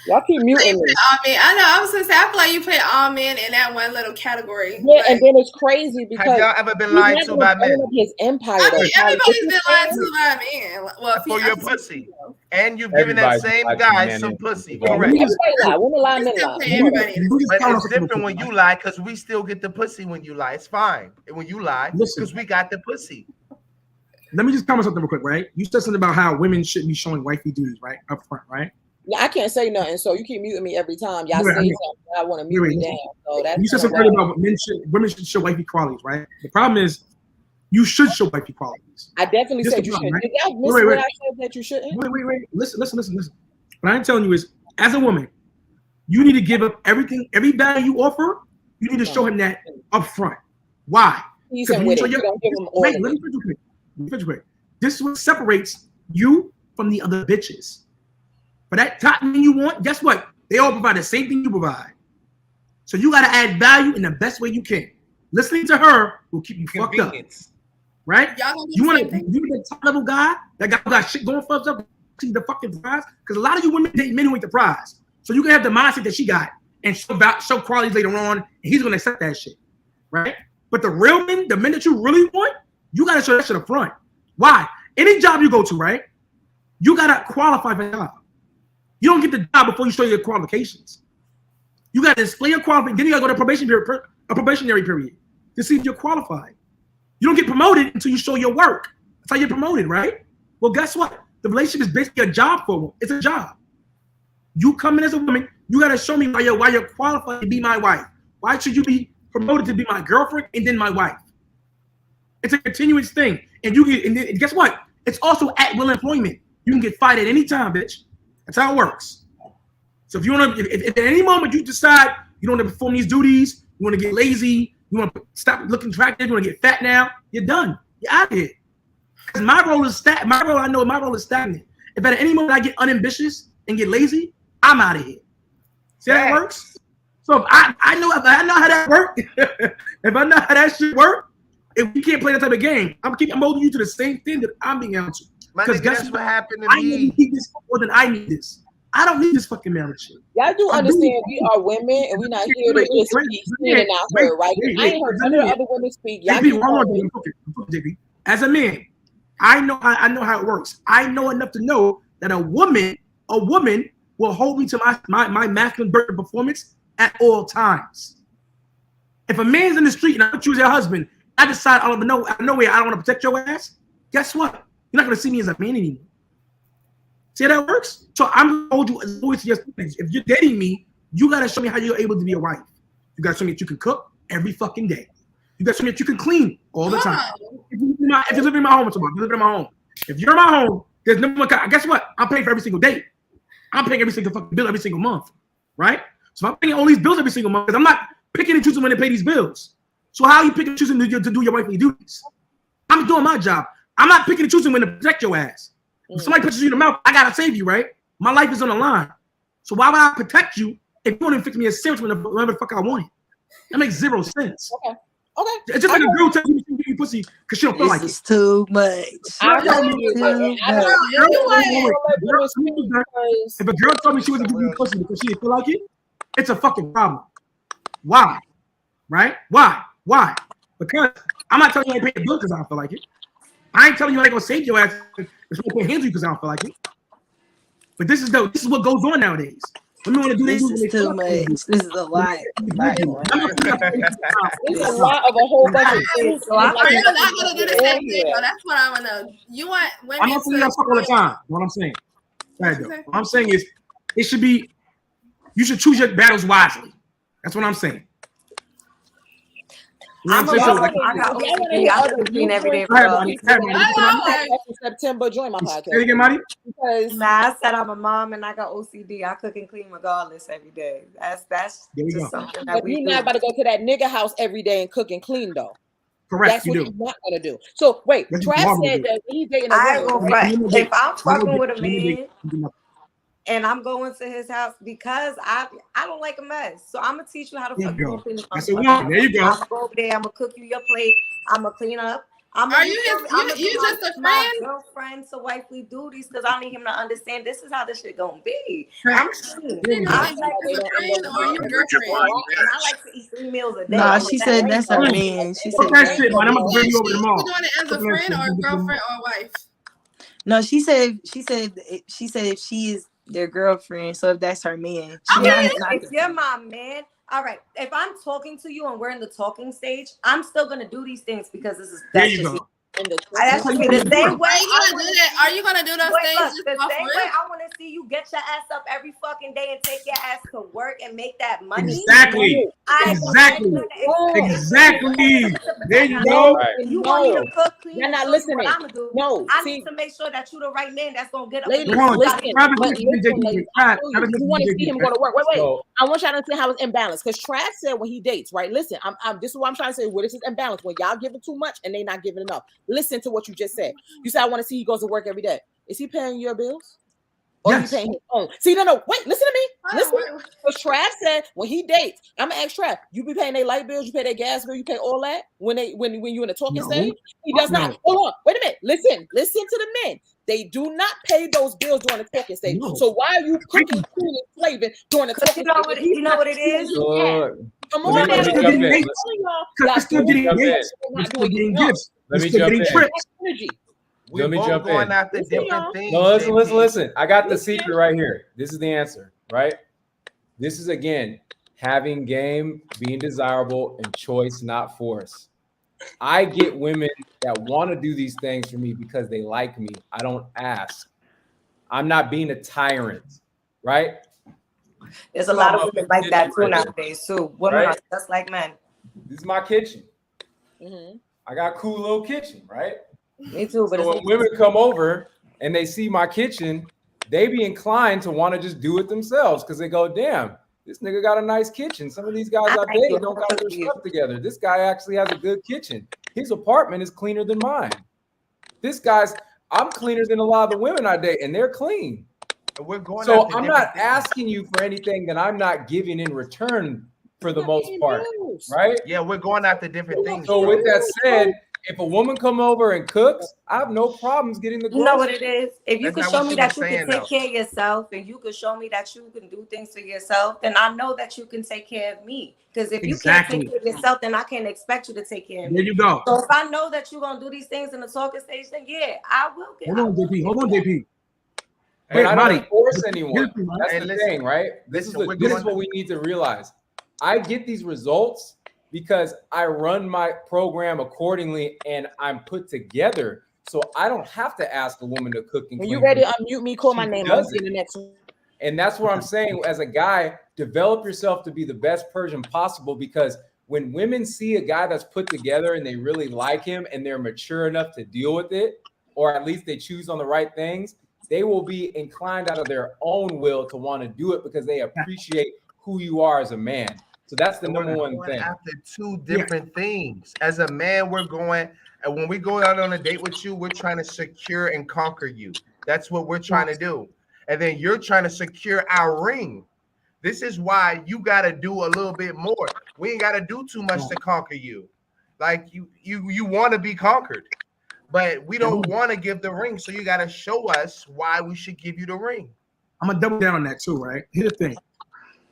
Y'all keep muting me. I know. I was gonna say I feel like you put all men in that one little category. Yeah, and then it's crazy because have y'all ever been lied to by men? His empire. I mean, everybody's been lied to by men. Well, for your pussy, and you've given that same guy some pussy. Correct. Women lie, men lie. But it's different when you lie because we still get the pussy when you lie. It's fine. And when you lie, because we got the pussy. Let me just comment something real quick, right? You said something about how women shouldn't be showing wifey duties, right? Up front, right? Yeah, I can't say nothing, so you keep muting me every time. Y'all say something, I want to mute you down. So that's you said something earlier about women should show wifey qualities, right? The problem is you should show wifey qualities. I definitely said you shouldn't. Right? Did y'all miss what I said that you shouldn't? Wait. Listen. What I'm telling you is, as a woman, you need to give up everything, every value you offer. You need to show him that up front. Why? Because when you show let me finish quick. This is what separates you from the other bitches. For that top thing you want, guess what? They all provide the same thing you provide. So you got to add value in the best way you can. Listening to her will keep you fucked up, right? You want the top level guy, that guy who got shit going for himself, see the fucking prize? Because a lot of you women date men who ain't the prize. So you can have the mindset that she got and show qualities later on, and he's going to accept that shit, right? But the real men, the men that you really want, you got to show that shit up front. Why? Any job you go to, right? You got to qualify for the job. You don't get the job before you show your qualifications. You got to display your qualifications. Then you got to go to a probationary period to see if you're qualified. You don't get promoted until you show your work. That's how you're promoted, right? Well, guess what? The relationship is basically a job for them. It's a job. You come in as a woman, you got to show me why you're qualified to be my wife. Why should you be promoted to be my girlfriend and then my wife? It's a continuous thing. And then guess what? It's also at will employment. You can get fired at any time, bitch. That's how it works. So if you want to, if at any moment you decide you don't want to perform these duties, you want to get lazy, you want to stop looking attractive, you want to get fat now, you're done. You're out of here. Because my role is stagnant. If at any moment I get unambitious and get lazy, I'm out of here. See how that works? So if I know how that works, if I know how that shit works, if we can't play that type of game, I'm holding you to the same thing that I'm being held to. Because guess what happened to me? I need this more than I need this. I don't need this fucking marriage shit. Y'all do understand we are women and we're not here to just speak and not heard, right? I ain't heard none of the other women speak. JP, as a man, I know how it works. I know enough to know that a woman will hold me to my masculine birth performance at all times. If a man's in the street and I choose your husband, I decide out of nowhere I don't want to protect your ass, guess what? You're not going to see me as a man anymore. See how that works? So I'm going to hold you always to your things. If you're dating me, you got to show me how you're able to be a wife. You got to show me that you can cook every fucking day. You got to show me that you can clean all the time. If you're living in my home, if you're in my home, there's no one. Guess what? I'm paying for every single day. I'm paying every single fucking bill every single month, right? So I'm paying all these bills every single month because I'm not picking and choosing when to pay these bills. So how are you picking and choosing to do your wifely duties? I'm doing my job. I'm not picking and choosing when to protect your ass. If somebody pushes you in the mouth, I gotta save you, right? My life is on the line. So why would I protect you if you won't fix me a sandwich whenever the fuck I want it? That makes zero sense. Okay. It's just like a girl telling you to give you pussy because she don't feel like It's too much. If a girl told me she wasn't giving me pussy because she didn't feel like it, it's a fucking problem. Why? Right? Why? Because I'm not telling you I ain't paying the bill because I don't feel like it. I ain't telling you I ain't gonna save your ass if I can't handle you because I don't feel like it. But this is what goes on nowadays. Women want to do this is too much. This is a lot. It's a lot of a whole bunch of things. So I'm not gonna do the same thing. That's what I want to know. You want women? I'm not saying that fuck all the time. What I'm saying. What I'm saying is, it should be. You should choose your battles wisely. That's what I'm saying. I got OCD. I cook clean every day. September, join my podcast. Say it again, Marty. Because I said I'm a mom and I got OCD. I cook and clean regardless every day. That's just something that we not about to go to that nigga house every day and cook and clean though. Correct. That's You what do. he's not gonna do. So wait, That's Trav what said you do. that when he's dating a I woman, go right? right. You If I'm fucking with a date- man you do and I'm going to his house because I don't like a mess, so I'm gonna teach you how to There fuck you you go. up in That's a woman. There you go. I'm gonna go over there. I'm gonna cook you your plate. I'm gonna clean up. Are you just a my friend? girlfriend to wifely duties because I need him to understand this is how this shit gonna be. Facts. I'm There you go. Are you just a friend or your Where'd you girlfriend? find and I this? like to eat 3 meals a day. Nah, she said that's her man. She Fuck said that that. shit, man. I'm gonna bring you over You tomorrow. doing it as a Fuck that friend shit. or a I'm gonna girlfriend or wife? No, she said if she is their girlfriend, so if that's her man, she Yeah, not if you're my man, all right. If I'm talking to you and we're in the talking stage, I'm still gonna do these things because There that's you just go. that's just me. The same way Are you I gonna do wanna that? Are you gonna do those Wait, things look, just the off same rip? way I want to see you get your ass up every fucking day and take your ass to work and make that money. Exactly. Exactly. There you go. You want me to cook, clean, You're and not show you listening. what I'm gonna do. No, I see, need to make sure that you're the right man that's gonna get up. ladies, and do listen. what But you gotta do. listen, ladies, I feel you. You want to see him go to work. Wait. I want y'all to understand how it's imbalanced. Because Trav said when he dates, right? Listen, this is what I'm trying to say. Where this is imbalanced. When y'all giving too much and they not giving enough. Listen to what you just said. You said I want to see he goes to work every day. Is he paying your bills? Or Yes. he paying his own? See, no. Wait, listen to me. Listen. Because Trav said when he dates, I'm gonna ask Trav, you be paying their light bills, you pay their gas bill, you pay all that when you in the talking No. stage? He does No. not. Hold on, wait a minute. Listen to the men. They do not pay those bills during the talking stage. No. So why are you cooking, cleaning, slaving during the talking stage? You know what it is? Come Let on, me man. jump in. Because they're still getting gifts. They're still getting gifts. Let They're me still jump getting in. trips. Let me both jump going in. after different things. No, listen. I got the secret right here. This is the answer, right? This is again having game, being desirable, and choice, not force. I get women that want to do these things for me because they like me. I don't ask. I'm not being a tyrant, right? There's a lot of women like that too nowadays too. Women Right? are just like men. This is my kitchen. Mm-hmm. I got a cool little kitchen, right? Me too. But So when women come over and they see my kitchen, they be inclined to want to just do it themselves because they go, damn, this nigga got a nice kitchen. Some of these guys I dated don't got their stuff together. This guy actually has a good kitchen. His apartment is cleaner than mine. I'm cleaner than a lot of the women I date, and they're clean. And we're going So after I'm not asking you for anything that I'm not giving in return for the most part, right? Yeah, we're going after different things. So bro. with that said, if a woman come over and cooks, I have no problems getting the You know what groceries. it is? If you That's can not show what me you that were you can saying, take though. care of yourself and you can show me that you can do things for yourself, then I know that you can take care of me. Because if you can't take care of yourself, then I can't expect you to take care of me. There you go. So if I know that you're going to do these things in the talking stage, then yeah, I will get. Hold on, JP. But Wait, I Marty. don't force anyone. That's Hey, the listen, thing, right? This listen, we're is going- what we need to realize. I get these results because I run my program accordingly and I'm put together. So I don't have to ask a woman to cook and When clean. you ready to unmute me, call my She name. I'm does in the it. next one. And that's what I'm saying. As a guy, develop yourself to be the best Persian possible, because when women see a guy that's put together and they really like him and they're mature enough to deal with it, or at least they choose on the right things, they will be inclined out of their own will to want to do it because they appreciate who you are as a man. So that's the number one thing. After two different things. As a man, we're going, and when we go out on a date with you, we're trying to secure and conquer you. That's what we're trying to do. And then you're trying to secure our ring. This is why you got to do a little bit more. We ain't got to do too much to conquer you. Like you want to be conquered, but we don't want to give the ring. So you got to show us why we should give you the ring. I'm gonna double down on that too, right? Here's the thing: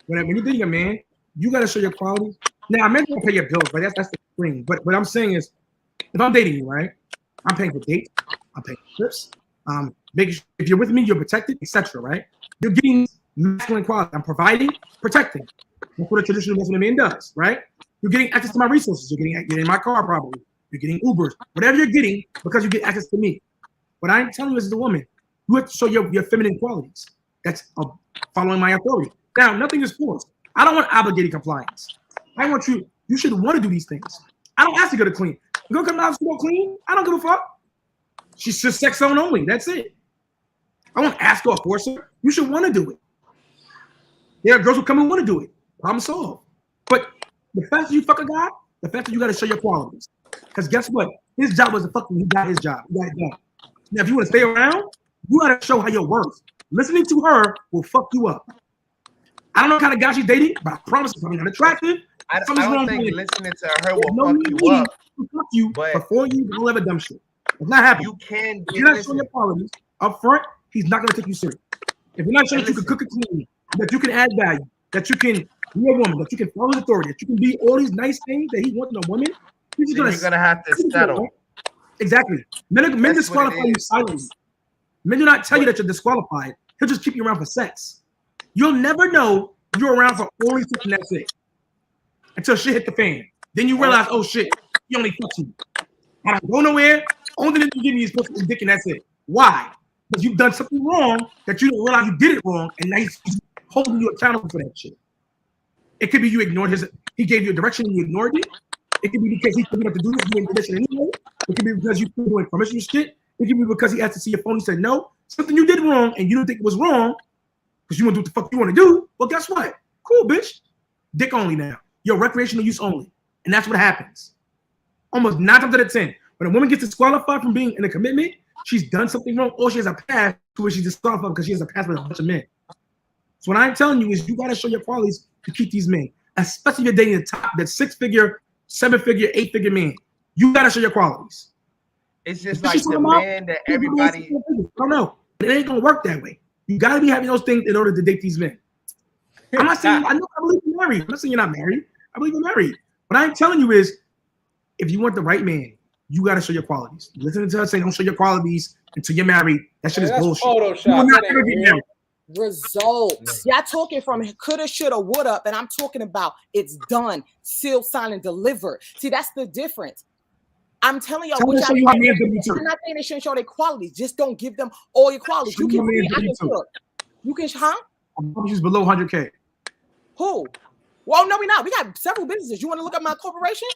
when you're dating a man, you gotta show your qualities. Now, I meant to pay your bills, but that's the thing. But what I'm saying is, if I'm dating you, right, I'm paying for dates, I'm paying for trips, making sure if you're with me, you're protected, etc. Right? You're getting masculine quality. I'm providing, protecting. That's what a traditional masculine man does, right? You're getting access to my resources. You're getting my car, probably. You're getting Ubers, whatever you're getting, because you get access to me. But I ain't telling you as a woman, you have to show your feminine qualities. That's following my authority. Now, nothing is forced. I don't want obligated compliance. I want you. You should want to do these things. I don't ask you to go to clean. You gonna come out to go clean? I don't give a fuck. She's just sex zone only. That's it. I won't ask her or force her. You should want to do it. There are girls who come and want to do it. Problem solved. But the fact that you fuck a guy, the fact that you got to show your qualities. Because guess what? His job was to fucking. He got his job. He got it done. Now, if you want to stay around, you gotta show how you're worth. Listening to her will fuck you up. I don't know what kind of guy she's dating, but I promise you, something not attractive. I don't think listening to her will fuck you up. Fuck you before you don't ever dumb shit. It's not happening. You can. If you're not showing your qualities up front, he's not gonna take you serious. If you're not showing that you can cook and clean, that you can add value, that you can be a woman, that you can follow his authority, that you can be all these nice things that he wants in a woman, he's you're gonna have to settle. Exactly. Men disqualify you silently. Men do not tell you that you're disqualified. He'll just keep you around for sex. You'll never know you're around for only sex and that's it. Until shit hit the fan. Then you realize, oh shit, he only fucks you. I don't go nowhere. Only thing you give me is supposed to be dick and that's it. Why? Because you've done something wrong that you don't realize you did it wrong, and now he's holding you accountable for that shit. It could be you ignored he gave you a direction and you ignored it. It could be because he's picking up to do this, you didn't do this anyway. It could be because you were doing permission shit. It could be because he asked to see your phone, he said no. Something you did wrong and you don't think it was wrong because you want to do what the fuck you want to do. Well, guess what? Cool, bitch. Dick only now. You're recreational use only. And that's what happens. Almost 9 times out of 10. When a woman gets disqualified from being in a commitment, she's done something wrong or she has a past to where she's disqualified because she has a past with a bunch of men. So what I'm telling you is you got to show your qualities to keep these men, especially if you're dating that 6-figure, 7-figure, 8-figure man. You got to show your qualities. It's just like the man that everybody. I don't know. It ain't going to work that way. You got to be having those things in order to date these men. I'm not saying, I believe you're married. I'm not saying you're not married. I believe you're married. What I'm telling you is, if you want the right man, you got to show your qualities. Listening to her say, don't show your qualities until you're married. That shit is bullshit. Photoshop. You will not ever get married. Results. Y'all talking from coulda, shoulda, woulda, and I'm talking about it's done, sealed, signed, and delivered. See, that's the difference. I'm telling y'all, I'm not saying they shouldn't show their qualities. Just don't give them all your qualities. You can be, I can cook. You can, huh? She's below 100K. Who? Well, no, we not. We got several businesses. You want to look at my corporation?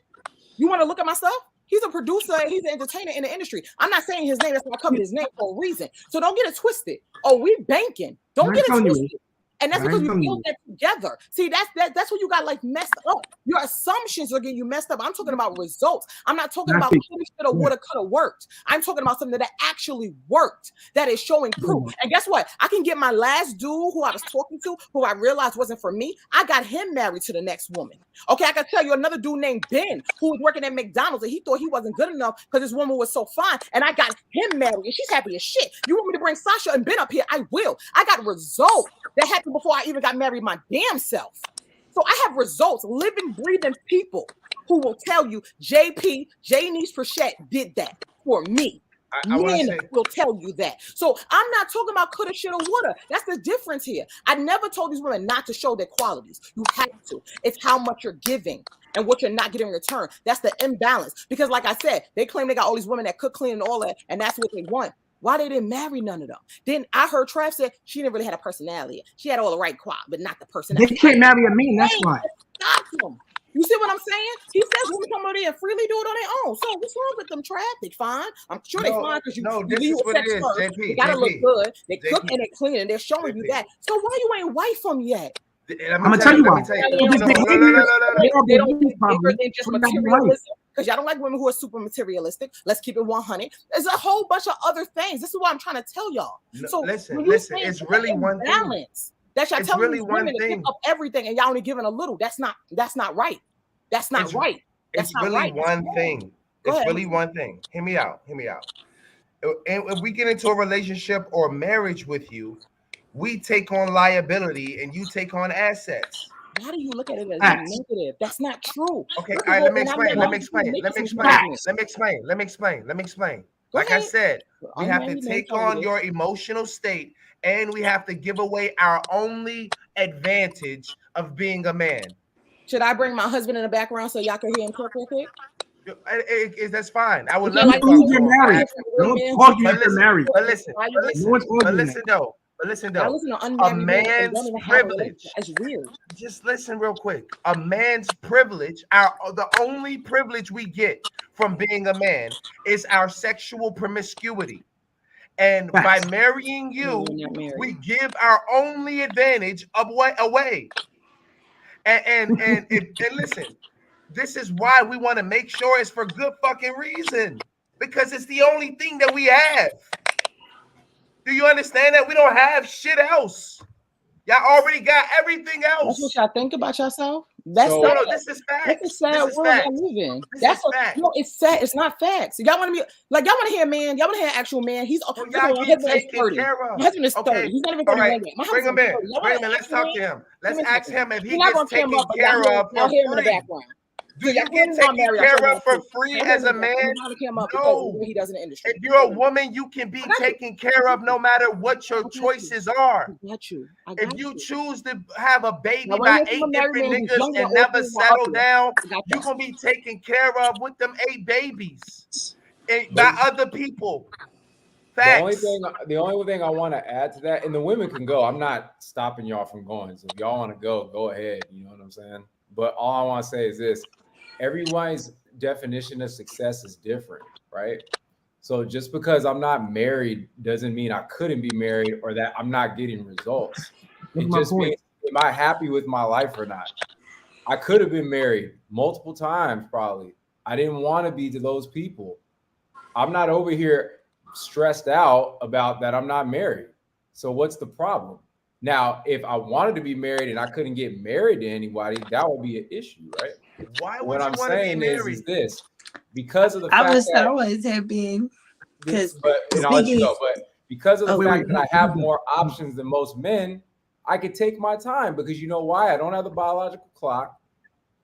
You want to look at my stuff? He's a producer and he's an entertainer in the industry. I'm not saying his name. That's why I covered his name for a reason. So don't get it twisted. Oh, we banking. Don't get it twisted. And that's because you build that together. See, that's what you got like messed up. Your assumptions are getting you messed up. I'm talking about results. I'm not talking about shoulda, woulda, coulda worked. I'm talking about something that actually worked, that is showing proof. And guess what? I can get my last dude who I was talking to, who I realized wasn't for me. I got him married to the next woman. Okay, I can tell you another dude named Ben who was working at McDonald's and he thought he wasn't good enough because this woman was so fine. And I got him married and she's happy as shit. You want me to bring Sasha and Ben up here? I will. I got results that happened before I even got married my damn self. So I have results, living, breathing people who will tell you JP, Janice Frechette did that for me. Men will tell you that. So I'm not talking about coulda, shoulda, woulda. That's the difference here. I never told these women not to show their qualities. You have to. It's how much you're giving and what you're not getting in return. That's the imbalance. Because like I said, they claim they got all these women that cook, clean, and all that, and that's what they want. Why they didn't marry none of them? Then I heard Trav say she didn't really have a personality. She had all the right qualities, but not the personality. They can't marry a man, that's why. Stop them. You see what I'm saying? He says women come over there and freely do it on their own. So what's wrong with them, Trav? They fine. I'm sure they fine because this is what it is, JP. They gotta look good. They cook and they clean and they're showing you that. So why you ain't wife them yet? I'm gonna tell you why. They don't think bigger than just materialism. Because y'all don't like women who are super materialistic. Let's keep it 100. There's a whole bunch of other things. This is what I'm trying to tell y'all. So listen, it's really one balance. That's y'all telling these women to give up everything and y'all only giving a little. That's not right. That's not right. That's not right. It's really one thing. It's really one thing. Hear me out. And if we get into a relationship or marriage with you, we take on liability and you take on assets. Why do you look at it as negative? That's not true. Okay, all right, let me explain. Like I said, we have to take on your emotional state and we have to give away our only advantage of being a man. Should I bring my husband in the background so y'all can hear him cook real quick? That's fine. I would love to But listen though, a man's privilege. That's weird. Just listen real quick. A man's privilege, the only privilege we get from being a man is our sexual promiscuity. And by marrying you, we give our only advantage away. And listen, this is why we want to make sure it's for good fucking reason. Because it's the only thing that we have. Do you understand that? We don't have shit else. Y'all already got everything else. That's what y'all think about yourself. That's So, no, this is facts. That's a sad This is world facts. I live in. This That's is what, facts. no, it's sad. It's not facts. Y'all want to be like, y'all want to hear a man. Y'all want to hear an actual man. He's Well, my y'all get husband is taken 30. care of. My husband is 30. Okay. He's not even All 31 right. yet. My Bring husband's him in. 30. Y'all Bring want him in. an Let's actual talk man? to him. Give Let's me a ask second. him if he You're not gets gonna tear him taken up, but care of y'all for hear him in the free. background. Do Y'all you hear get him in my taken marriage, care I'll tell of for you. free Y'all hear as him a in the background. man? I'm not gonna tear him up because of No. what he does in the industry. If you're a woman, you can be I got you. taken care of no matter what your got you. choices are. I got you. I If got you you. choose to have a baby Now, when by you're from a 8 married different man who's niggas younger and or never older or settle ugly, down, I got you're that. gonna be taken care of with them 8 babies by other people. The only thing I want to add to that, and the women can go. I'm not stopping y'all from going. So if y'all want to go ahead. You know what I'm saying? But all I want to say is this: everyone's definition of success is different, right? So just because I'm not married doesn't mean I couldn't be married or that I'm not getting results. It just means, am I happy with my life or not? I could have been married multiple times, probably. I didn't want to be to those people. I'm not over here stressed out about that I'm not married. So what's the problem? Now, if I wanted to be married and I couldn't get married to anybody, that would be an issue, right? Why would What you I'm want to be saying married? is this, because of the I fact was that always have been because and I'll let you go, but because of the fact that I have wait. more options than most men, I could take my time because you know why? I don't have the biological clock.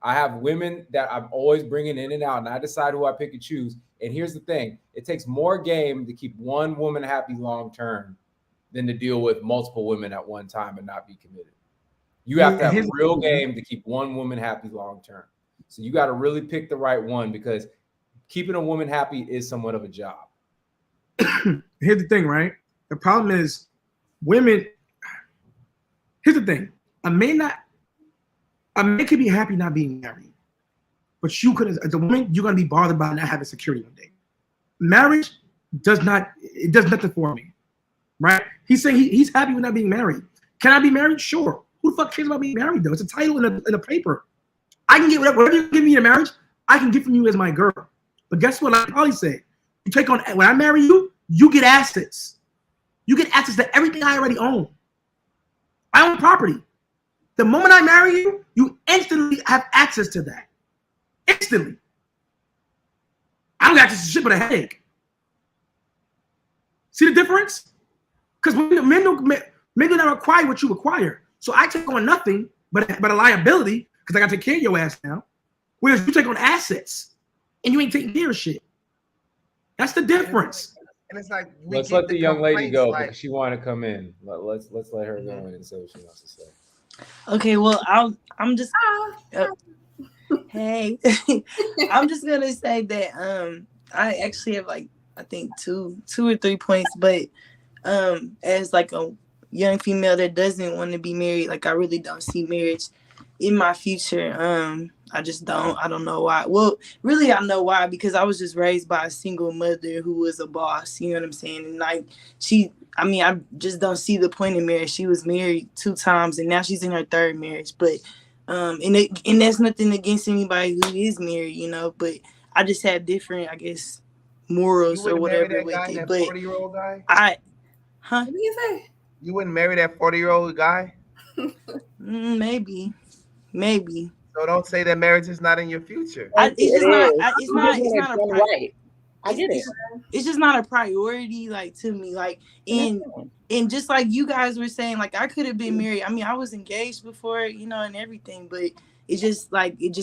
I have women that I'm always bringing in and out, and I decide who I pick and choose. And here's the thing: it takes more game to keep one woman happy long term than to deal with multiple women at one time and not be committed. You have to have real game to keep one woman happy long term. So you got to really pick the right one because keeping a woman happy is somewhat of a job. Here's the thing, right? The problem is women. Here's the thing: a man could be happy not being married, but you could, as a woman, you're gonna be bothered by not having security one day. Marriage does nothing for me, right? He's saying he's happy with not being married. Can I be married? Sure. Who the fuck cares about being married though? It's a title in a paper. I can get whatever you give me in marriage, I can get from you as my girl. But guess what? Like Polly said, you take on when I marry you, you get assets. You get access to everything I already own. I own property. The moment I marry you, you instantly have access to that. Instantly. I don't got access to shit but a headache. See the difference? Because men do not require what you require. So I take on nothing but a liability because I got to take care of your ass now. Whereas you take on assets and you ain't taking care of shit. That's the difference. And it's like Let's let the young lady go because she wanted to come in. Let's let her go in and say what she wants to say. Okay, well, I'm just hey, I'm just gonna say that I actually have like I think two or 3 points, but as like a young female that doesn't want to be married, like I really don't see marriage in my future. I just don't. I don't know why. Well, really, I know why because I was just raised by a single mother who was a boss. You know what I'm saying? And like I just don't see the point in marriage. She was married 2 times and now she's in her 3rd marriage. But and that's nothing against anybody who is married, you know. But I just have different, I guess, morals or whatever with it. But 40-year-old guy? Huh? What do you say? You wouldn't marry that 40-year-old guy? Maybe. So don't say that marriage is not in your future. It's not a right. I get it. It's just not a priority, like to me, like and just like you guys were saying, like I could have been married. I mean, I was engaged before, you know, and everything, but it just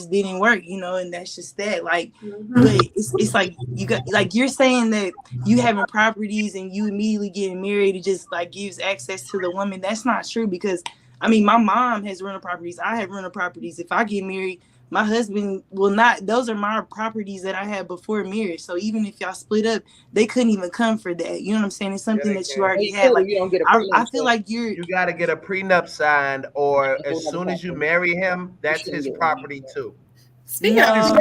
didn't work, you know, and that's just that. Like, but it's like you got like you're saying that you having properties and you immediately getting married, it just like gives access to the woman. That's not true because I mean, my mom has rental properties. I have rental properties. If I get married, my husband will not. Those are my properties that I had before marriage. So even if y'all split up, they couldn't even come for that. You know what I'm saying? It's something that you already had. Like, I feel like you got to get a prenup signed, or as soon as you marry him, that's his property too. Speaking of You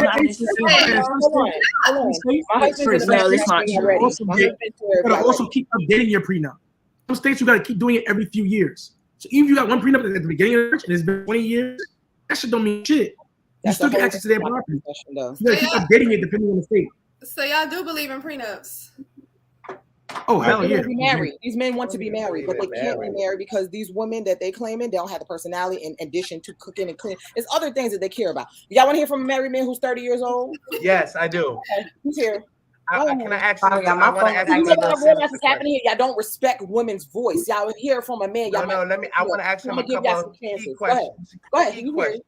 gotta also keep updating your prenup. Some states you gotta keep doing it every few years. So even if you got one prenup at the beginning of the marriage and it's been 20 years, that shit don't mean shit. You still get access to their property. You keep updating it depending on the state. So y'all do believe in prenups? Oh hell yeah! Be married. These men want to be married, but they can't be married because these women that they claiming, they don't have the personality in addition to cooking and cleaning. There's other things that they care about. Y'all want to hear from a married man who's 30 years old? Yes, I do. Okay, who's here? Can I ask you? You know what I realize is happening here. Y'all don't respect women's voice. Y'all hear from a man. Y'all No, let me. I want to ask him a couple of key questions. Go ahead. You questions.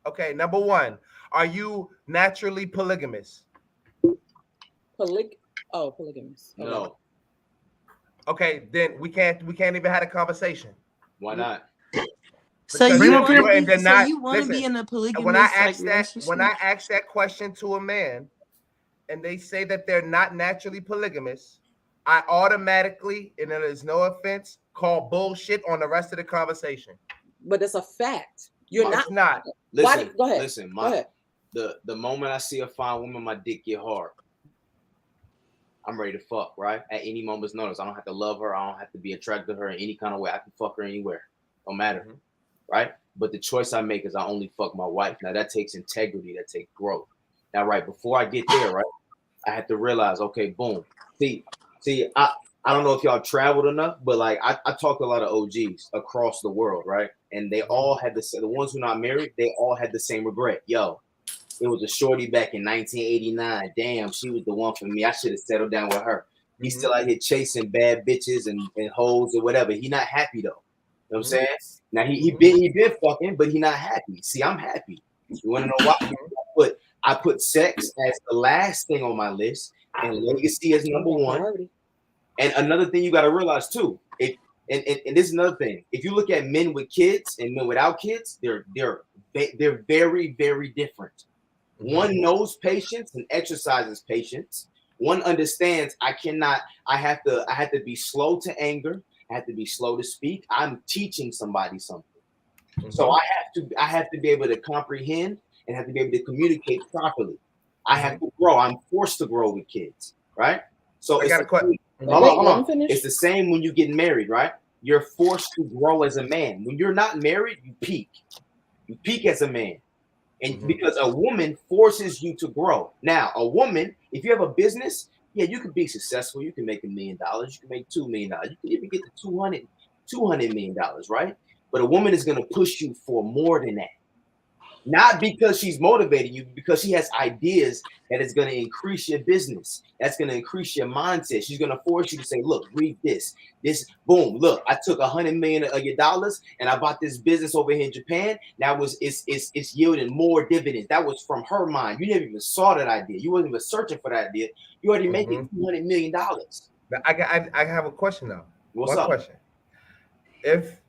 Okay, number one, are you naturally polygamous? Polygamous. No. Okay, then we can't even have a conversation. Why not? So you want to be in a polygamous when I ask relationship? when I ask that question to a man, and they say that they're not naturally polygamous, I automatically, and there is no offense, call bullshit on the rest of the conversation. But it's a fact. You're It's not. Listen, Go ahead. Listen, Go ahead. The moment I see a fine woman, my dick get hard. I'm ready to fuck, right? At any moment's notice. I don't have to love her. I don't have to be attracted to her in any kind of way. I can fuck her anywhere. Don't matter. Right? But the choice I make is I only fuck my wife. Now that takes integrity, that takes growth. Now, right, before I get there, right, I had to realize, okay, boom. See, I don't know if y'all traveled enough, but like I talked to a lot of OGs across the world, right? And they all had the ones who not married, they all had the same regret. Yo, it was a shorty back in 1989. Damn, she was the one for me. I should have settled down with her. He's still out here chasing bad bitches and hoes or whatever. He not happy though. You know what I'm saying? Now he been fucking, but he not happy. See, I'm happy. You want to know why? I put sex as the last thing on my list, and legacy is number one. And another thing you got to realize too, and this is another thing. If you look at men with kids and men without kids, they're very, very different. One knows patience and exercises patience. One understands I have to be slow to anger. I have to be slow to speak. I'm teaching somebody something. So I have to be able to comprehend and have to be able to communicate properly. I have to grow. I'm forced to grow with kids, right? So it's the same when you get married, right? You're forced to grow as a man. When you're not married, you peak. You peak as a man. And because a woman forces you to grow. Now, a woman, if you have a business, yeah, you can be successful. You can make $1 million. You can make $2 million. You can even get to $200 million, right? But a woman is going to push you for more than that. Not because she's motivating you, because she has ideas that is going to increase your business. That's going to increase your mindset. She's going to force you to say, look, read this. Boom, look, I took $100 million of your dollars and I bought this business over here in Japan. Now it's yielding more dividends. That was from her mind. You never even saw that idea. You wasn't even searching for that idea. You already making $200 million. I have a question now. What's up? Question. If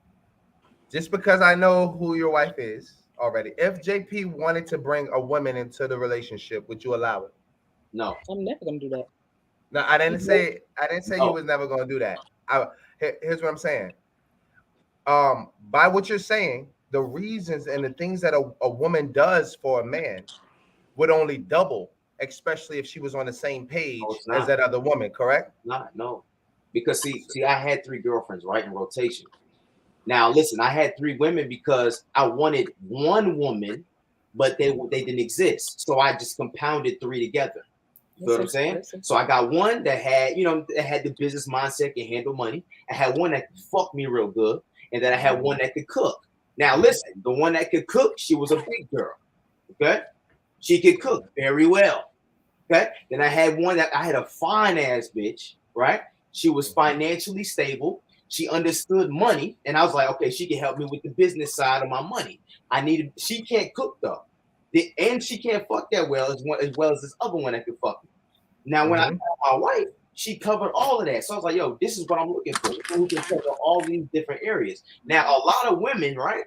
just because I know who your wife is already, if JP wanted to bring a woman into the relationship, would you allow it? No, I'm never gonna do that. No, I didn't say you was never gonna do that. Here's what I'm saying. By what you're saying, the reasons and the things that a woman does for a man would only double, especially if she was on the same page as that other woman, correct? No. Because see, I had 3 girlfriends, right, in rotation. Now, listen, I had 3 women because I wanted one woman, but they didn't exist. So I just compounded 3 together. You know what I'm saying? So I got one that had, that had the business mindset, can handle money. I had one that could fuck me real good. And then I had one that could cook. Now, listen, the one that could cook, she was a big girl. Okay? She could cook very well. Okay? Then I had one that I had a fine ass bitch, right? She was financially stable. She understood money. And I was like, okay, she can help me with the business side of my money. She can't cook though. And she can't fuck that well as well as this other one that can fuck me. Now, when I met my wife, she covered all of that. So I was like, yo, this is what I'm looking for. Who can cover all these different areas. Now, a lot of women, right?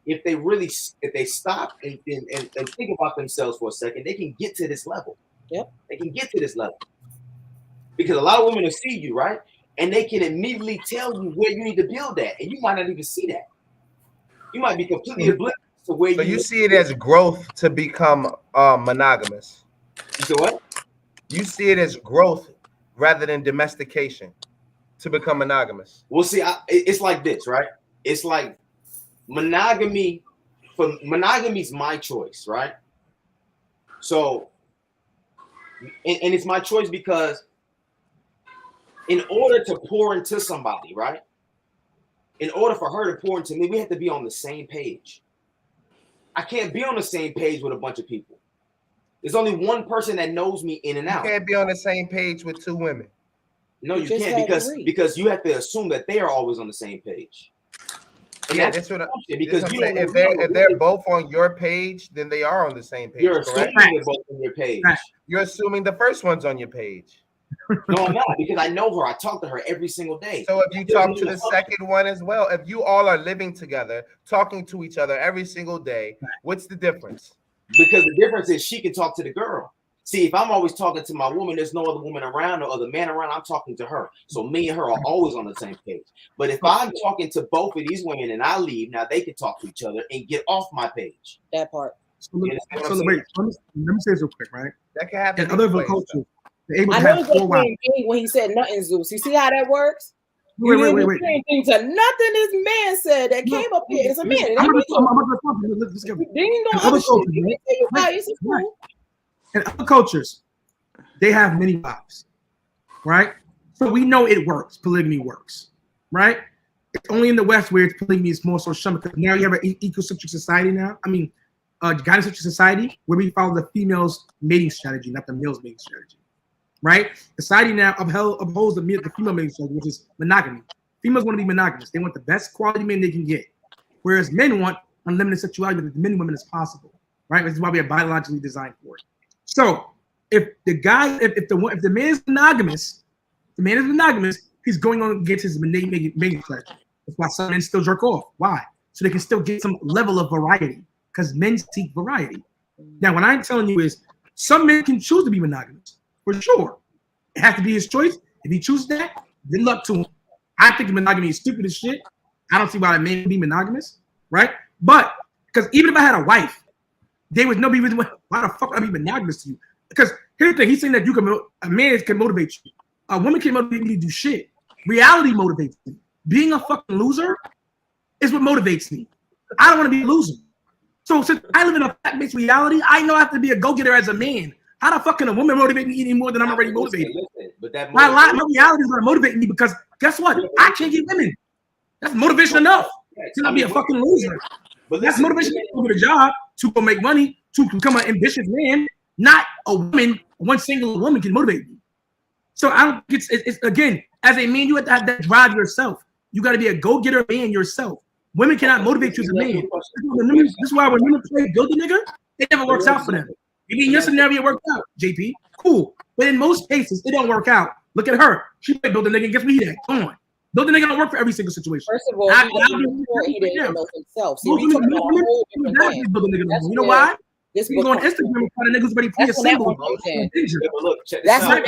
If they stop and think about themselves for a second, they can get to this level. Yep. They can get to this level. Because a lot of women will see you, right? And they can immediately tell you where you need to build at. And you might not even see that. You might be completely oblivious to where you see it as growth to become monogamous. You see what? You see it as growth rather than domestication to become monogamous. Well, see, it's like this, right? It's like monogamy is my choice, right? So, and it's my choice because in order to pour into somebody, right? In order for her to pour into me, we have to be on the same page. I can't be on the same page with a bunch of people. There's only one person that knows me in and out. You can't be on the same page with two women. No, you can't because you have to assume that they are always on the same page. And yeah, that's what because you saying. If they're both on your page, then they are on the same page. You're assuming they're both on your page. You're assuming the first one's on your page. No, I'm not, because I know her. I talk to her every single day. So if you talk to the second one as well, if you all are living together, talking to each other every single day, what's the difference? Because the difference is she can talk to the girl. See, if I'm always talking to my woman, there's no other woman around or other man around, I'm talking to her. So me and her are always on the same page. But if I'm talking to both of these women and I leave, now they can talk to each other and get off my page. That part. So wait, let me say this real quick, right? That can happen in other cultures. I know he's playing game when he said nothing, Zeus. You see how that works? Wait. Saying things to nothing this man said that came up here. It's a man. In other cultures, they have many wives, right? So we know it works. Polygamy works, right? It's only in the West where it's polygamy is more so shunned because now you have an ecocentric society now. I mean, gynocentric society where we follow the female's mating strategy, not the male's mating strategy. Right? Society now upholds the female mating strategy, which is monogamy. Females want to be monogamous. They want the best quality men they can get. Whereas men want unlimited sexuality with as many women as possible. Right? This is why we are biologically designed for it. So if the man is monogamous, he's going on against his mating strategy. That's why some men still jerk off. Why? So they can still get some level of variety. Because men seek variety. Now, what I'm telling you is some men can choose to be monogamous. For sure. It has to be his choice. If he chooses that, good luck to him. I think monogamy is stupid as shit. I don't see why a man would be monogamous, right? But because even if I had a wife, there was no reason why the fuck would I be monogamous to you? Because here's the thing, he's saying that a man can motivate you. A woman can motivate me to do shit. Reality motivates me. Being a fucking loser is what motivates me. I don't want to be a loser. So since I live in a fact-based reality, I know I have to be a go-getter as a man. How the fuck can a woman motivate me any more than I'm already motivated? My reality is going to motivate me because guess what? I can't get women. That's motivation enough to not be a fucking loser. But that's motivation to go to the job, to go make money, to become an ambitious man. Not a woman, one single woman can motivate me. So I don't think it's again, as a man, you have to have that drive yourself. You got to be a go-getter man yourself. Women cannot motivate you as a man. This is why when women play build a nigga, it never works out for them. Maybe in your scenario it worked out, JP. Cool. But in most cases, it don't work out. Look at her. She played build a nigga and guess what he had? Come on. Build a nigga don't work for every single situation. First of all, he didn't even know himself. So you know why? You go on Instagram and find a nigga who's already pre-assembled. That's not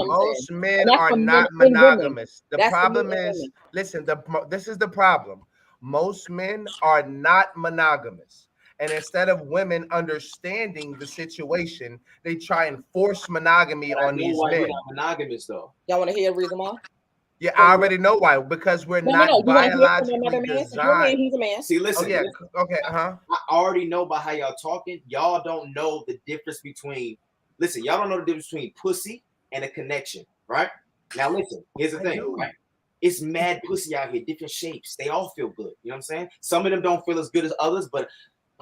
most men are not monogamous. The problem is, listen, this is the problem. Most men are not monogamous. And instead of women understanding the situation, they try and force monogamy on these men. We're not monogamous, though. Y'all want to hear a reason why? Yeah, I already know why. Because we're not biologically designed. He's a man. See, listen. Okay, I already know by how y'all talking. Y'all don't know the difference between. Listen, y'all don't know the difference between pussy and a connection, right? Now, listen. Here's the thing, right? It's mad pussy out here, different shapes. They all feel good. You know what I'm saying? Some of them don't feel as good as others, but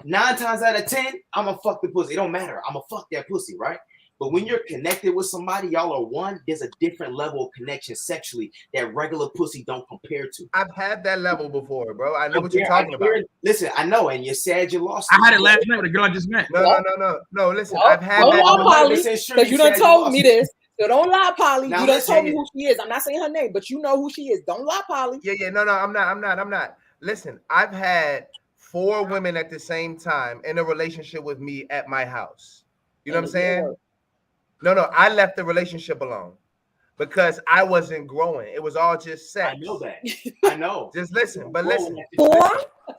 9 times out of 10, I'm gonna fuck the pussy. It don't matter. I'm gonna fuck that pussy, right? But when you're connected with somebody, y'all are one. There's a different level of connection sexually that regular pussy don't compare to. I've had that level before, bro. I know what you're talking about. Listen, I know, and you're sad you lost. I had it last night with a girl I just met. No. Listen, I've had don't that. Lie, Polly, because you done told me this. So don't lie, Polly. You done told me who she is. I'm not saying her name, but you know who she is. Don't lie, Polly. Yeah. No, I'm not. Listen, I've had 4 women at the same time in a relationship with me at my house. You know what I'm saying? No, I left the relationship alone because I wasn't growing. It was all just sex. I know that. I know. Just listen, but listen.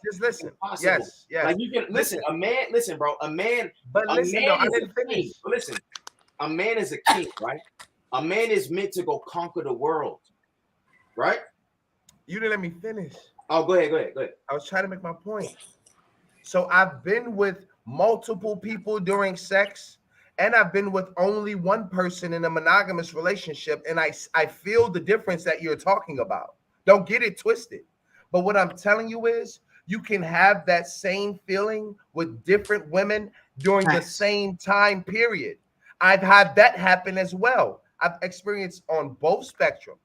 Just listen. Yes. Like you can listen. A man, listen, bro. A man. But listen, I didn't finish. Listen, a man is a king, right? A man is meant to go conquer the world, right? You didn't let me finish. Oh, go ahead. I was trying to make my point. So I've been with multiple people during sex, and I've been with only one person in a monogamous relationship, and I feel the difference that you're talking about. Don't get it twisted. But what I'm telling you is you can have that same feeling with different women during the same time period. I've had that happen as well. I've experienced on both spectrums.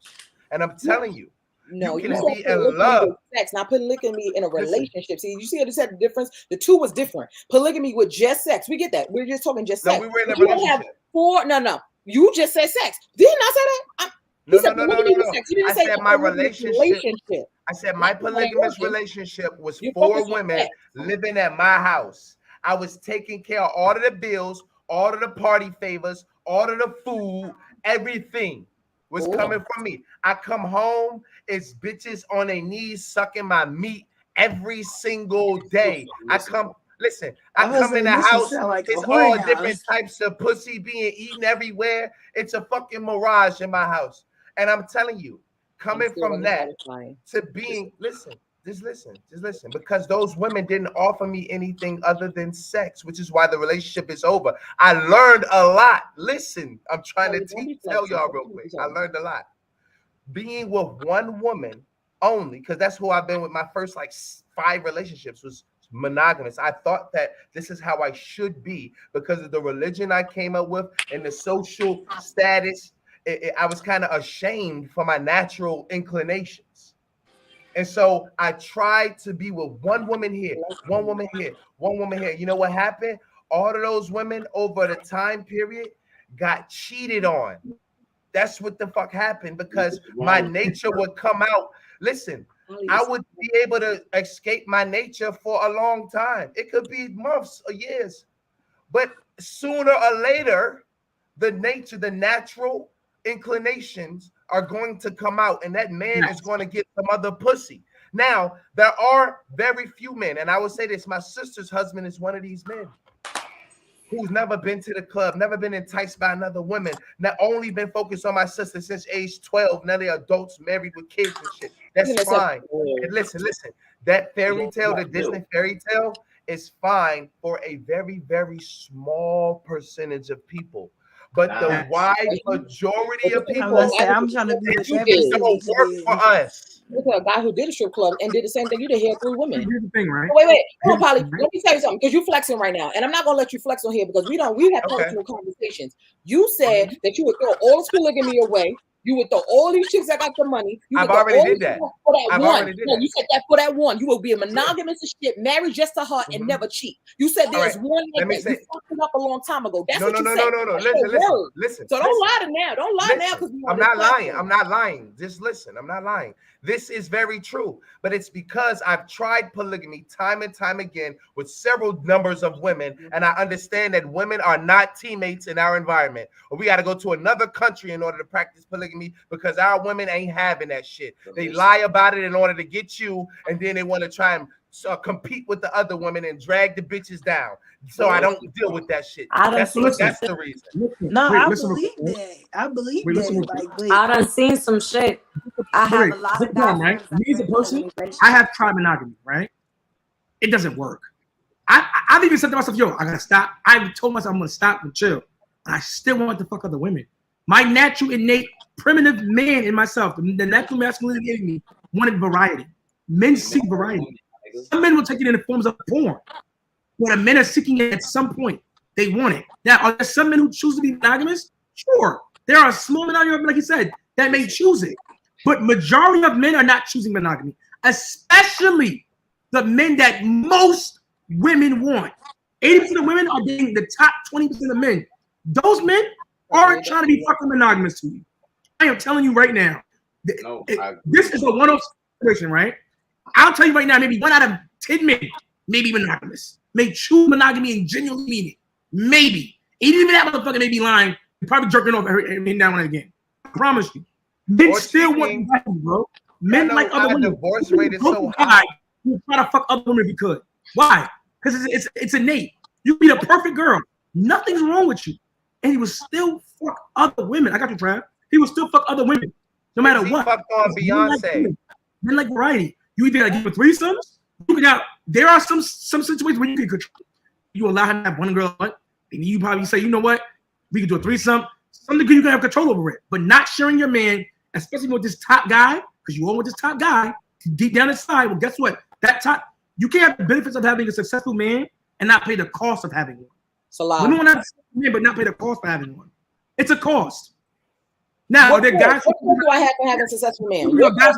And I'm telling you, no, you can be in love. Sex, not polygamy in a relationship. See, you see, you said the difference. The two was different. Polygamy with just sex. We get that. We're just talking just sex. No, we were in a relationship. No. You just said sex. Didn't I say that? No. I said my relationship. I said my polygamous relationship was 4 women living at my house. I was taking care of all of the bills, all of the party favors, all of the food, everything was coming from me. I come home, it's bitches on their knees sucking my meat every single day. I come in the house, it's all different types of pussy being eaten everywhere. It's a fucking mirage in my house. And I'm telling you, coming from that to being, just listen, because those women didn't offer me anything other than sex, which is why the relationship is over. I learned a lot. Listen, I'm trying to tell y'all real quick. I learned a lot. Being with one woman only, because that's who I've been with. My first 5 relationships was monogamous. I thought that this is how I should be because of the religion I came up with and the social status. I was kind of ashamed for my natural inclinations. And so I tried to be with one woman here, one woman here, one woman here. You know what happened? All of those women over the time period got cheated on. That's what the fuck happened because my nature would come out. Listen, I would be able to escape my nature for a long time. It could be months or years. But sooner or later, the natural inclinations are going to come out, and that man is going to get some other pussy. Now, there are very few men, and I would say this, my sister's husband is one of these men who's never been to the club, never been enticed by another woman, not only been focused on my sister since age 12. Now they're adults married with kids and shit. That's fine. And listen, that fairy tale, the Disney fairy tale, is fine for a very, very small percentage of people. But the wide majority of people, I'm trying to be with don't work for us. Look at a guy who did a strip club and did the same thing. You did here 3 women. Here's the thing, right? Wait. Hold on, Polly. Let me tell you something, because you're flexing right now, and I'm not gonna let you flex on here because we have personal conversations. You said that you would throw all this polygamy away. You would throw all these chicks that got the money. I've already did that. You said that for that one. You will be a monogamous as shit, married just to her and never cheat. You said there's one like that. You fucked it up a long time ago. That's what you said. No. Listen. So don't lie to now. Don't lie now because I'm not lying. I'm not lying. Just listen. I'm not lying. This is very true, but it's because I've tried polygamy time and time again with several numbers of women, and I understand that women are not teammates in our environment. Or we got to go to another country in order to practice polygamy because our women ain't having that shit. They lie about it in order to get you, and then they want to try and compete with the other women and drag the bitches down. So I don't deal with that shit. That's the reason. No, I believe that. I believe that. I done seen some shit. I have a lot of right? Me as a person, I have tried monogamy, right? It doesn't work. I've even said to myself, yo, I gotta stop. I've told myself I'm gonna stop and chill. And I still want to fuck other women. My natural, innate, primitive man in myself, the natural masculinity in me, wanted variety. Men seek variety. Some men will take it in the forms of porn. But men are seeking it at some point. They want it. Now, are there some men who choose to be monogamous? Sure. There are a small minority of men, like you said, that may choose it. But majority of men are not choosing monogamy, especially the men that most women want. 80% of women are dating the top 20% of men. Those men aren't trying to be fucking monogamous to you. I am telling you right now. This is a one-off situation, right? I'll tell you right now, maybe 1 out of 10 men may be monogamous, may choose monogamy and genuinely mean it. Maybe. Even that motherfucker may be lying, probably jerking off every now and again. I promise you. Men still want monogamy, bro. Men like other women. Divorce rate is so high. You try to fuck other women if you could. Why? Because it's innate. You be the perfect girl. Nothing's wrong with you. And he would still fuck other women. I got you, Trav. He would still fuck other women, no matter what. He fucked on Beyonce. Men like variety. You either gotta give her threesomes. There are some situations where you can control. You allow her to have one girl, And you probably say, you know what? We can do a threesome. Some degree you can have control over it, but not sharing your man, especially with this top guy, because you all with this top guy, deep down inside. Well, guess what? That top, you can't have the benefits of having a successful man and not pay the cost of having one. It's a lot. Women want to have a successful man, but not pay the cost for having one. It's a cost. Now, there guys. What do I have to have a successful man? You know, guys,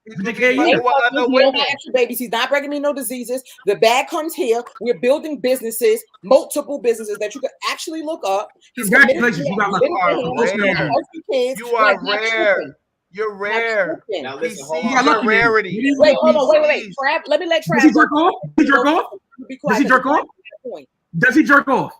extra babies. He's not bringing me no diseases. The bag comes here. We're building businesses, multiple businesses that you can actually look up. Congratulations, you got my You are rare. You're rare. Now listen, hold on. Your rarity. Wait, hold on, wait. Trav, let me let Trav. Does he jerk off? Does he jerk off? Does he jerk off? Does he jerk off?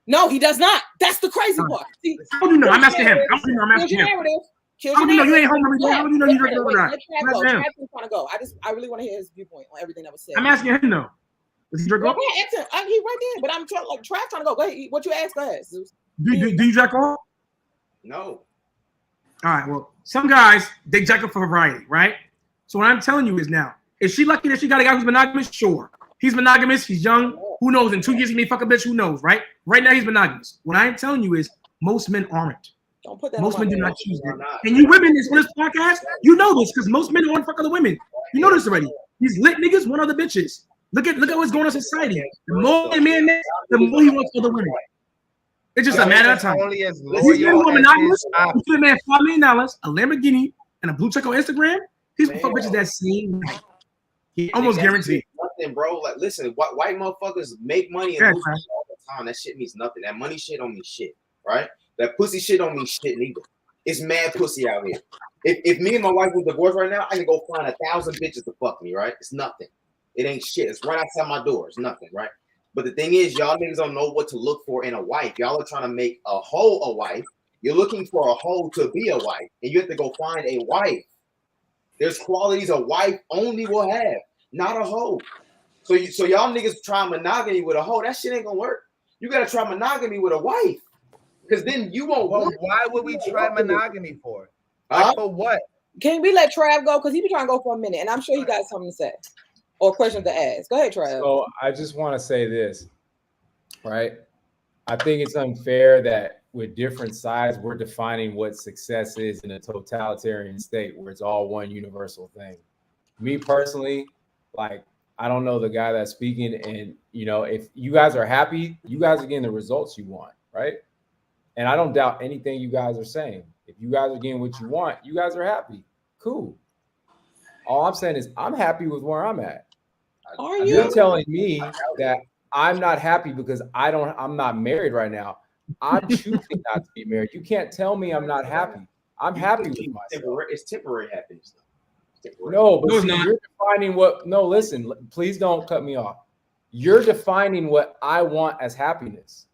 No, he does not. That's the crazy part. See, how do you know? I'm asking him. How do you know? I'm asking him. How do you know you ain't home every day? How do you know you jerking off or not? Trying to go. I really want to hear his viewpoint on everything that was said. I'm asking him though. Does he jerk off? He right there, but I'm trying trying to go. Go ahead. What you ask? Go ahead, Zeus. Do you jack off? No. All right. Well, some guys they jack off for variety, right? So what I'm telling you is now, is she lucky that she got a guy who's monogamous? Sure. He's monogamous. He's young. Who knows? In 2 years, he may fuck a bitch. Who knows, right? Right now, he's monogamous. What I am telling you is most men aren't. Don't put that most men do not choose that. And you women on this podcast, you know this because most men don't want to fuck other women. You know this already. These lit niggas want other bitches. Look at what's going on in society. The more a man makes, the more he wants other women. It's just a matter of time. If you men who are monogamous, you put a man $5 million, a Lamborghini, and a blue check on Instagram, he's gonna fuck bitches that same night. He almost guaranteed. Nothing, bro. Like, listen, white motherfuckers make money and lose money all the time. That shit means nothing. That money shit don't mean shit, right? That pussy shit don't mean shit neither. It's mad pussy out here. If me and my wife was divorced right now, I can go find 1,000 bitches to fuck me, right? It's nothing. It ain't shit. It's right outside my door. It's nothing, right? But the thing is, y'all niggas don't know what to look for in a wife. Y'all are trying to make a hoe a wife. You're looking for a hoe to be a wife, and you have to go find a wife. There's qualities a wife only will have, not a hoe. So y'all niggas try monogamy with a hoe. That shit ain't gonna work. You gotta try monogamy with a wife, because then you won't. Well, why would we try monogamy for? Like, for what? Can we let Trav go? Because he be trying to go for a minute, and I'm sure he got something to say or questions to ask. Go ahead, Trav. So I just want to say this, right? I think it's unfair that with different sides, we're defining what success is in a totalitarian state where it's all one universal thing. Me personally, like, I don't know the guy that's speaking, and if you guys are happy, you guys are getting the results you want, right? And I don't doubt anything you guys are saying. If you guys are getting what you want, you guys are happy. Cool. All I'm saying is I'm happy with where I'm at. Are you? You're telling me that I'm not happy because I'm not married right now. I'm choosing not to be married. You can't tell me I'm not happy. I'm happy with myself. It's temporary happiness. No, but see, you're defining what. No, listen, please don't cut me off. You're defining what I want as happiness.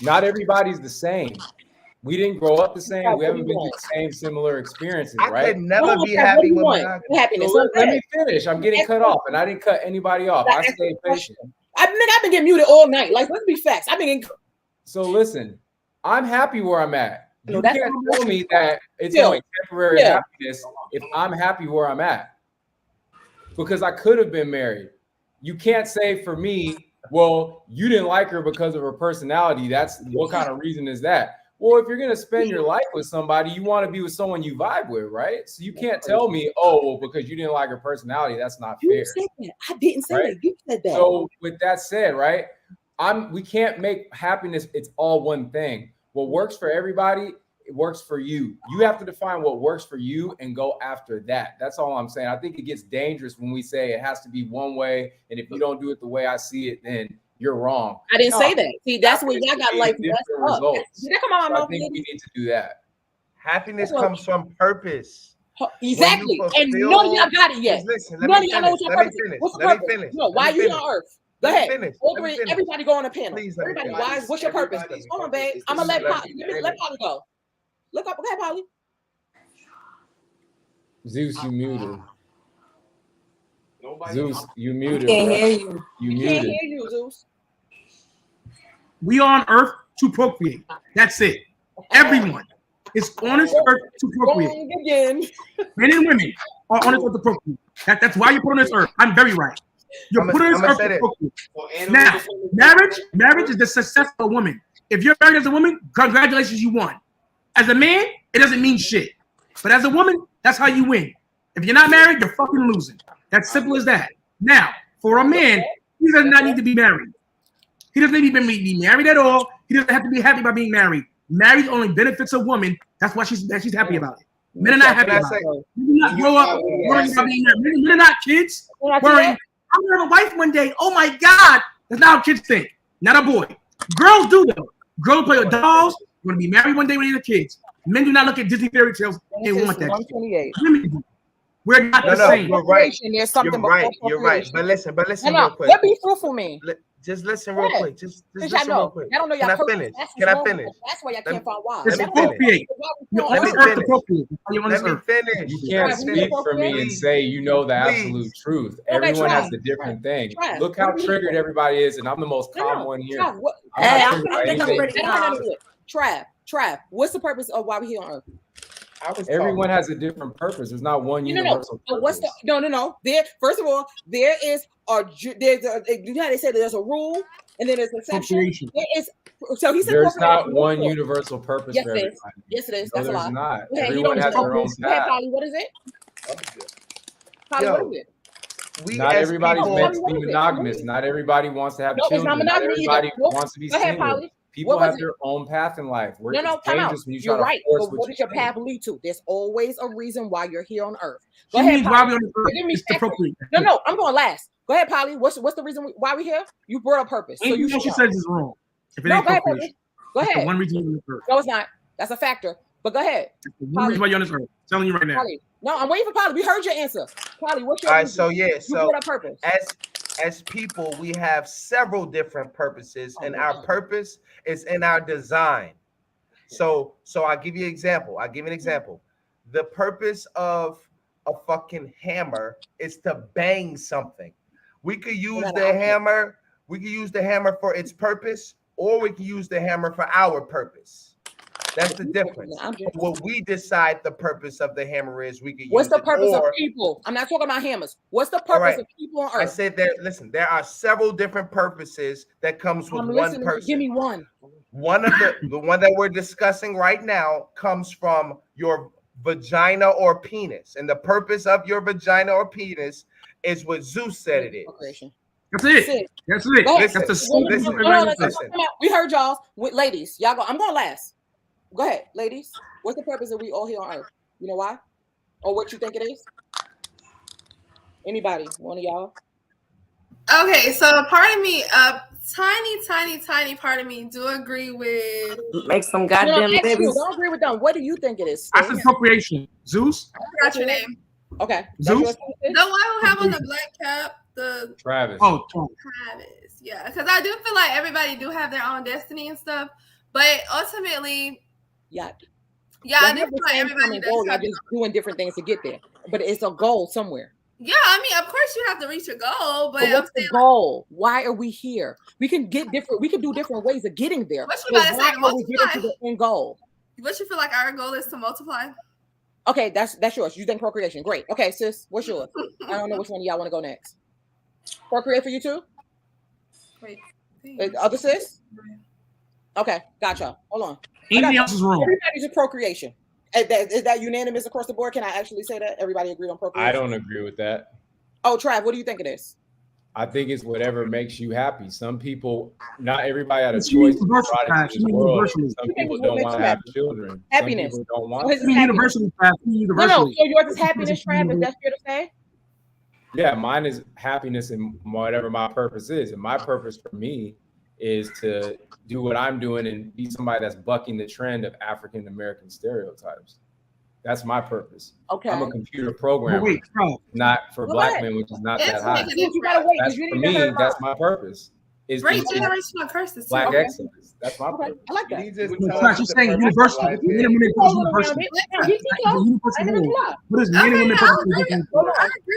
Not everybody's the same. We didn't grow up the same. We haven't been through the same similar experiences, right? I could never be happy with happiness. So let me finish. I'm getting cut off, and I didn't cut anybody off. I stayed patient. I've been getting muted all night. Like, let's be facts. I've been getting. So listen, I'm happy where I'm at. You can't tell me that it's only temporary happiness if I'm happy where I'm at. Because I could have been married. You can't say for me, well, you didn't like her because of her personality. That's what kind of reason is that? Well, if you're going to spend your life with somebody, you want to be with someone you vibe with, right? So you can't tell me, oh, well, because you didn't like her personality, that's not fair. You said that. I didn't say that. You said that. So with that said, right, we can't make happiness, it's all one thing. What works for everybody, it works for you. You have to define what works for you and go after that. That's all I'm saying. I think it gets dangerous when we say it has to be one way, and if you don't do it the way I see it, then you're wrong. I didn't say that. See, that's where y'all got like different results. Did that come out of my mouth? I think we need to do that. Happiness comes from purpose. Exactly. And none of y'all got it yet. Listen, none of y'all know what's your purpose. What's the purpose? No, why are you on Earth? Go ahead. Everybody go on the panel. Please, everybody, what's your purpose? Hold on, babe. I'm gonna let Polly go. Look up, okay, Polly. Zeus, you muted. Zeus, you muted. Can't hear you. You can't hear you, Zeus. We are on Earth to procreate. That's it. Everyone is on this earth to procreate. Again. Men and women are on this earth to procreate. That's why you put on this earth. I'm very right. You're putting this earth to procreate. Now, marriage is the success of a woman. If you're married as a woman, congratulations, you won. As a man, it doesn't mean shit. But as a woman, that's how you win. If you're not married, you're fucking losing. That's simple as that. Now, for a man, he does not need to be married. He doesn't need to be married at all. He doesn't have to be happy about being married. Marriage only benefits a woman. That's why she's happy about it. Men are not happy about it. Men do not grow up worrying about being married. Men are not kids worrying, I'm gonna have a wife one day. Oh my God. That's not how kids think. Not a boy. Girls do though. Girls play with dolls. They're gonna be married one day when they're kids. Men do not look at Disney fairy tales and want that. 128. We're not the same. You're right. There's something You're right. But listen real quick. What be fruitful mean? Just listen real quick. Just listen real quick. I don't know y'all. Can I finish? Can I finish? That's why y'all can't find wives. It's appropriate. Let me finish. You can't speak for me and say you know the absolute truth. Everyone has a different thing. Look how triggered everybody is, and I'm the most calm one here. Trav, what's the purpose of why we're here on Earth? Everyone has a different purpose. There's not one universal purpose. What's the no? There, first of all, there is there's a you know how they say there's a rule and then there's an exception. There is so he said there's not one universal purpose for everybody. Yes, it is. No, That's a lie. Not. Okay, Everyone has their own path. Polly, what is it? Polly, what is it? Not everybody's meant to be monogamous. Not everybody wants to have children. Not everybody wants to be single. People have their own path in life. No, come out. You're right. But what does your path lead to? There's always a reason why you're here on Earth. Go ahead, Polly. No, I'm going last. Go ahead, Polly. What's the reason why we're here? You brought a purpose. So you she says is wrong. If it no, ain't go procreation. Go ahead. One reason you're on this earth. No, it's not. That's a factor. But go ahead. One reason why you're on this earth. I'm telling you right now. Polly. No, I'm waiting for Polly. We heard your answer. Polly, what's your all right, reason? so yeah, you brought a purpose. As people, we have several different purposes, and our purpose is in our design. So I'll give you an example. The purpose of a fucking hammer is to bang something. We could use the hammer. We could use the hammer for its purpose, or we can use the hammer for our purpose. That's the difference. What we decide the purpose of the hammer is, we can use. What's the purpose of people? I'm not talking about hammers. What's the purpose of people on Earth? I said there. Listen, there are several different purposes that comes with one person. Give me one. One of the one that we're discussing right now comes from your vagina or penis, and the purpose of your vagina or penis is what Zeus said it is. That's it. That's it. Listen. We heard y'all. Ladies, y'all go. I'm going last. Go ahead, ladies. What's the purpose of we all here on Earth? You know why? Or what you think it is? Anybody? One of y'all? Okay, so part of me, tiny part of me do agree with make some goddamn babies. Don't agree with them. What do you think it is? That's appropriation. Zeus? I forgot your name. Okay. Zeus? The one who have on the black cap, the Travis. Oh, Travis. Yeah, because I do feel like everybody do have their own destiny and stuff, but ultimately, yeah, I do feel like everybody does. You're just doing different things to get there, but it's a goal somewhere. Yeah, I mean, of course you have to reach your goal, but what's the goal? Why are we here? We can get different. We can do different ways of getting there. What you about to say? We get to the end goal. What you feel like our goal is to multiply? Okay, that's yours. You think procreation? Great. Okay, sis, what's yours? I don't know which one of y'all want to go next. Procreate for you too. Wait, other sis? Okay, gotcha. Hold on. Anything else is wrong. Everybody's a procreation. Is that unanimous across the board? Can I actually say that everybody agreed on procreation? I don't agree with that. Oh, Trav, what do you think it is? I think it's whatever makes you happy. Some people, not everybody had a choice to brought into this world. Some people don't want to have children. Happiness. Some people don't want to. Universally. No, so yours is happiness, Trav. Is that fair to say? Yeah, mine is happiness and whatever my purpose is. And my purpose for me is to do what I'm doing and be somebody that's bucking the trend of African American stereotypes. That's my purpose. Okay. I'm a computer programmer, not for black men, which is not that high. That's for me. That's my purpose. Is great generational curses. Black excellence. That's my purpose. I like that. She's saying universal. I agree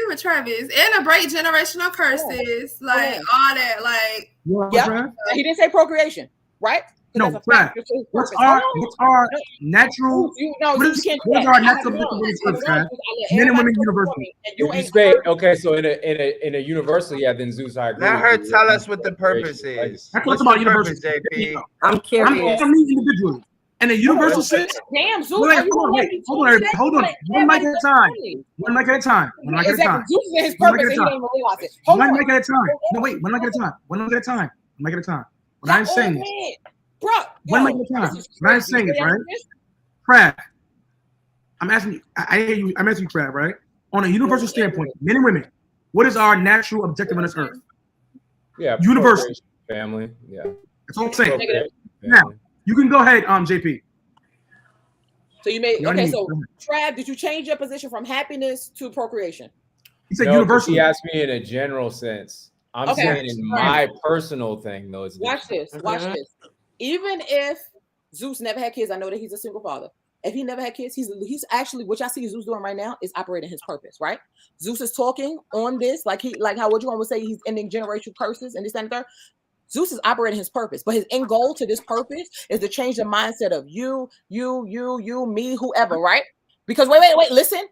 with Travis. And to break generational curses, like all that, like yeah. He didn't say procreation, right? No, Brad. What's our natural? What is our natural difference? Men and women universally. You say okay, so in a universal, yeah, then Zeus, I agree. Let her tell us what the purpose is. What's the purpose, JP? I'm curious. I'm individually. And a universal sense. Damn, Zeus. Hold on. One mic at a time. One mic at a time. Zeus is his purpose, and he don't even realize it. One mic at a time. No, wait. One mic at a time. One mic at a time. What I'm saying is, bro, one mic at a time. What I'm saying is, right? Crab. I'm asking you. I hear you. I'm asking you, Crab. Right? On a universal standpoint, men and women, what is our natural objective on this earth? Yeah. Universal. Family. Yeah. That's all I'm saying. Now. You can go ahead, JP. So you made okay. So Trav, did you change your position from happiness to procreation? He said universal. He asked me in a general sense. I'm saying in my personal thing, though. It's watch this. Even if Zeus never had kids, I know that he's a single father. If he never had kids, he's actually, which I see Zeus doing right now, is operating his purpose, right? Zeus is talking on this, like how what you want to say, he's ending generational curses and this and that. Zeus is operating his purpose, but his end goal to this purpose is to change the mindset of you, me, whoever, right? Because wait, listen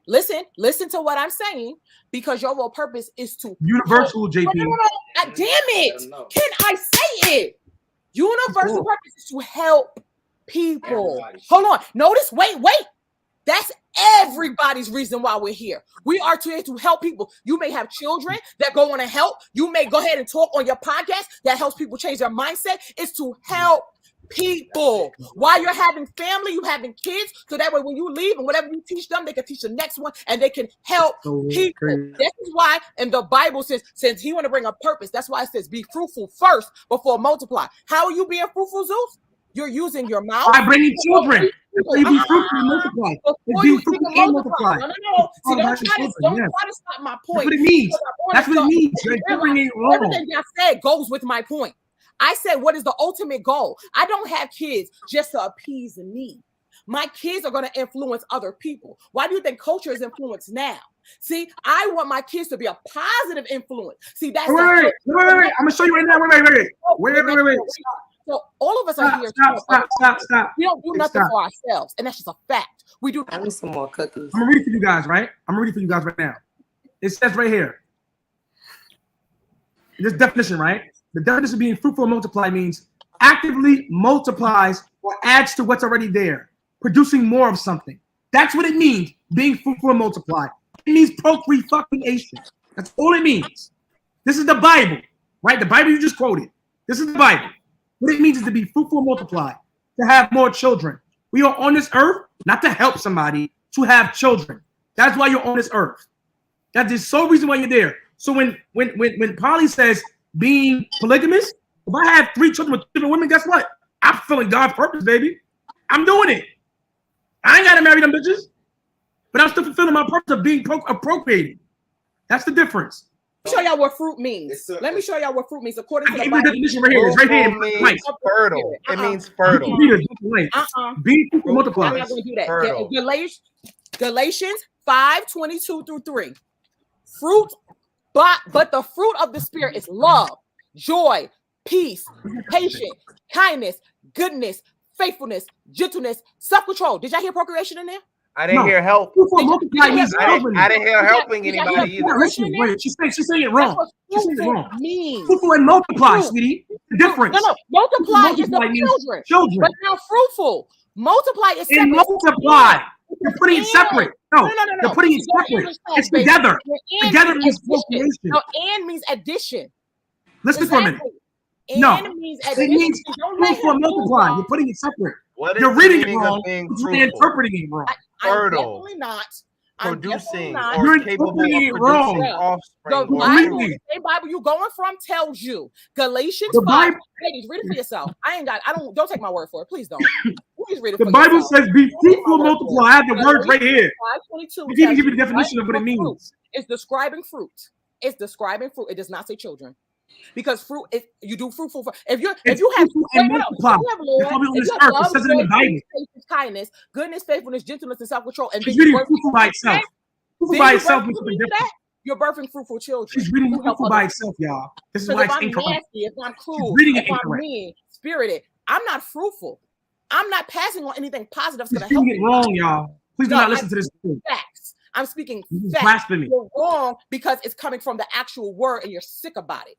to what I'm saying. Because your real purpose is to universal, JP. No. Damn it! Can I say it? Universal purpose is to help people. Hold on. Notice. Wait. That's everybody's reason why we're here. We are here to help people. You may have children that go on to help. You may go ahead and talk on your podcast that helps people change their mindset. It's to help people. While you're having family, you having kids, so that way when you leave and whatever you teach them, they can teach the next one and they can help people. This is why, and the Bible says, since he want to bring a purpose, that's why it says be fruitful first before multiply. How are you being fruitful, Zeus? You're using your mouth. By bringing children. Be fruitful and multiply. Be fruitful and multiply. No. See, don't try to stop my point. That's what it means. That's what it means. Everything I said goes with my point. I said, what is the ultimate goal? I don't have kids just to appease me. My kids are going to influence other people. Why do you think culture is influenced now? See, I want my kids to be a positive influence. See, that's wait. I'm going to show you right now. Wait. So all of us are here. Stop. We don't do nothing for ourselves, and that's just a fact. We do. I need some more cookies. I'm gonna read it for you guys, right? Right now. It says right here. This definition, right? The definition of being fruitful and multiply means actively multiplies or adds to what's already there, producing more of something. That's what it means. Being fruitful and multiply. It means procreation. That's all it means. This is the Bible, right? The Bible you just quoted. This is the Bible. What it means is to be fruitful and multiply, to have more children. We are on this earth not to help somebody, to have children. That's why you're on this earth. That's the sole reason why you're there. So when Polly says being polygamous, if I have 3 children with different women, guess what? I'm fulfilling God's purpose, baby. I'm doing it. I ain't got to marry them bitches, but I'm still fulfilling my purpose of being procreating. That's the difference. Let me show y'all what fruit means. Let me show y'all what fruit means according to the Bible. Definition right here. It's right here. Means fertile. It means fertile. Be fruitful, multiply. I'm not going to do that. Galatians 5:22-3. Fruit, but the fruit of the Spirit is love, joy, peace, patience, kindness, goodness, faithfulness, gentleness, self-control. Did y'all hear procreation in there? I didn't hear help. I didn't hear helping anybody either. Listen, wait, she's saying it wrong. She's saying it wrong. Fruitful and multiply, sweetie. The difference. No. Multiply is the children. But now fruitful. Multiply is separate. And multiply. You're putting it separate. No. You're putting it separate. It's together. Together means procreation. No, and means addition. Listen for a minute. No. It means fruitful and multiply. You're putting it separate. You're reading it wrong. You're interpreting it wrong. Fertile. Definitely not. Producing or capable of producing offspring. The Bible you going from tells you. Galatians 5. Ladies, read it for yourself. Don't take my word for it. Please don't. Please read it for yourself. The Bible says be fruitful, multiply. I have the words right here. 5:22. We can give you the definition of what it means. It's describing fruit. It's describing fruit. It does not say children. Because fruit, if you do fruitful, if you have kindness, goodness, faithfulness, gentleness, and self-control, and she's reading fruitful by itself. Fruitful by itself means something different. You're birthing fruitful children. She's reading fruitful by itself, y'all. This is why it's incorrect. Nasty, if I'm cruel, reading it if I'm mean, spirited, I'm not fruitful. I'm not passing on anything positive that's You're going to help speaking it wrong, y'all. Please do not listen to this. Facts. I'm speaking This is facts. blasphemy. You're wrong because it's coming from the actual word and you're sick about it.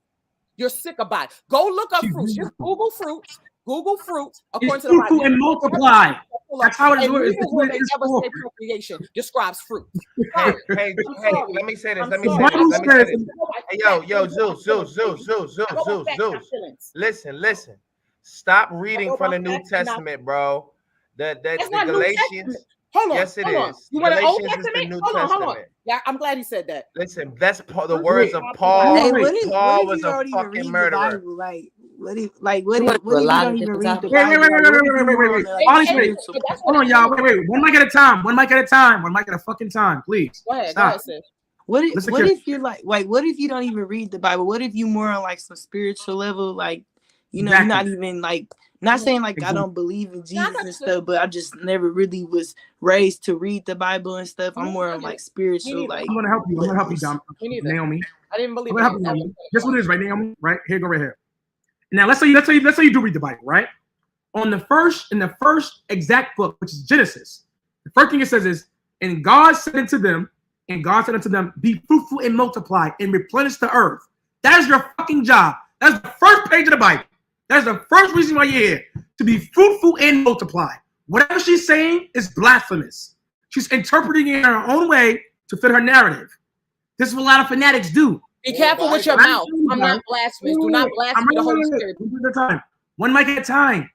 You're sick about it. Go look up fruits. Just Google fruits. Google fruits according to the fruitful Bible. and multiply. That's how it And works. neither will they ever say procreation describes fruit. Hey, let me say this. Let me say sorry. this. Hey, yo, Zeus. Listen. Stop reading from the New Testament, bro. The Galatians. Hold on. Yes, it hold on. is. You want the Old Galatians is the Testament? New Hold on. Testament. Yeah, I'm glad he said that. Listen, that's the words of Paul. Hey, what if Paul you was a don't even fucking read murderer. the Bible? What if you don't even read the Wait. Bible? Honestly, hold on, y'all. Wait. One mic at a time. One mic at a fucking time, please. Go ahead, Stop. sis. What if you're like, what if you don't even read the Bible? What if you more on like some spiritual level, like, you know, you're not even like, not saying like I don't believe in Jesus and stuff, but I just never really was raised to read the Bible and stuff. I'm more on like spiritual, like. I'm gonna help you, Dom. Naomi. I didn't believe I'm gonna help you, Naomi. Guess what it is, right, Naomi? Right here, go right here. Now let's say you do read the Bible, right? In the first exact book, which is Genesis, the first thing it says is, and God said unto them, be fruitful and multiply and replenish the earth. That is your fucking job. That's the first page of the Bible. That's the first reason why you're here, to be fruitful and multiply. Whatever she's saying is blasphemous. She's interpreting it in her own way to fit her narrative. This is what a lot of fanatics do. Be careful with your mouth. I'm not blasphemous. Do not blaspheme the Holy Spirit. One mic at a time.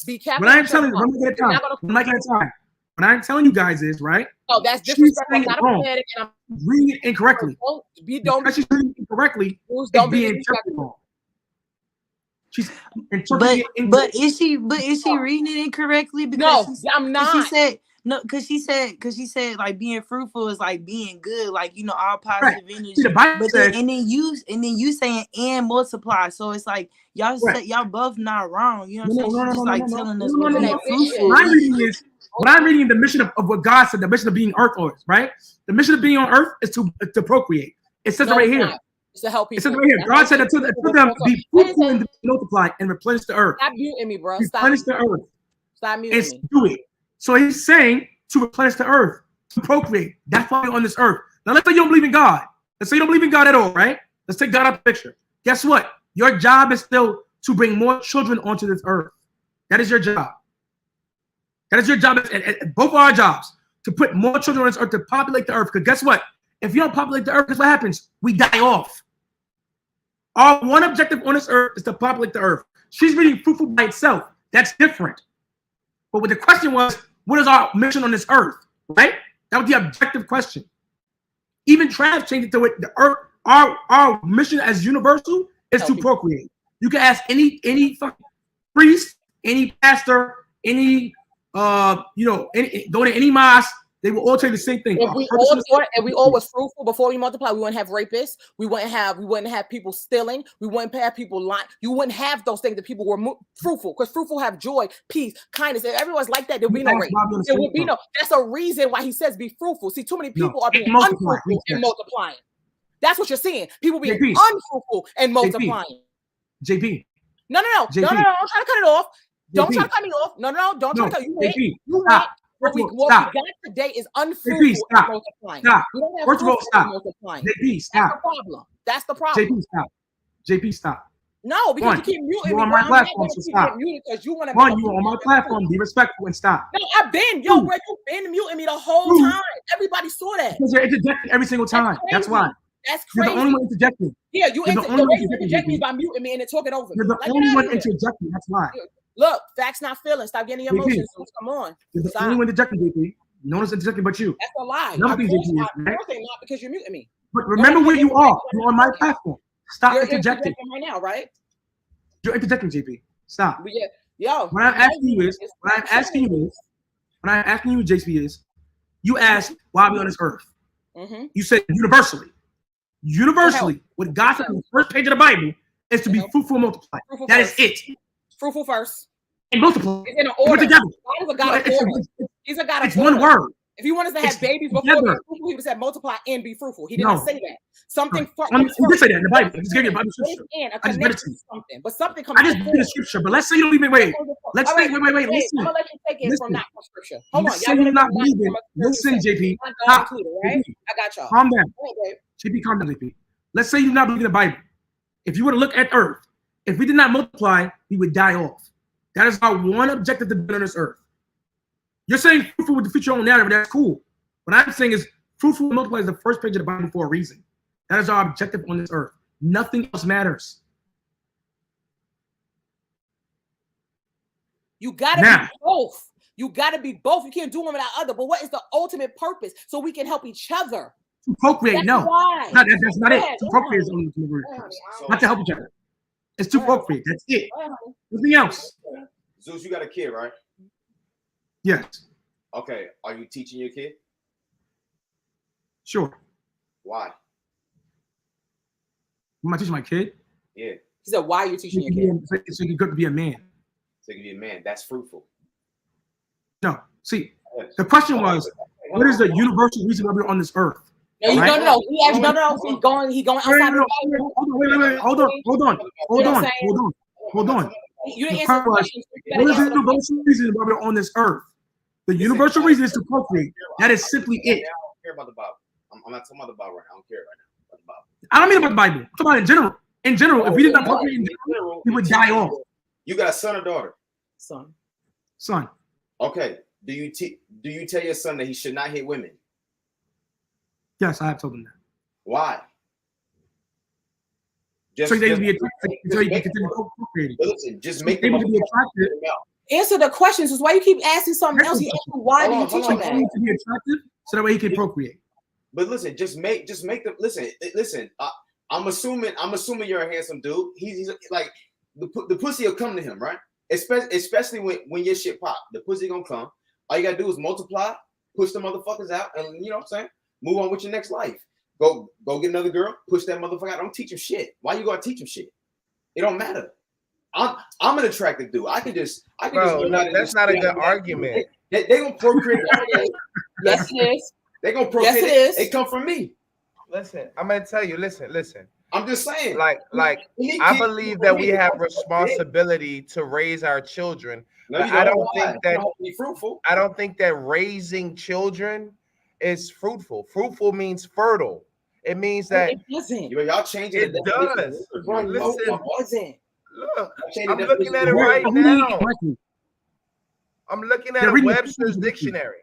Be careful. What I'm telling you, one mic at a time. What I'm telling you guys is, right? Oh, that's disrespectful. I'm not a fanatic, and I'm reading it incorrectly. Don't she's reading it incorrectly. Don't be be interpreted wrong. She's interpreting it but is she reading it incorrectly? Because I'm not. She said no, because she said like being fruitful is like being good, like, you know, all positive energy. See, the Bible but says, then you saying and multiply, so it's like y'all y'all both not wrong. You know what I'm saying? She's just like telling us what being fruitful. What I'm reading is the mission of what God said, the mission of being earth is, right? The mission of being on earth is to procreate. It says it right here. It's to help people. It says it right here. God said to them, be fruitful and multiply and replenish the earth. Stop muting me, bro. Replenish the earth. Stop muting me. Do it. So he's saying to replenish the earth, to procreate. That's why you're on this earth. Now let's say you don't believe in God. Let's say you don't believe in God at all, right? Let's take God out of the picture. Guess what? Your job is still to bring more children onto this earth. That is your job. That is your job. Both of our jobs, to put more children on this earth, to populate the earth. Because guess what? If you don't populate the earth, guess what happens? We die off. Our one objective on this earth is to populate the earth. She's reading fruitful by itself. That's different. But what the question was, what is our mission on this earth? Right? That was the objective question. Even Trav changed it to it. The earth, our mission as universal is to procreate. You can ask any fucking priest, any pastor, any go to any mosque, they will all tell you the same thing. If we all was fruitful before we multiply, we wouldn't have rapists. We wouldn't have people stealing. We wouldn't have people lying. You wouldn't have those things that people were fruitful, because fruitful have joy, peace, kindness. If everyone's like that, there would be no rape. There would be no. That's a reason why he says be fruitful. See, too many people are being unfruitful and multiplying. That's what you're seeing. People being unfruitful and multiplying. JP. No. Don't try to cut it off. Don't try to cut me off. No. Don't try to cut you. You wait. What we got today is unfruitful and multiplying. Stop. We don't have First of all, stop. multiplying. JP, stop. That's the problem. That's the problem. JP, stop. No, because you keep muting me. You're on my platform, so stop. Because you want to. One, you on my platform. Be respectful and stop. No, I've been, bro, you've been muting me the whole time. Everybody saw that. Because you're interjecting every single time. That's why. That's crazy. You're the only one interjecting. Yeah, the way you interject me by muting me and then talking over me. You're the only one interjecting. That's why. Look, facts not feelings. Stop getting your emotions. Come on. You're the only one interjecting, JP. No one's interjecting but you. That's a lie. Nothing Of course not, not because you're muting me. But remember where you are. You're on my platform. Stop interjecting right now, right? You're interjecting, JP. Stop. Yo. What I'm asking you, JP, is you asked why are we on this earth? Mm-hmm. You said universally, what God said on the first page of the Bible is to be fruitful and multiply. That is it. Fruitful first. And multiply. It's in an order. Together. God is a God of order. He's a God of It's order. one word. If he wanted to have babies before being fruitful, he would have said multiply and be fruitful. He did not say that. Something he did say that in the Bible. I just gave you a Bible scripture. I just read it to you. Something, but something comes. I just read the scripture, but let's say you don't even wait. Let's say wait. Listen. I'm gonna let you take it from not from scripture. Hold on, y'all. You're not believing. Listen, JP. Right? I got y'all. Calm down. JP, calm down, JP. Let's say you're not believing the Bible. If you were to look at Earth, if we did not multiply, we would die off. That is our one objective to be on this earth. You're saying fruitful would defeat your own narrative. That's cool. What I'm saying is fruitful and multiply is the first page of the Bible for a reason. That is our objective on this earth. Nothing else matters. You gotta be both. You gotta be both. You can't do one without other. But what is the ultimate purpose? So we can help each other. To procreate, that's no. Why. No, that's not it. To procreate is only the purpose. Not to help each other. It's to procreate. That's it. Nothing else. Zeus, you got a kid, right? Yes. Okay. Are you teaching your kid? Sure. Why? Am I teaching my kid? Yeah. He said, why are you teaching your kid? So you could be a man. So you can be a man. That's fruitful. No. See, the question was, what is the universal reason why we're on this earth? No, you don't know. He actually no. He going outside. Wait. Hold on. You didn't answer the question. What is the universal reason why we're on this earth? The universal reason is to procreate. That is simply it. I don't care about the Bible. I'm not talking about the Bible right now. I don't care right now about the Bible. I don't mean about the Bible. I'm talking about in general. In general, if we did not procreate in general, we would die off. You got a son or daughter? Son. Okay. Do you tell your son that he should not hit women? Yes, I have told him that. Why? So they can be attracted. So you can continue procreating. Listen, just make them to be attracted. Answer the questions. Is why you keep asking something else. He asked you, why do you teach him that? To be attractive, so that way he can procreate. But listen, just make them listen. I'm assuming you're a handsome dude. He's like the pussy will come to him, right? Especially when your shit pop, the pussy gonna come. All you gotta do is multiply, push the motherfuckers out, and you know what I'm saying? Move on with your next life. Go get another girl, push that motherfucker out. Don't teach him shit. Why you gotta teach him shit? It don't matter. I'm an attractive dude. I can just that's not a good argument. They gonna procreate. Yes, it is. They gonna procreate. Yes, it is. They come from me. Listen, I'm gonna tell you. Listen. I'm just saying. Like I believe that we have responsibility to raise our children. No, I don't think that be fruitful. I don't think that raising children is fruitful. Fruitful means fertile. It means that it doesn't. Y'all changing it. Does. Listen. Look, I'm looking at it right now. I'm looking at a Webster's dictionary.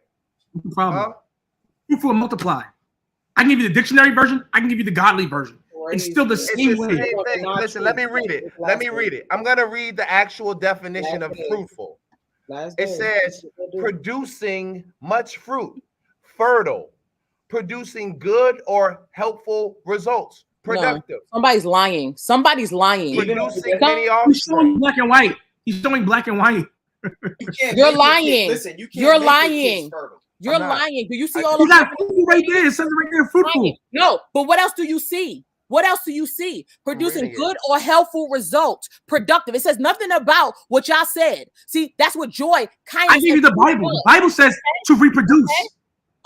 Fruitful and multiply. I can give you the dictionary version. I can give you the godly version. It's still the same way. Listen, let me read it. I'm going to read the actual definition of fruitful. It says producing much fruit, fertile, producing good or helpful results, productive. No, somebody's lying. Producing many offspring. He's showing black and white. You're lying. Listen, you can't. You're lying. You're lying. Do you see all of that? Right there. It says right there, fruitful. No, but what else do you see? What else do you see? Producing good or helpful results, productive. It says nothing about what y'all said. See, that's what Joy kind of. I give you the Bible. The Bible says to reproduce.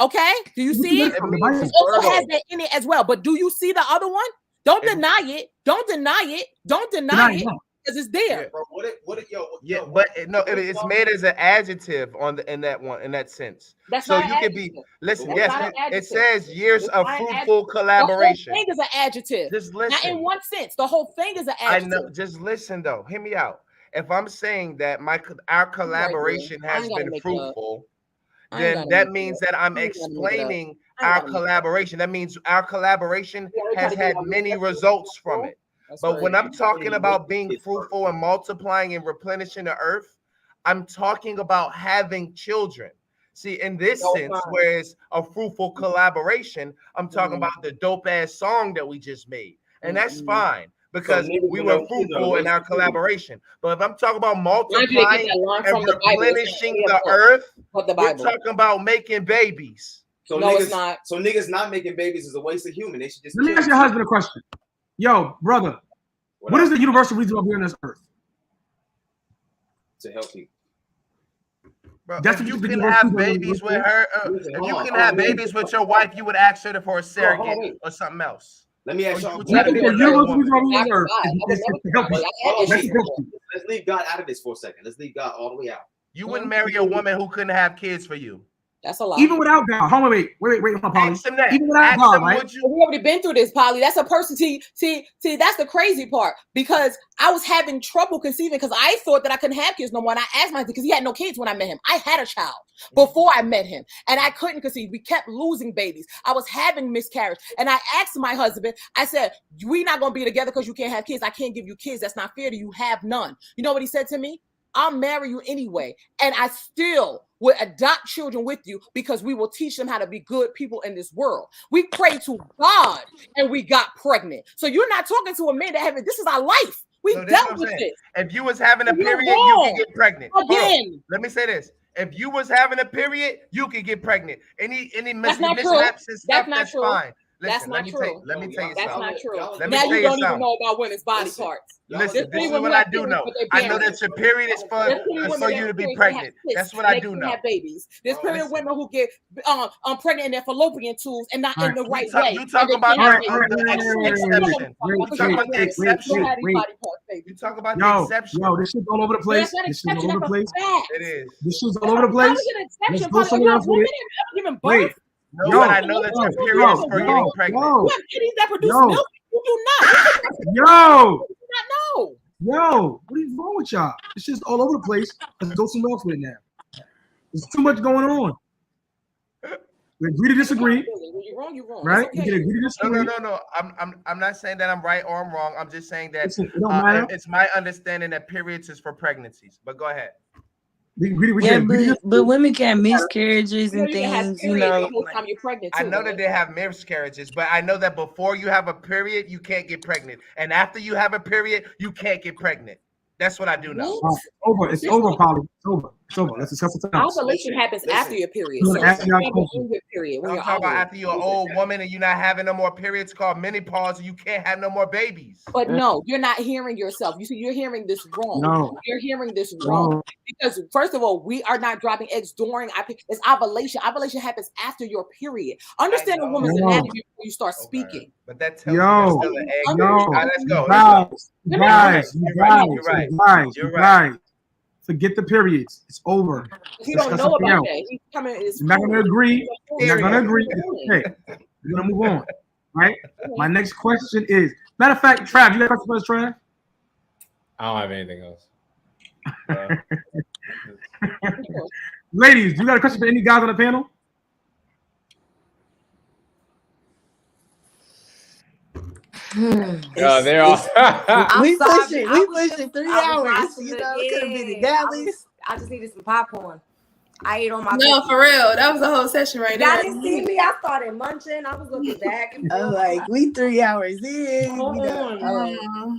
Okay. Do you see it? It also has that in it as well. But do you see the other one? Don't deny it. Don't deny it. Don't deny it. Because it's there. Yeah, bro, it's made as an adjective in that sense. That's so not you could be listen. That's Yes, it says years of fruitful collaboration. The whole thing is an adjective. Just listen. Not in one sense. The whole thing is an adjective. I know. Just listen though. Hear me out. If I'm saying that our collaboration has been fruitful, then that means that I'm explaining our collaboration. That means our collaboration has had many results from it. But when I'm talking about being fruitful and multiplying and replenishing the earth, I'm talking about having children. See, in this sense, where it's a fruitful collaboration, I'm talking about the dope ass song that we just made. And that's fine because we were fruitful in our collaboration. But if I'm talking about multiplying and replenishing the earth, we're talking about making babies. So no, niggas, it's not. So niggas not making babies is a waste of human. They should just. Let me ask your husband a question. Yo, brother, what is the universal reason why we're on this earth? To help people. Bro, That's if what you the can divorce have people are babies looking with her, Listen, if hold you on, can hold have on, wait. babies with your wife, you would ask her for a surrogate wait. or something else. Let me ask Or y'all. you would That's try to the be a married universal woman. reason why we Not on for earth God. I would is never to help well, you. I had Hold on, That's issues to help before. you. let's leave God out of this for a second. Let's leave God all the way out. You wouldn't marry a woman who couldn't have kids for you. That's a lie. Even without God. Hold on, wait, hold on, Polly. Ask him that. Even without Ask God, him, right? would you? We already been through this, Polly. That's a person. See, that's the crazy part because I was having trouble conceiving because I thought that I couldn't have kids no more. And I asked my husband because he had no kids when I met him. I had a child before I met him, and I couldn't conceive. We kept losing babies. I was having miscarriage, and I asked my husband. I said, "We're not gonna be together because you can't have kids. I can't give you kids. That's not fair to you. Have none." You know what he said to me? I'll marry you anyway. And I still would adopt children with you because we will teach them how to be good people in this world. We prayed to God and we got pregnant. So you're not talking to a man that haven't, this is our life. We So this is what dealt I'm with saying. this. If you was having a You're period, you wrong. can get pregnant. Hold on. Again. Let me say this. If you was having a period, you can get pregnant. Any That's not true. mishaps and stuff, That's not that's true. fine. That's Listen, not true. let me tell you That's something. not true. Let me Now tell you you don't even something. know about women's body parts. Listen, this is women what I have do periods, know. but they're I know barren. that your period is for There's plenty of women you that to be have pregnant. cysts That's what and I they do can't know. have babies. There's Bro, plenty of listen. women who get pregnant in their fallopian tubes and not All in right. the right You way. talk and they about can't have the babies. exception. You talk about the You exception. don't have any body parts, baby. You talk about the exception. Yo, this shit's all over the No, place. that's not an This shit's exception. all over the That's a place. fact. It is. This shit's all over the How place. is it an Let's exception? go Are somewhere y'all else with women it. ever giving birth? Wait. No, Yo, but I know that your period is for getting pregnant. You have kitties that produce Yo. milk. You do not. Yo, You do not know. yo, what is wrong with y'all? This shit's all over the place. Let's go somewhere else with it now. There's too much going on. We agree to disagree. When you're wrong, you're wrong. Right? It's We okay. can agree to disagree. No. I'm not saying that I'm right or I'm wrong. I'm just saying that Listen, it don't matter. it's my understanding that periods is for pregnancies. But go ahead. We agree Yeah, to disagree. but women can have miscarriages You know and you can have things, you periods know. the whole time you're pregnant too. I know that they have miscarriages, but I know that before you have a period, you can't get pregnant. And after you have a period, you can't get pregnant. That's what I do know. It's over, Polly. It's over. Let's discuss it else. Ovulation happens after your period. I'm So gonna it's ask y'all a not question. in your period when I'm you're talking about ovulating. after you're an old woman and you're not having no more periods called menopause and you can't have no more babies. But no, you're not hearing yourself. You see, you're hearing this wrong. No. You're hearing this wrong. No. Because first of all, we are not dropping eggs during it's ovulation. Ovulation happens after your period. Understand a woman's No. anatomy before you start speaking. But that tells you that's still an egg. Yo, All right, let's go. you guys, You're right. Forget the periods. It's over. You don't Discuss know something about else. that. He's coming. You're not gonna agree. You're not gonna agree. It's okay. We're gonna move on. Right? My next question is, matter of fact, Trav, you got a question for us, Trav? I don't have anything else. Ladies, you got a question for any guys on the panel? They're all. We pushing 3 I was hours. watching You it, know, it could have been yeah. a galleys. I just needed some popcorn. I ate on my No, cookie. for real. That was the whole session right Y'all there. didn't see me. I started munching. I was looking back and I'm forth. like, we 3 hours in. You know,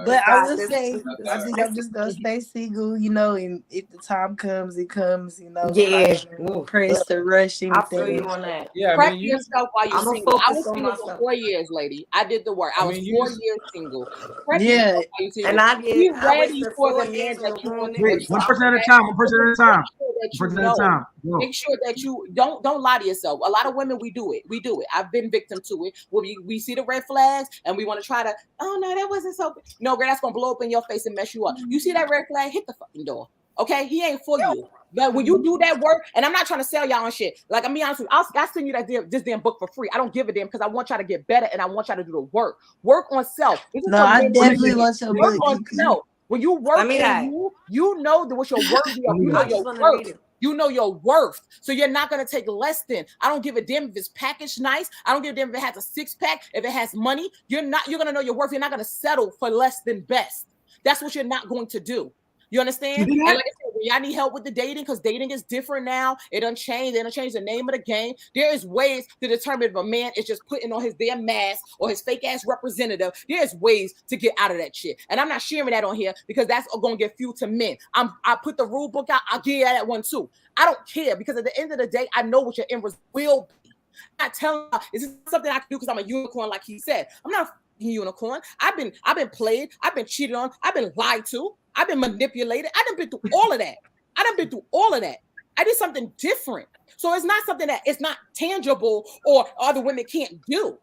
but I will say, I think I'm just gonna stay single, you know, and if the time comes, it comes, you know. Yeah. Press to rush I feel anything. you on that. Yeah, I Prep mean, yourself while you're I'ma single. I focus was on single for myself. 4 years, lady. I did the work. I was 4 years single. Prep Yeah. yourself while you're single. And I Be did. I ready wasted for 4 the man years that with you a want to grown Wait, nigga. one person at a time. One person at a time. Make One sure that person you at a know. time. Go. Make sure that you don't lie to yourself. A lot of women, we do it. I've been victim to it. Where we see the red flags and we want to try to, oh no, that wasn't so. No, girl, that's gonna blow up in your face and mess you up. You see that red flag? Hit the fucking door. Okay, he ain't for you. But when you do that work, and I'm not trying to sell y'all on shit. Like, I'm be honest with you, I'll send you this damn book for free. I don't give a damn because I want y'all to get better and I want y'all to do the work. Work on self. No, I definitely want your work book. on self. When you work Let me that. on you know what your worth is. You know I just your wanna worth. read it. You know your worth. So you're not going to take less than. I don't give a damn if it's packaged nice. I don't give a damn if it has a 6-pack, if it has money. You're going to know your worth. You're not going to settle for less than best. That's what you're not going to do. You understand? And like I said, when y'all need help with the dating, because dating is different now. It done changed. They done changed the name of the game. There is ways to determine if a man is just putting on his damn mask or his fake ass representative. There's ways to get out of that shit. And I'm not sharing that on here because that's going to get few to men. I put the rule book out. I'll give you that one too. I don't care because at the end of the day, I know what your end result will be. I'm not telling you, is this something I can do because I'm a unicorn, like he said. I'm not a unicorn. I've been played. I've been cheated on. I've been lied to. I've been manipulated. I done been through all of that. I did something different. So it's not something that it's not tangible or other women can't do.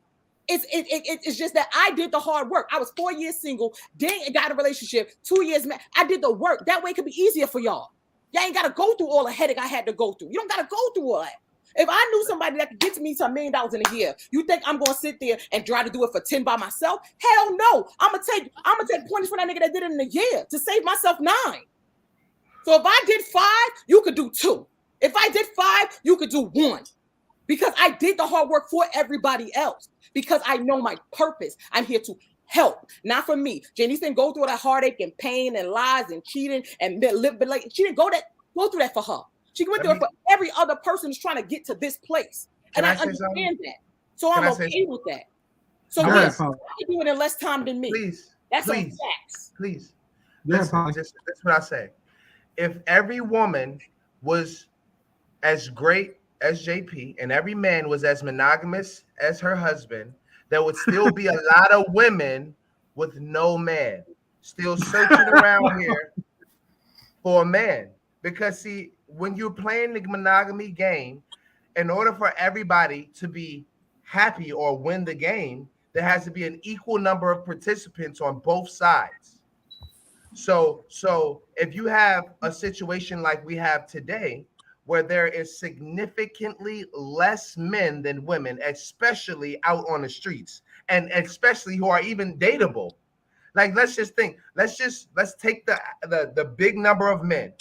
It's just that I did the hard work. I was 4 years single, got a relationship, 2 years. I did the work. That way it could be easier for y'all. Y'all ain't got to go through all the headache I had to go through. You don't got to go through all that. If I knew somebody that could get me to $1 million in a year, you think I'm gonna sit there and try to do it for 10 by myself? Hell no. I'm gonna take points from that nigga that did it in a year to save myself 9. So if I did 5, you could do 2. If I did 5, you could do 1. Because I did the hard work for everybody else. Because I know my purpose. I'm here to help, not for me. Janice didn't go through that heartache and pain and lies and cheating and live, but like she didn't go through that for her. She went through it for every other person who's trying to get to this place. And I understand that. So I'm okay with that. So yes, I can do it in less time than me. Please. That's some facts. Please. Listen, that's what I say. If every woman was as great as JP and every man was as monogamous as her husband, there would still be a lot of women with no man still searching around here for a man. Because see, when you're playing the monogamy game, in order for everybody to be happy or win the game, there has to be an equal number of participants on both sides. So if you have a situation like we have today, where there is significantly less men than women, especially out on the streets, and especially who are even dateable. Like, let's take the big number of men,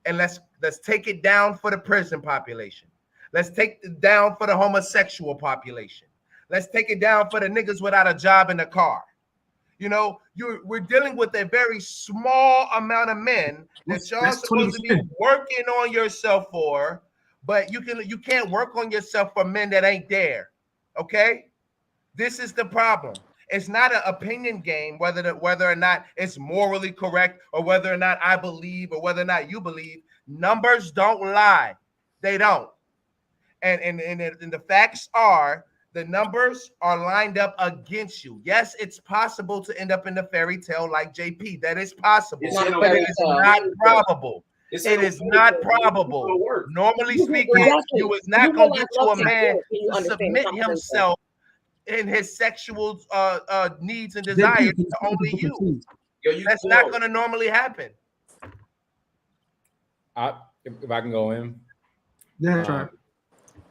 and let's take it down for the prison population. Let's take it down for the homosexual population. Let's take it down for the niggas without a job in the car. You know, we're dealing with a very small amount of men that y'all supposed to be working on yourself for, but you can't work on yourself for men that ain't there. Okay, this is the problem. It's not an opinion game whether or not it's morally correct or whether or not I believe or whether or not you believe. Numbers don't lie. They don't. And the facts are, the numbers are lined up against you. Yes, it's possible to end up in the fairy tale like JP. That is possible, but it is not probable. It is not probable. Normally speaking, you is not going to get to a man to submit himself in his sexual needs and desires to only you. That's not going to normally happen. If I can go in. Yeah, try.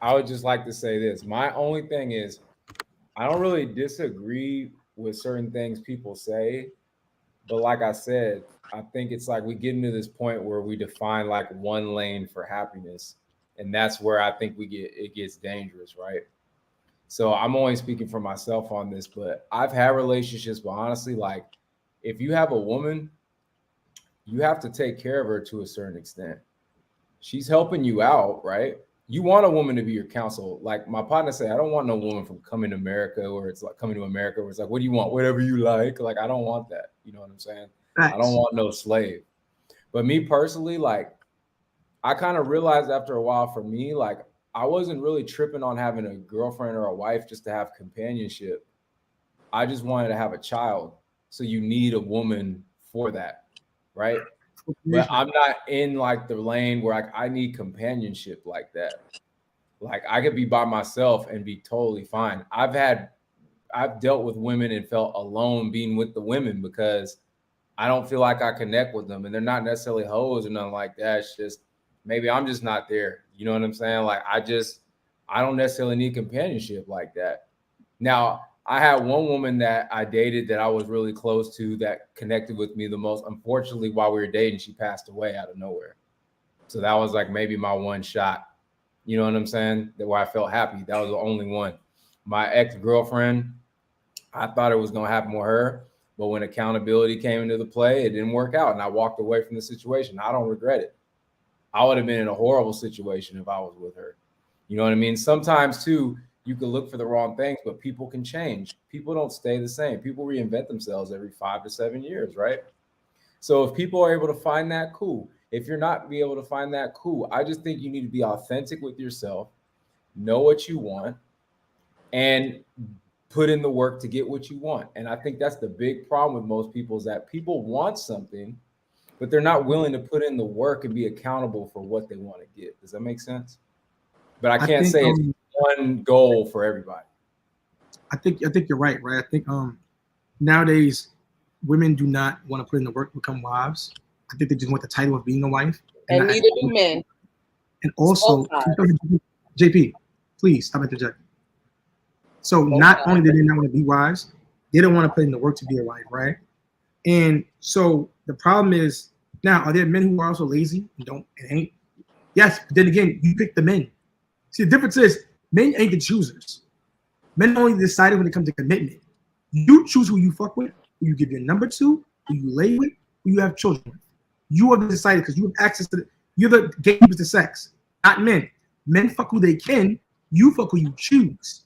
I would just like to say this. My only thing is, I don't really disagree with certain things people say, but like I said, I think it's like we get into this point where we define like one lane for happiness, and that's where I think it gets dangerous, right? So I'm only speaking for myself on this, but I've had relationships, but honestly, like if you have a woman, you have to take care of her to a certain extent. She's helping you out, right? You want a woman to be your counsel. Like my partner said, I don't want no woman from coming to America where it's like coming to America where it's like, what do you want? Whatever you like. Like, I don't want that. You know what I'm saying? Thanks. I don't want no slave. But me personally, like, I kind of realized after a while for me, like, I wasn't really tripping on having a girlfriend or a wife just to have companionship. I just wanted to have a child. So you need a woman for that, right? But I'm not in like the lane where I need companionship like that. Like I could be by myself and be totally fine. I've dealt with women and felt alone being with the women because I don't feel like I connect with them, and they're not necessarily hoes or nothing like that. It's just maybe I'm just not there. You know what I'm saying? Like I don't necessarily need companionship like that. Now, I had one woman that I dated that I was really close to that connected with me the most. Unfortunately, while we were dating, she passed away out of nowhere. So that was like maybe my one shot. You know what I'm saying? That where I felt happy. That was the only one. My ex-girlfriend, I thought it was going to happen with her. But when accountability came into the play, it didn't work out. And I walked away from the situation. I don't regret it. I would have been in a horrible situation if I was with her. You know what I mean? Sometimes too, you can look for the wrong things, but people can change. People don't stay the same. People reinvent themselves every 5 to 7 years, right? So if people are able to find that, cool. If you're not be able to find that, cool. I just think you need to be authentic with yourself, know what you want, and put in the work to get what you want. And I think that's the big problem with most people is that people want something, but they're not willing to put in the work and be accountable for what they want to get. Does that make sense? But I can't say it's one goal for everybody. I think you're right. I think nowadays women do not want to put in the work to become wives. I think they just want the title of being a wife. And neither do men. And also, JP, please stop interjecting. So not only do they not want to be wives, they don't want to put in the work to be a wife, right? And so the problem is, now, are there men who are also lazy and ain't? Yes, but then again, you pick the men. See, the difference is men ain't the choosers. Men only decided when it comes to commitment. You choose who you fuck with, who you give your number to, who you lay with, who you have children with. You have decided because you have access to you're the gatekeepers to sex, not men. Men fuck who they can, you fuck who you choose.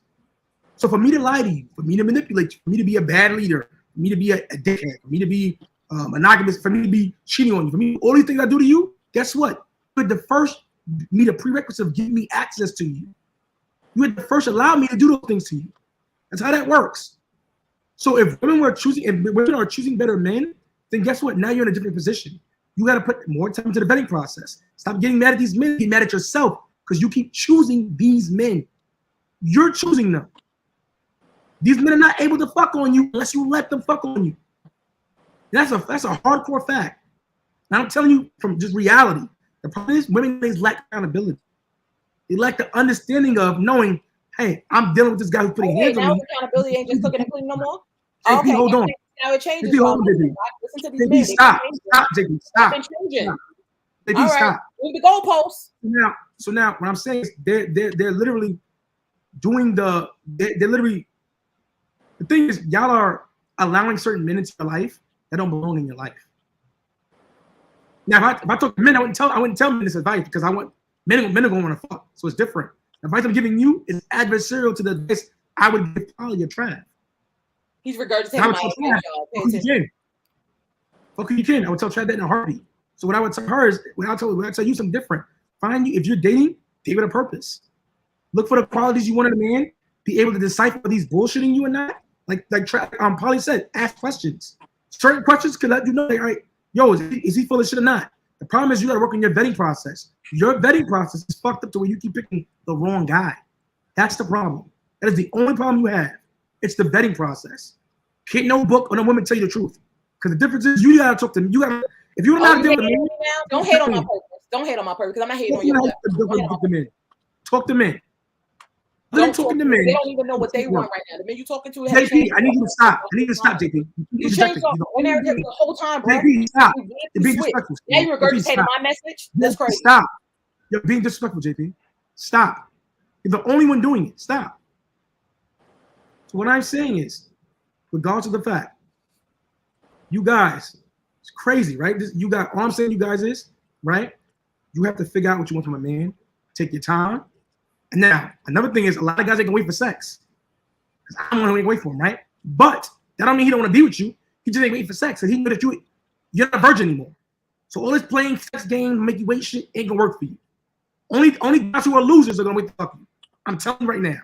So for me to lie to you, for me to manipulate you, for me to be a bad leader, for me to be a dickhead, for me to be monogamous, for me to be cheating on you, for me, all these things I do to you, guess what? You had the first meet a prerequisite of giving me access to you. You had the first allow me to do those things to you. That's how that works. So if women are choosing better men, then guess what? Now you're in a different position. You got to put more time into the vetting process. Stop getting mad at these men. Get mad at yourself because you keep choosing these men. You're choosing them. These men are not able to fuck on you unless you let them fuck on you. That's a hardcore fact. And I'm telling you from just reality. The problem is women lack accountability. They lack the understanding of knowing, hey, I'm dealing with this guy who's putting hands on me. Accountability ain't just cooking and cleaning no more. JP, Okay, hold on. now it changes. JP, hold on, JP. Listen to these JP, men. stop, JP, stop. They've been changing. JP, All right, stop. move the goalposts. So now, what I'm saying is they're literally doing they're literally. The thing is, y'all are allowing certain men into your life that don't belong in your life. Now, if I talk to men, I wouldn't tell men this advice because I want men are going to want to fuck. So it's different. The advice I'm giving you is adversarial to the advice I would give probably your Trav. He's regurgitating my advice, y'all. Pay attention. Fuck you can. I would tell Trav that in a heartbeat. So what I would tell her is, when I tell you something different, find you, if you're dating, date with a purpose. Look for the qualities you want in a man. Be able to decipher if he's bullshitting you or not. Like Polly said, ask questions. Certain questions could let you know, like, all right, yo, is he full of shit or not? The problem is you got to work on your vetting process. Your vetting process is fucked up to where you keep picking the wrong guy. That's the problem. That is the only problem you have. It's the vetting process. Can't no book or no woman tell you the truth. Because the difference is you got to talk to them. You got to, if you're not dealing with me, don't hate on my purpose. Don't hate on my purpose because I'm not hating on your. Talk to men. Don't talk to men. They don't even know what they want right now. The men you talking to. JP, I need you to stop. I need you to stop, JP. You changed the whole time, bro. JP, stop. You're being disrespectful. Now you regurgitating my message. That's crazy. Stop. You're being disrespectful, JP. Stop. You're the only one doing it. Stop. So what I'm saying is, regardless of the fact, you guys, it's crazy, right? All I'm saying, you guys, is right. You have to figure out what you want from a man. Take your time. And now, another thing is, a lot of guys, they can wait for sex. Because I don't want to wait for him, right? But that don't mean he don't want to be with you. He just ain't waiting for sex. And he know that you're not a virgin anymore. So all this playing sex game, make you wait shit, ain't gonna work for you. Only guys who are losers are gonna wait to fuck you. I'm telling you right now.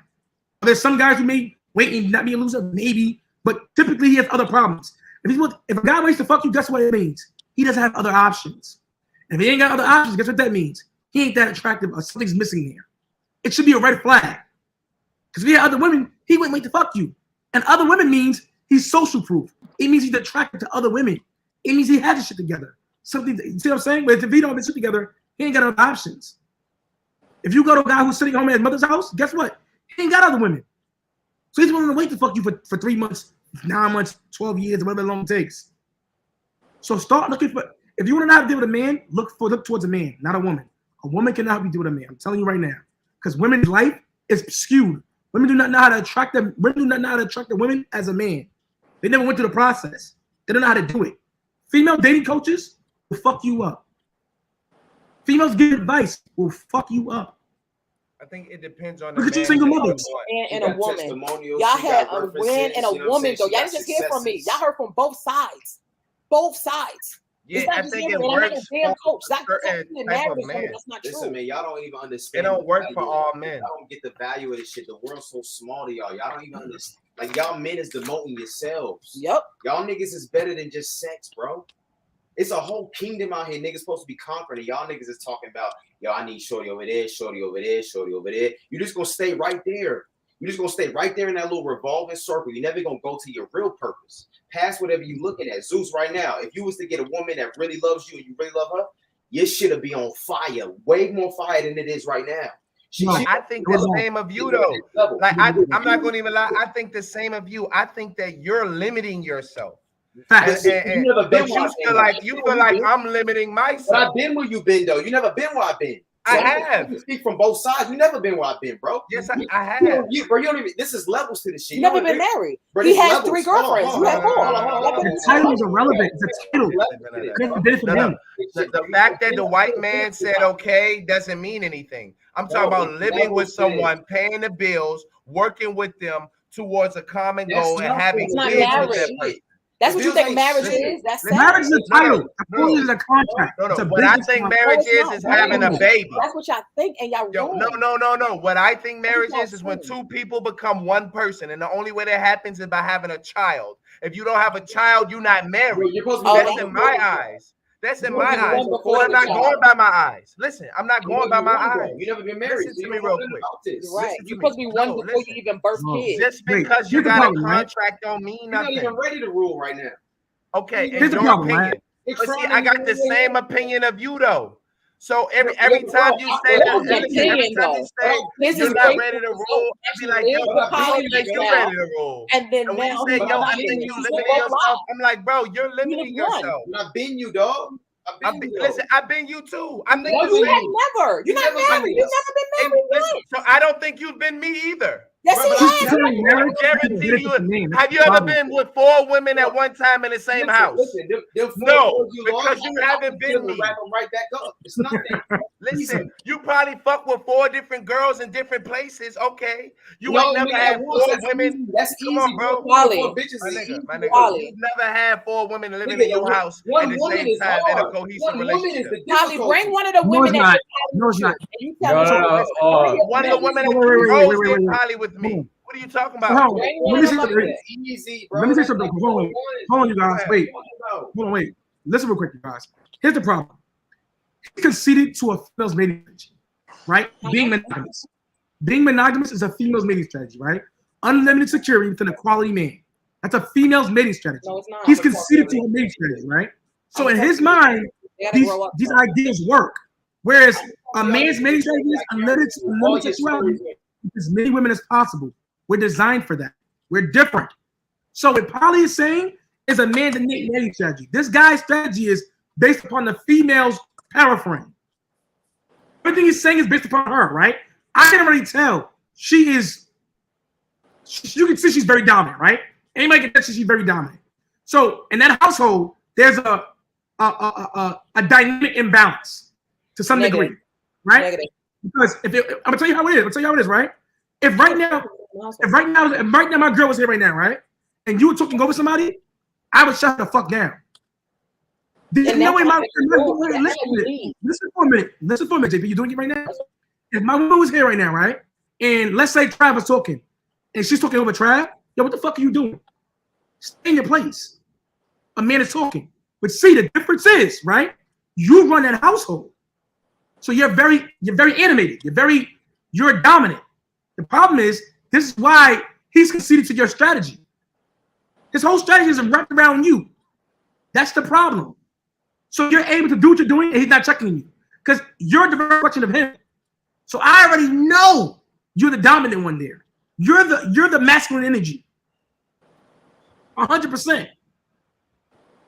There's some guys who may wait and not be a loser, maybe, but typically he has other problems. If a guy waits to fuck you, guess what it means? He doesn't have other options. And if he ain't got other options, guess what that means? He ain't that attractive or something's missing there. It should be a red flag. Because if he had other women, he wouldn't wait to fuck you. And other women means he's social proof. It means he's attracted to other women. It means he has his shit together. Something, you see what I'm saying? But if he don't have his shit together, he ain't got other options. If you go to a guy who's sitting home at his mother's house, guess what? He ain't got other women. So he's willing to wait to fuck you for 3 months, 9 months, 12 years, whatever long it takes. So start looking for, if you want to know how to deal with a man, look towards a man, not a woman. A woman cannot help you deal with a man. I'm telling you right now. Because women's life is skewed. Women do not know how to attract them. Women do not know how to attract a woman as a man. They never went through the process. They don't know how to do it. Female dating coaches will fuck you up. Females give advice will fuck you up. I think it depends on the Look at you single mothers. And a woman. Y'all had a man and a woman, though. Y'all didn't just hear from me. Y'all heard from both sides. Both sides. Yeah, I think it works for certain type of man. That's not Listen, true. man, y'all don't even understand. It don't work for all men. Y'all don't get the value of this shit. The world's so small to y'all. Y'all don't even understand. Like, y'all men is demoting yourselves. Yep. Y'all niggas is better than just sex, bro. It's a whole kingdom out here. Niggas supposed to be conquering. And y'all niggas is talking about, yo, I need shorty over there, shorty over there, shorty over there. You just gonna stay right there. You're just gonna stay right there in that little revolving circle. You're never gonna go to your real purpose. Past whatever you looking at. Zeus, right now, if you was to get a woman that really loves you and you really love her, your shit'll be on fire, way more fire than it is right now. I think the same of you though. Like I'm not gonna even lie. I think the same of you. I think that you're limiting yourself. And you feel like I'm limiting myself. But I've been where you've been though. You never been where I've been. So I have. You speak from both sides. You never been where I've been, bro. Yes, I have. You don't even. This is levels to this shit. You never been married. Bro, he has levels. 3 girlfriends. You have 4. The title is irrelevant. It's a title. The fact that the white man said okay doesn't mean anything. I'm talking about living with someone, paying the bills, working with them towards a common goal, and having kids with that person. That's what you think marriage is? That's marriage is a title. A fool is a contract. No. What I think marriage is having a baby. That's what y'all think, and y'all No. What I think marriage is when 2 people become one person, and the only way that happens is by having a child. If you don't have a child, you're not married. That's in my eyes. That's in my eyes. But I'm not going by my eyes. Listen, I'm not going by my eyes. You never been married. Listen to me real quick. Right. You're supposed to be one before you even birth kids. Just because you got a contract don't mean nothing. You're not even ready to rule right now. Okay, in your opinion. But see, I got the same opinion of you though. So every time you say you're not ready to rule, I be like, yo, you think you're ready to rule. And then when you say, yo, I think you limiting yourself, I'm like, bro, you're limiting yourself. I've been you, dog. Listen, I've been you too. I think you have never. You're not married. You've never been married. So I don't think you've been me either. Yes, he has. I guarantee you. Have you ever been with 4 women at one time in the same house? No, because you haven't been me. Right back up. It's not that. Listen, you probably fuck with 4 different girls in different places. Okay, you ain't never had 4 women. That's Come on, bro. My nigga, you never had 4 women living in your house at the same time in a cohesive relationship. Polly, bring one of the women. No, it's not. One of the women that in Polly with me. What are you talking about? Let me say something. Hold on, you guys. Wait. Listen real quick, you guys. Here's the problem. He conceded to a female's mating strategy, right? Being monogamous. Being monogamous is a female's mating strategy, right? Unlimited security within a quality man. That's a female's mating strategy. No, it's not. He's conceded to a mating strategy, right? So in his mind, these ideas work. Whereas a man's mating strategy is unlimited sexuality. As many women as possible. We're designed for that. We're different. So what Polly is saying is a man's innate mating strategy. This guy's strategy is based upon the female's power frame. Everything he's saying is based upon her, right? I can already tell you can see she's very dominant, right? Anybody can tell she's very dominant. So in that household, there's a dynamic imbalance to some degree, right? Because I'm gonna tell you how it is. I'm gonna tell you how it is, right? If right now my girl was here right now, right? And you were talking over somebody, I would shut the fuck down. Listen for a minute, JP. You doing it right now? If my woman was here right now, right? And let's say Trav was talking, and she's talking over Trav, yo, what the fuck are you doing? Stay in your place. A man is talking. But see, the difference is, right? You run that household. So you're very animated. You're dominant. The problem is, this is why he's conceded to your strategy. His whole strategy is wrapped around you. That's the problem. So you're able to do what you're doing, and he's not checking you because you're the reflection of him. So I already know you're the dominant one there. You're the masculine energy. 100%.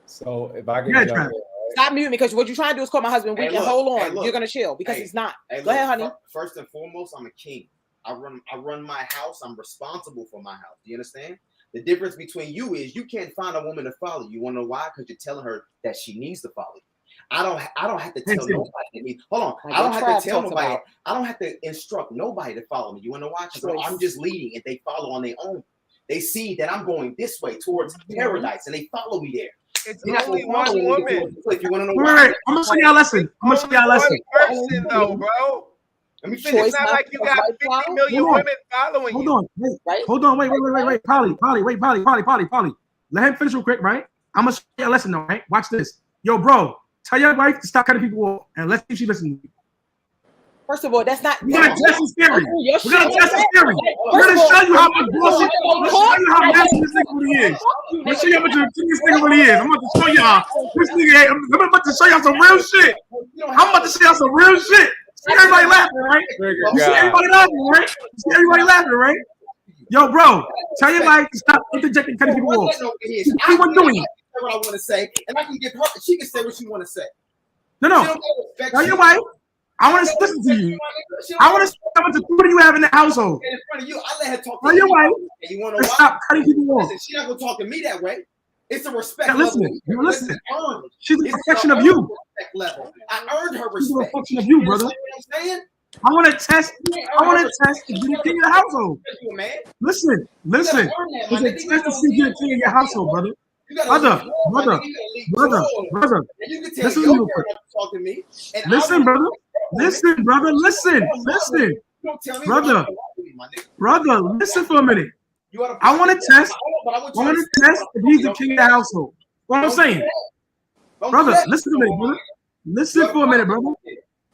So if I can stop muting me because what you're trying to do is call my husband weak and hold on. You're gonna chill because he's not. Go ahead, honey. First and foremost, I'm a king. I run my house. I'm responsible for my house. Do you understand? The difference between you is you can't find a woman to follow. You want to know why? Because you're telling her that she needs to follow you. I don't have to tell nobody. Hold on. I don't have to tell nobody. I don't have to instruct nobody to follow me. You want to watch? So I'm just leading, and they follow on their own. They see that I'm going this way towards paradise, and they follow me there. It's only one woman. If you want to know why, I'm gonna show y'all a lesson. Person though, bro. I mean, it's not like you got 50 million women following you. Hold on, wait. Polly. Let him finish real quick, right? I'm gonna show you a lesson though, right? Watch this. Yo, bro, tell your wife to stop cutting people off, and let's see if she listens to you. First of all, that's not. We're gonna test his theory. We're gonna test his theory. We're gonna show you how much bullshit. We're gonna show you how nasty this nigga really is. We're gonna show you how much of this nigga really is. I'm about to show y'all this nigga. I'm about to show y'all some real shit. I'm about to show y'all some real shit. See everybody laughing, right? You see everybody laughing, right? You see everybody laughing, right? Yo, bro, tell your wife to stop interjecting, cutting people off. Keep on doing it. What I want to say, and I can give her. She can say what she want to say. No. Tell your wife. I want to listen to you. I want to see how much authority you have in the household. In front of you, I let her talk Tell to your you. wife You want to to stop cutting people off. Listen, she's not gonna talk to me that way. It's a respect Now listen, level. you listen. Earned. She's a It's reflection an of you. earned respect level. I earned her She's a respect. reflection of you, brother. understand what I'm saying? I want to test. I want to test if you're the king of the household. You a man. Listen. It's a test to see if you're the king of your household, brother. Brother. And you can tell Listen your real girl quick. not to talk to me. And Listen, brother. Listen. Don't tell me Brother. what to do, my nigga. Brother, listen for a minute. You oughta- I want to test. But I I want you want to to test if he's the king of the household. What I'm saying, Don't brother, do that. listen to me, brother. Listen for a minute, brother.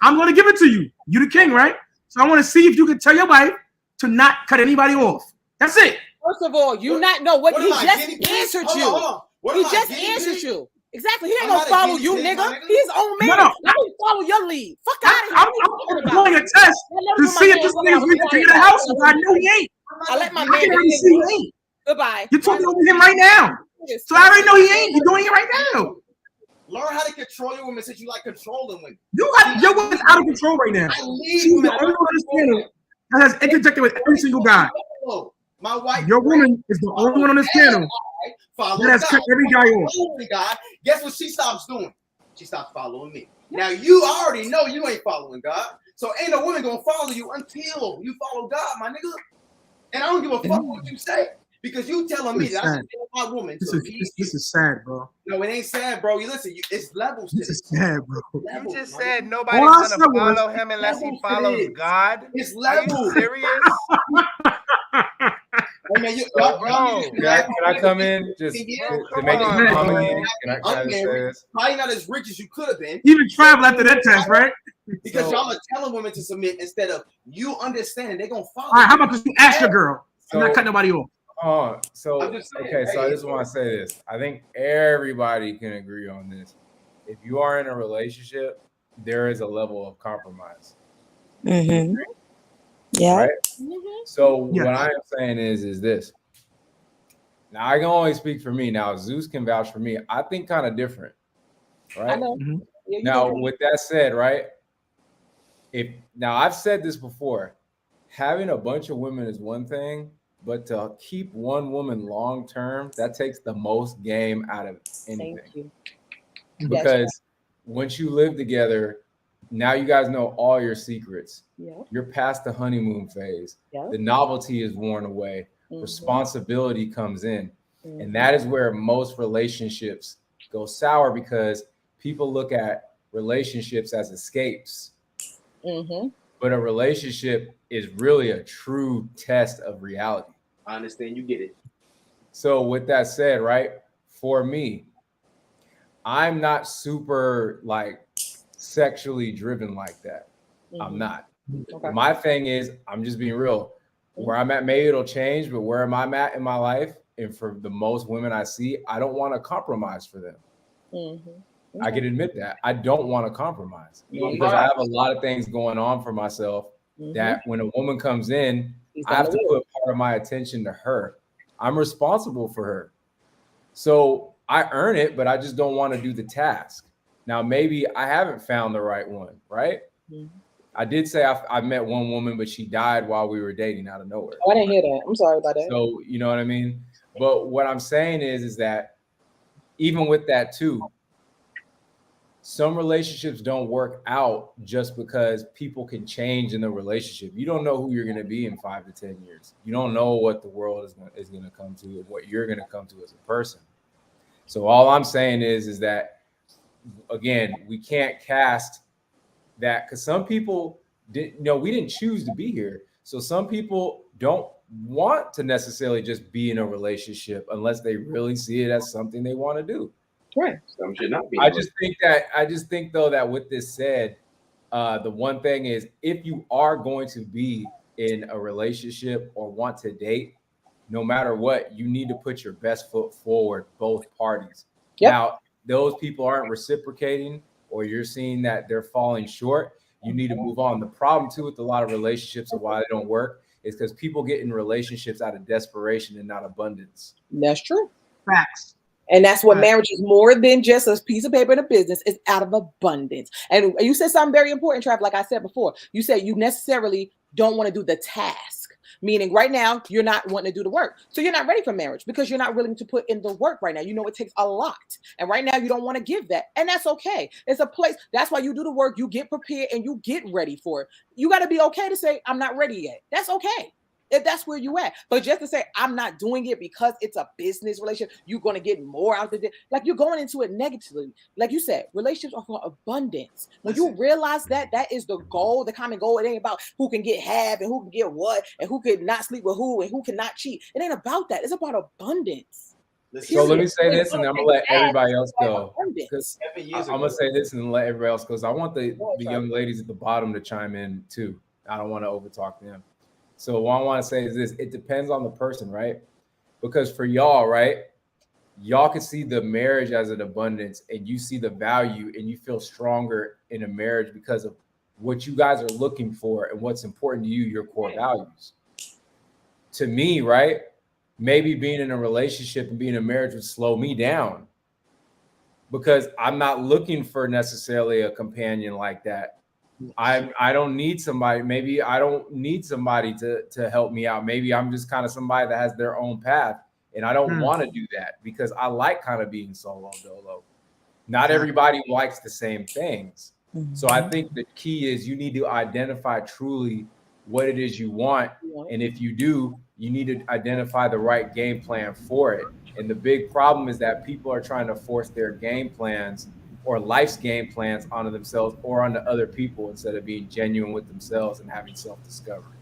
I'm going to give it to you. You the king, right? So I want to see if you can tell your wife to not cut anybody off. That's it. First of all, you not know what What he am I, just guinea pig? answered Hold you. on, hold on. What He am I, just guinea answered pig? you. Exactly. He ain't I'm gonna not a follow guinea you, pig, my nigga. nigga. He's his own man. No. Let him follow your lead. Fuck out of here. I'm doing a test to see if this nigga's really the king of the household. I know he ain't. I let my I man can already see he ain't. Goodbye. You're talking over him right now. So I already know he ain't. You're doing it right now. Learn how to control your women since you like controlling women. Your woman's out of control right now. I leave She's women the only one on this panel that has interjected with every single guy. My wife. Your woman is the only one on this panel that has cut every guy off. Guess what she stops doing? She stops following me. Now you already know you ain't following God. So ain't no woman gonna follow you until you follow God, my nigga. And I don't give a fuck what you say. Because you telling me that I should tell my woman This to is sad, bro. No, it ain't sad, bro. You listen, it's levels to This is sad, bro. You just said All nobody's I gonna said was- follow him unless he Levels to follows this. God. It's Are levels. you serious? Hey, man, you, Bro, Can I come in just to make it calm again? Can I just say this? Probably not as rich as you could have been. Even travel after that test, right? Because y'all are telling women to submit instead of you understanding they're gonna follow. All right, how about this? You ask your girl. I'm So- not cutting nobody off. So I'm just saying, okay, so hey, I just want to say this. I think everybody can agree on this. If you are in a relationship, there is a level of compromise. Mm-hmm. Yeah. Right? So Yeah. what I am saying is this. Now I can only speak for me. Now Zeus can vouch for me. I think kind of different, I right? know. Mhm. Yeah, you Now know. with that said, right? Now I've said this before, having a bunch of women is one thing, but to keep one woman long term, that takes the most game out of anything. Thank you. Because once you live together, now you guys know all your secrets. Yeah. You're past the honeymoon phase. Yeah. The novelty is worn away. Mhm. Responsibility comes in. Mhm. And that is where most relationships go sour because people look at relationships as escapes. Mm-hmm. But a relationship is really a true test of reality. I understand you get it. So with that said, right, for me, I'm not super like sexually driven like that. I'm not. Okay. My thing is, I'm just being real. Where I'm at, maybe it'll change, but where am I at in my life? And for the most women I see, I don't want to compromise for them. Mm-hmm. I can admit that. I don't want to compromise Yeah, because I have a lot of things going on for myself that when a woman comes in, I have to put part of my attention to her. I'm responsible for her. So I earn it, but I just don't want to do the task. Now, maybe I haven't found the right one, right? Mhm. I did say I met one woman, but she died while we were dating out of nowhere. Oh, I didn't hear that. I'm sorry about that. So, you know what I mean? But what I'm saying is that even with that too, some relationships don't work out just because people can change in the relationship. You don't know who you're going to be in 5 to 10 years. You don't know what the world is going to come to and what you're going to come to as a person. So all I'm saying is that, again, we can't cast that because some people didn't, we didn't choose to be here. So some people don't want to necessarily just be in a relationship unless they really see it as something they want to do. Right. Some should not be. I just think though that with this said, the one thing is if you are going to be in a relationship or want to date, no matter what, you need to put your best foot forward, both parties. Yep. Now, those people aren't reciprocating or you're seeing that they're falling short, you need to move on. The problem too with a lot of relationships and why they don't work is because people get in relationships out of desperation and not abundance. That's true. Facts. And that's what marriage is more than just a piece of paper in a business. It's out of abundance. And you said something very important, Trav. Like I said before, you said you necessarily don't want to do the task. Meaning right now, you're not wanting to do the work. So you're not ready for marriage because you're not willing to put in the work right now. You know, it takes a lot. And right now you don't want to give that. And that's okay. It's a place. That's why you do the work. You get prepared and you get ready for it. You got to be okay to say, I'm not ready yet. That's okay. If that's where you at. But just to say, I'm not doing it because it's a business relationship, you're going to get more out of it. Like you're going into it negatively. Like you said, relationships are for abundance. When you realize that is the goal, the common goal, it ain't about who can get half and who can get what and who can not sleep with who and who cannot cheat. It ain't about that. It's about abundance. So let me say this, and I'm gonna let everybody else go. I'm gonna say this and let everybody else go. Because I want the young ladies at the bottom to chime in too. I don't want to overtalk them. So what I want to say is this: it depends on the person, right? Because for y'all, right, y'all can see the marriage as an abundance, and you see the value, and you feel stronger in a marriage because of what you guys are looking for and what's important to you, your core values. To me, right, maybe being in a relationship and being in a marriage would slow me down because I'm not looking for necessarily a companion like that. I don't need somebody. Maybe I don't need somebody to help me out. Maybe I'm just kind of somebody that has their own path, and I don't want to do that because I like kind of being solo dolo. Not everybody likes the same things. So I think the key is you need to identify truly what it is you want, and if you do, you need to identify the right game plan for it. And the big problem is that people are trying to force their game plans or life's game plans onto themselves or onto other people instead of being genuine with themselves and having self-discovery.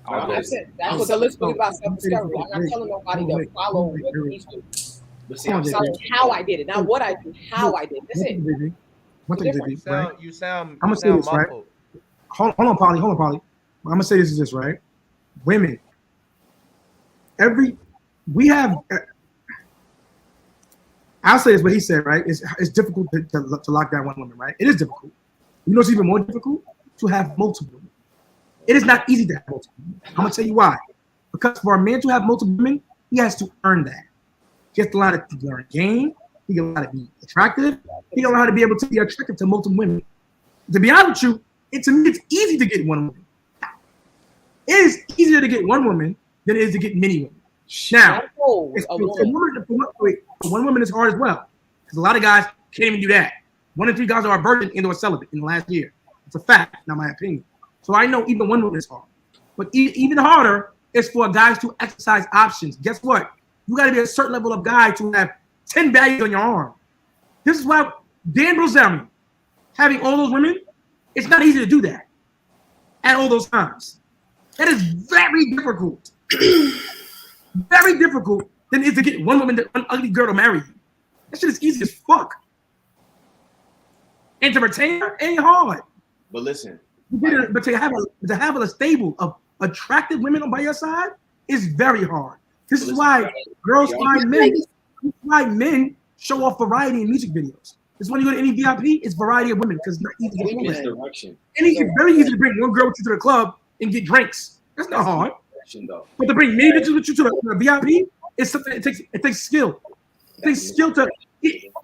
That's it. That's what the list is about, self-discovery. I'm not telling nobody to follow what needs to. But see, I'm telling how I did it, not what I do, how I did it. That's it. One thing, baby, right? You sound. I'm gonna say this, right? Hold on, Polly. I'm gonna say this is this, right? Women. I'll say this, what he said, right? It's difficult to lock down one woman, right? It is difficult. You know what's even more difficult? To have multiple women. It is not easy to have multiple women. I'm going to tell you why. Because for a man to have multiple women, he has to earn that. He has to learn to learn a game. He can learn how to be attractive. He can learn how to be able to be attractive to multiple women. To be honest with you, to me, it's easy to get one woman. It is easier to get one woman than it is to get many women. Now, for one woman is hard as well. Because a lot of guys can't even do that. 1 in 3 guys are a virgin and or celibate in the last year. It's a fact, not my opinion. So I know even one woman is hard. But even harder is for guys to exercise options. Guess what? You got to be a certain level of guy to have 10 values on your arm. This is why Dan Bilzerian, having all those women, it's not easy to do that at all those times. That is very difficult. Very difficult than it is to get one woman, one ugly girl to marry you. That shit is easy as fuck. And to retain her ain't hard. But listen, but to have a stable of attractive women by your side is very hard. This is why girls find men. This is why men show off variety in music videos. This is when you go to any VIP, it's variety of women because it's not easy to get women. And it's very easy to bring one girl to the club and get drinks. That's not hard. But to bring many bitches with you to the VIP, it's something. It takes skill. It takes skill to.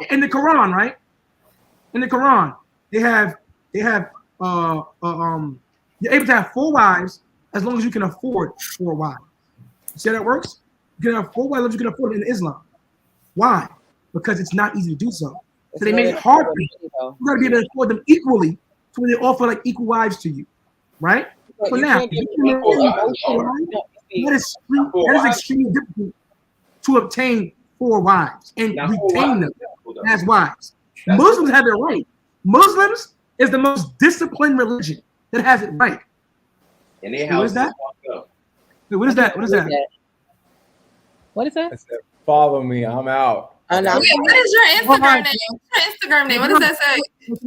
In the Quran, right? In the Quran, they have you're able to have 4 wives as long as you can afford 4 wives. You see how that works? You can have 4 wives as you can afford in Islam. Why? Because it's not easy to do so. So they make it hard for you. You gotta be able to afford them equally, so they offer like equal wives to you, right? So now, that is extremely difficult to obtain 4 wives and retain them as wives. Muslims have it right. Muslims is the most disciplined religion that has it right. And they what is that? What is that? What is that? What is that? I said, follow me. I'm out. I know. Wait, what is your Instagram name? Your Instagram name. What does that say?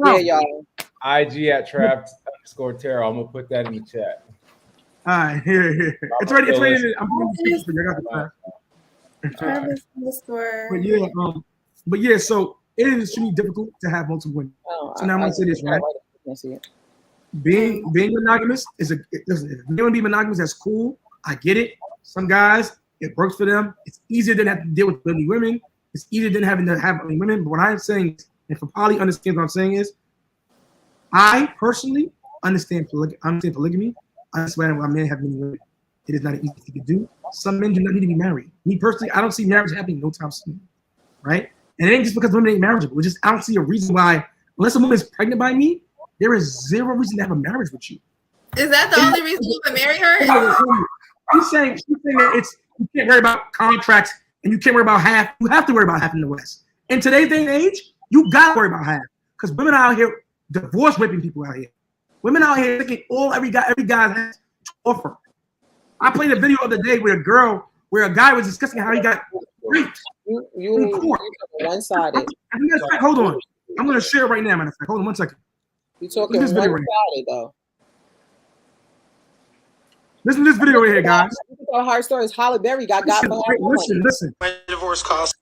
Yeah, y'all. IG at Trav_Terrell. I'm gonna put that in the chat. All right, here. It's ready. I'm putting the for you. I got the Travis_. But yeah, so it is extremely difficult to have multiple women. So now I'm gonna say this, right? Being monogamous is listen, if you want to be monogamous, that's cool. I get it. Some guys, it works for them. It's easier than having to deal with many women. It's easier than having to have many women. But what I'm saying, and for Polly understands what I'm saying is, I personally understand polygamy. I understand why men have many women. It is not an easy thing to do. Some men do not need to be married. Me personally, I don't see marriage happening no time soon, right? And it ain't just because women ain't marriageable. It's just I don't see a reason why, unless a woman is pregnant by me, there is zero reason to have a marriage with you. Is that the only reason you can marry her? She's saying that you can't worry about contracts and you can't worry about half. You have to worry about half in the West. In today's day and age, you gotta worry about half because women are out here divorce raping people out here. Women out here taking every guy has to offer. I played a video of the day where a guy was discussing how he got raped. You one-sided. Hold on. I'm gonna share it right now, matter of fact. Hold on 1 second. You talking one-sided though. Listen to this video right here, guys. A hard story is Holly Berry got for her. Listen. My divorce cost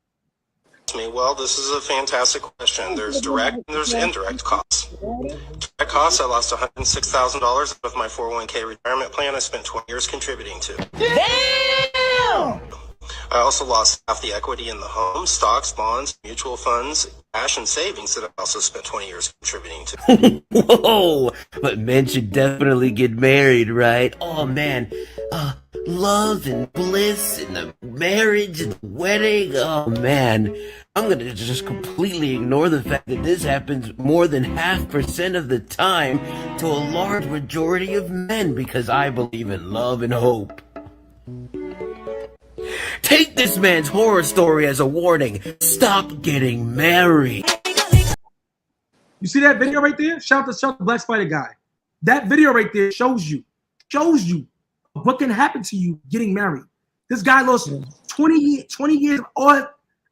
me. Well, this is a fantastic question. There's direct and there's indirect costs. Direct costs, I lost $106,000 of my 401k retirement plan I spent 20 years contributing to. Damn! I also lost half the equity in the home, stocks, bonds, mutual funds, cash, and savings that I also spent 20 years contributing to. Whoa! But men should definitely get married, right? Oh man, love and bliss and the marriage and the wedding. Oh man, I'm gonna just completely ignore the fact that this happens more than 0.5% of the time to a large majority of men because I believe in love and hope. Take this man's horror story as a warning. Stop getting married. You see that video right there? Shout out to Black Spider guy. That video right there shows you what can happen to you getting married. This guy lost 20 years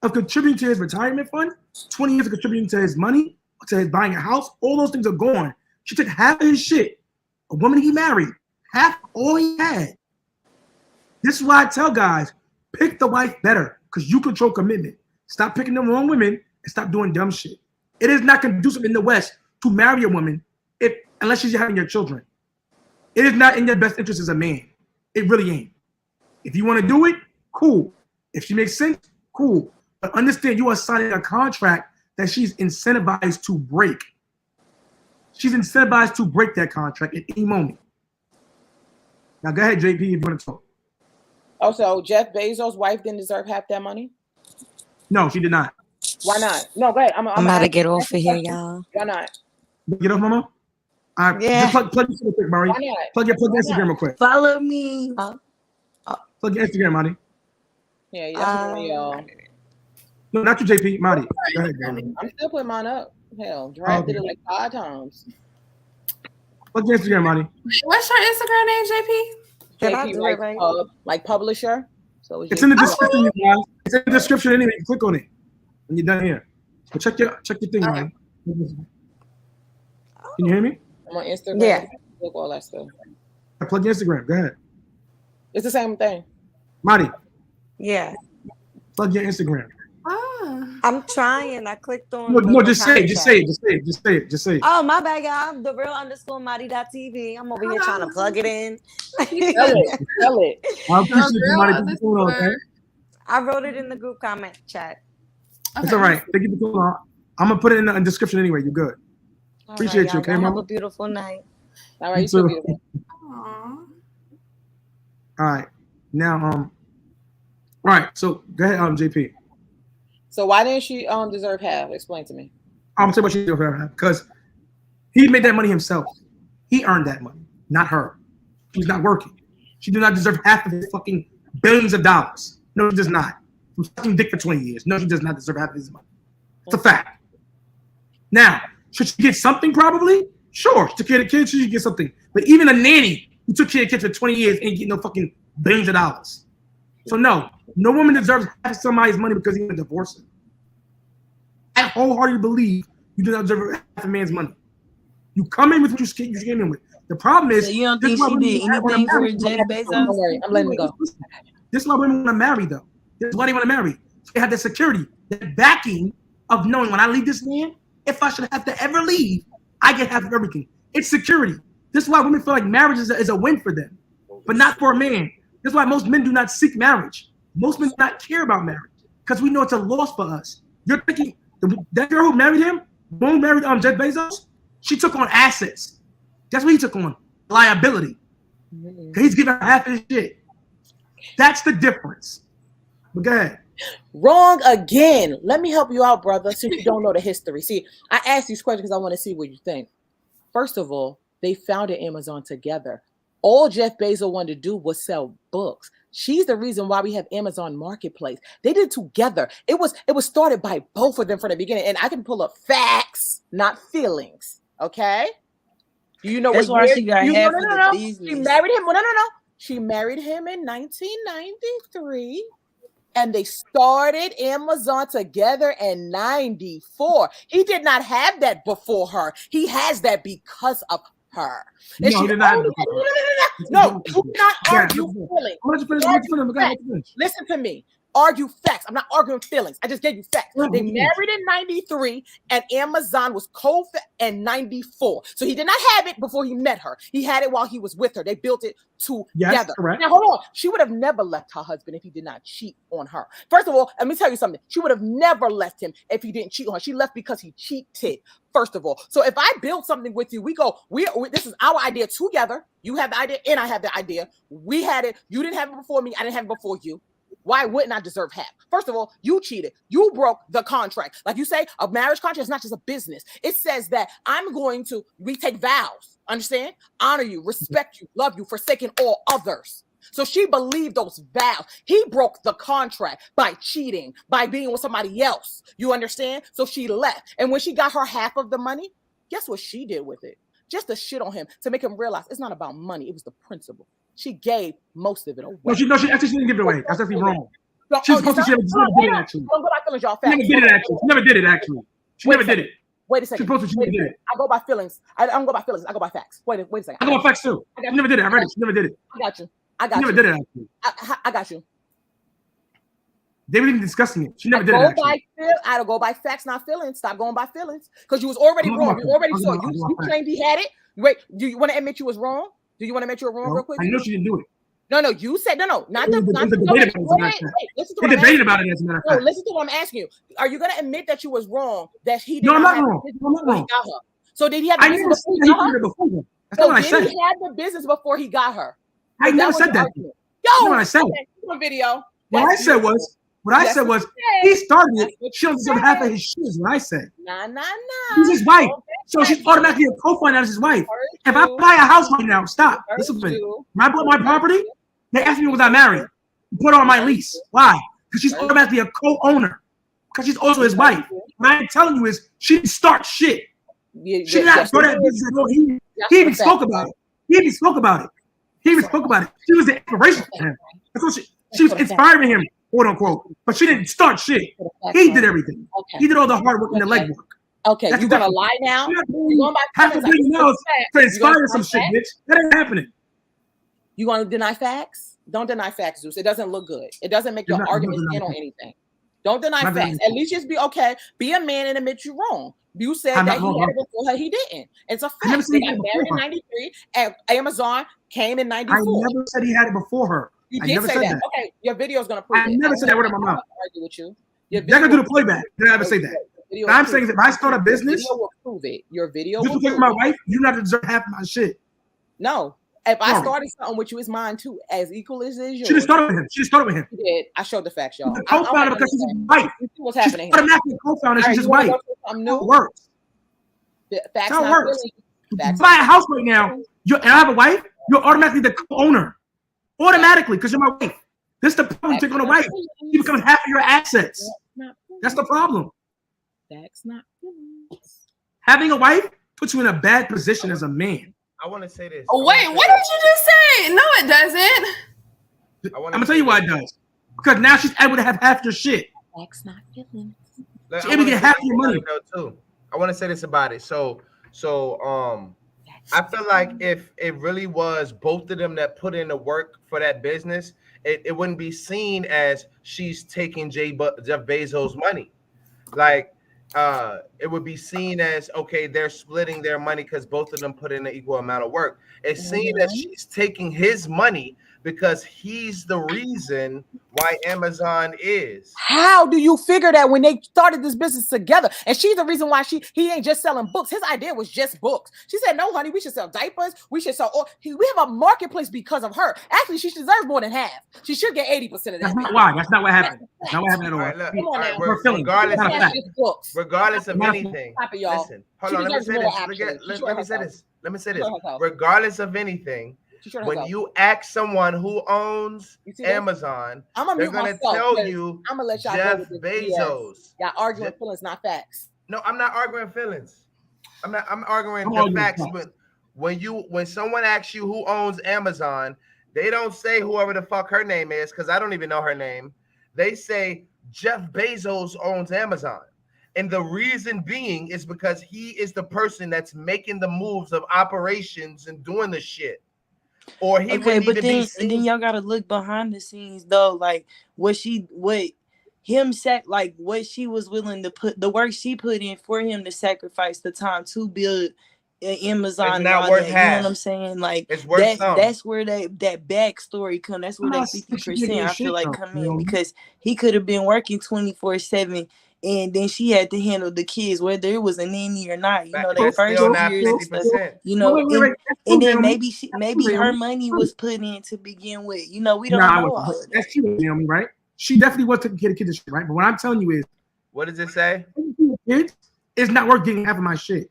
of contributing to his retirement fund, 20 years of contributing to his money, to his buying a house. All those things are gone. She took half of his shit. A woman he married, half all he had. This is why I tell guys, pick the wife better because you control commitment. Stop picking the wrong women and stop doing dumb shit. It is not conducive in the West to marry a woman unless she's having your children. It is not in your best interest as a man. It really ain't. If you want to do it, cool. If she makes sense, cool. But understand you are signing a contract that she's incentivized to break. She's incentivized to break that contract at any moment. Now go ahead, JP, if you want to talk. Also, Jeff Bezos' wife didn't deserve half that money? No, she did not. Why not? No, go ahead. I'm about to get off of here, y'all. Why not? Get off, mama? All right, Yeah. just plug your real quick, Mari. Plug your Instagram real quick. Follow me. Plug your Instagram, Mari. Yeah, that's y'all. No, not you, JP. Mari. Go ahead, I'm still putting mine up. Hell, Drive did it like 5 times. Plug your Instagram, Mari. What's your Instagram name, JP? JP, like publisher. So it's in the description, you guys. It's in the description anyway. You click on it when you're done here. But check your thing, Mari. Can you hear me? I'm on Instagram. Yeah. Look, all that stuff. Plug your Instagram. Go ahead. It's the same thing. Marty. Yeah. Plug your Instagram. I'm trying. I clicked on. No, just say it. Oh, my bad, y'all. The real _Mari.tv. I'm over here trying to plug it in. Tell it. I appreciate you, Marty. Okay? I wrote it in the group comment chat. It's all right. Thank you for coming on. I'm gonna put it in the description anyway. You're good. Appreciate you. Okay, Have mama. a beautiful night. All right, you so beautiful. All right. Now, all right. So go ahead, JP. So why didn't she deserve half? Explain to me. I'm gonna tell you what she deserves half because he made that money himself. He earned that money, not her. She's not working. She did not deserve half of his fucking billions of dollars. No, she does not. From fucking dick for 20 years. No, she does not deserve half of his money. It's a fact. Now, should she get something probably? Sure. She took care of the kids, she should get something. But even a nanny who took care of kids for 20 years ain't getting no fucking billions of dollars. So no woman deserves half of somebody's money because he was divorcing. I wholeheartedly believe you do not deserve half a man's money. You come in with what you came in with. The problem is, so you don't think she did anything for Jeff Bezos? Don't worry, I'm letting it go. This is why women want to marry, though. This is why they want to marry. They have the security, the backing of knowing when I leave this man, if I should have to ever leave, I get half of everything. It's security. This is why women feel like marriage is a win for them, but not for a man. This is why most men do not seek marriage. Most men do not care about marriage because we know it's a loss for us. You're thinking that girl who married him, who married Jeff Bezos, she took on assets. That's what he took on, liability. He's giving her half his shit. That's the difference. But go ahead. Wrong again. Let me help you out, brother, since you don't know the history. See, I asked these questions because I want to see what you think. First of all, they founded Amazon together. All Jeff Bezos wanted to do was sell books. She's the reason why we have Amazon Marketplace. They did it together. It was started by both of them from the beginning. And I can pull up facts, not feelings. Okay? You know that's why she got half of the business. She married him. No. She married him in 1993. And they started Amazon together in 94. He did not have that before her. He has that because of her. And No, she did not. No, do not argue feelings. Listen to me. Argue facts. I'm not arguing feelings. I just gave you facts. They married in 93 and Amazon was in 94. So he did not have it before he met her. He had it while he was with her. They built it together. Yes, correct. Now, hold on. She would have never left her husband if he did not cheat on her. First of all, let me tell you something. She would have never left him if he didn't cheat on her. She left because he cheated, first of all. So if I build something with you, this is our idea together. You have the idea and I have the idea. We had it. You didn't have it before me. I didn't have it before you. Why wouldn't I deserve half? First of all, you cheated. You broke the contract. Like you say, a marriage contract is not just a business. It says that we take vows, understand? Honor you, respect you, love you, forsaking all others. So she believed those vows. He broke the contract by cheating, by being with somebody else. You understand? So she left. And when she got her half of the money, guess what she did with it? Just to shit on him, to make him realize it's not about money. It was the principle. She gave most of it away. No, she actually didn't give it away. That's definitely wrong. She's supposed to. She never did it actually. She never did it actually. She never did it actually. She never did it. Wait a second. She's supposed to. She never did it. I go by feelings. I don't go by feelings. I go by facts. Wait a second. I go by facts too. She never did it. I read it. She never did it. I got you. She never did it actually. I got you. They were even discussing it. She never did it actually. I don't go by facts, not feelings. Stop going by feelings because you was already wrong. You already saw it. You claimed he had it. Wait, do you want to admit you was wrong? Do you want to admit you were wrong real quick? I know she didn't do it. No, you said no. Not the They debated about it as a matter of fact. No, listen to what I'm asking you. Are you going to admit that you was wrong? That he did No, I'm not not have wrong. the business I'm not before he wrong. got her? So did he have the I business never said before he got her? before her. That's So not what I did said. he have the business before he got her? I never said that. Yo, That's not what I said. okay, video. What I said was he started it. She don't deserve half of his shit. Is what I said. Nah. He's his wife, so she's automatically a co-founder as his wife. If I buy a house right now, stop. Listen to me. When I bought my property, they asked me was I married. Put her on my lease. Why? Because she's automatically a co-owner. Because she's also his wife. What I'm telling you is she didn't start shit. She did not start that business at all. He even spoke about it. He even spoke about it. She was the inspiration for him. That's what she was inspiring him, quote unquote. But she didn't start shit. He did everything. He did all the hard work and the legwork. Okay, you're gonna lie now? You're going by half a billion dollars to inspire some shit, bitch. That ain't happening. You gonna deny facts? Don't deny facts, Zeus. It doesn't look good. It doesn't make your argument stand on anything. Don't deny facts. At least just be okay. Be a man and admit you're wrong. You said that he had it before her. He didn't. It's a fact. They got married in 93 and Amazon came in 94. I never said he had it before her. You did say that. Okay, your video is gonna prove it. I never said that word in my mouth. Argue with you. They're gonna do the playback. Did I ever say that? I'm saying if I start a business, your video will prove it. Your video will prove my wife. You not deserve half my shit. No. If I started something with you, it's mine too, as equal as yours. She just started with him. She started with him. She did. I showed the facts, y'all. The co-founder because she's his wife. What's happening? She's automatically co-founder. She's his wife. It works. Facts not works. If you buy a house right now, and I have a wife, you're automatically the co-owner. Automatically, because you're my wife. This is the problem. Take on a wife. She becomes half of your assets. That's the problem. That's not. Having a wife puts you in a bad position as a man. I want to say this. Oh, wait, what did you just say? No, it doesn't. I'm gonna tell you why it does. Because now she's able to have half your shit. Facts not feelings. She able to get half your money. Too. I want to say this about it. So I feel like if it really was both of them that put in the work for that business, it wouldn't be seen as she's taking Jeff Bezos' money. Like, it would be seen as, okay, they're splitting their money because both of them put in an equal amount of work. It's seen as she's taking his money because he's the reason why Amazon is. How do you figure that when they started this business together? And she's the reason why he ain't just selling books. His idea was just books. She said, no, honey, we should sell diapers. We should sell we have a marketplace because of her. Actually, she deserves more than half. She should get 80% of that. That's not why. That's not what happened. That's not what happened at all. All right, look, Come on now. Regardless of anything, listen, hold on, let me say this. Let me say this. Regardless of anything, when you ask someone who owns Amazon, they're going to tell you I'm gonna let y'all Jeff go with Bezos. Y'all arguing feelings, not facts. No, I'm not arguing feelings. I'm arguing the facts. But when someone asks you who owns Amazon, they don't say whoever the fuck her name is, because I don't even know her name. They say Jeff Bezos owns Amazon. And the reason being is because he is the person that's making the moves of operations and doing the shit. Or he wouldn't even be seen. And then y'all gotta look behind the scenes though, like what she was willing to put, the work she put in for him to sacrifice the time to build Amazon. It's not worth that, half. you know what I'm saying? Like it's worth that's where that backstory come. That's where that 50% I feel like come in, because he could have been working 24/7. And then she had to handle the kids, whether it was a nanny or not. You know, their first years and stuff. You know, and then maybe her money was put in to begin with. You know, we don't know all of that. That's true, Naomi, right? She definitely was taking care of the kids, right? But what I'm telling you is, what does it say? Kids, it's not worth getting half of my shit.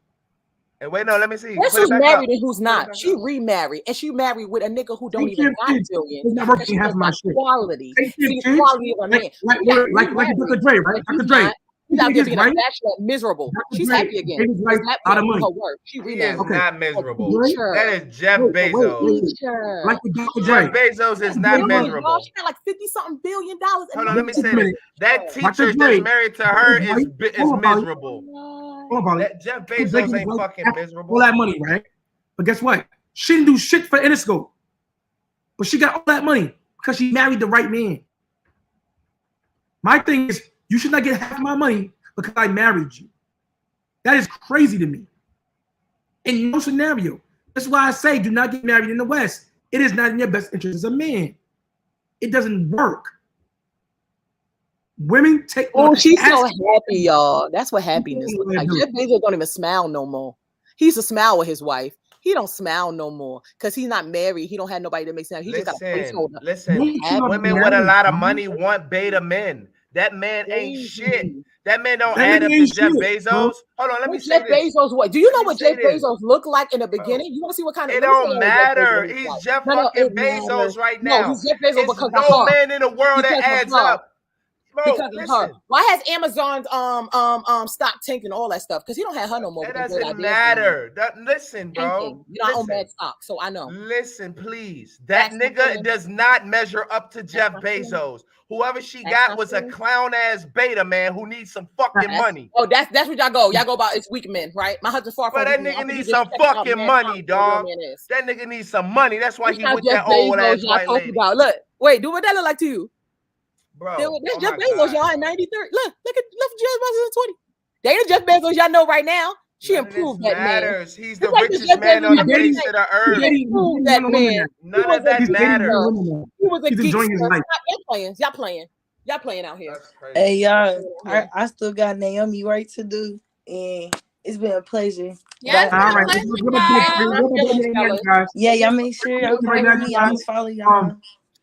And wait, no, let me see. Guess who's married and who's not? She remarried, and she married with a nigga who don't even got billion. It's not worth getting half of my shit. Quality. See the quality of a man. Like Dr. Dre, right? Dr. Dre. She's out there being a bachelor, miserable. She's happy again. Like, out of money. Her work. She is not miserable. That is Jeff Bezos. Like the Dr. Dre. Jeff Bezos is not miserable. She got like $50-something billion. Hold on, let me say this. That teacher that's married to her is miserable. That Jeff Bezos ain't fucking miserable. All that money, right? But guess what? She didn't do shit for Interscope. But she got all that money because she married the right man. My thing is, you should not get half my money because I married you. That is crazy to me. In no scenario. That's why I say do not get married in the West. It is not in your best interest as a man. It doesn't work. Women take on. She's so happy, y'all. That's what happiness looks like. Jeff Bezos don't even smile no more. He used to smile with his wife. He don't smile no more because he's not married. He don't have nobody that makes sense. He just got a placeholder. Listen, women with a lot of money want beta men. That man ain't shit. That man don't add up to Jeff Bezos. Hold on, let me say this. Jeff Bezos, what? Do you know what Jeff Bezos looked like in the beginning? You want to see what kind of? It don't matter. He's Jeff fucking Bezos right now. No, he's Jeff Bezos because of her. No man in the world that adds up. Bro, because of her. Why has Amazon's stock tanking all that stuff? Because he don't have her no more. It doesn't matter. Listen, bro. You know, I own bad stock, so I know. Listen, please. That nigga does not measure up to Jeff Bezos. Whoever she got was a clown ass beta man who needs some fucking money. Oh, that's what y'all go. Y'all go about it's weak men, right? My husband far from. But that nigga needs some fucking money, dog. That nigga needs some money. That's why he with that old ass white lady. Look, wait, do what that look like to you? Bro, that's Jeff Bezos, y'all in 93. Look at Jeff Bezos in 20. They ain't Jeff Bezos y'all know right now. She improved that man. He's the richest man on the face of the earth. He improved that man. None of that matters. He was a geek. Y'all playing out here. Hey y'all, I still got Naomi work to do, and it's been a pleasure. Yes, all right. Yeah, y'all make sure y'all follow me. I'm gonna follow y'all.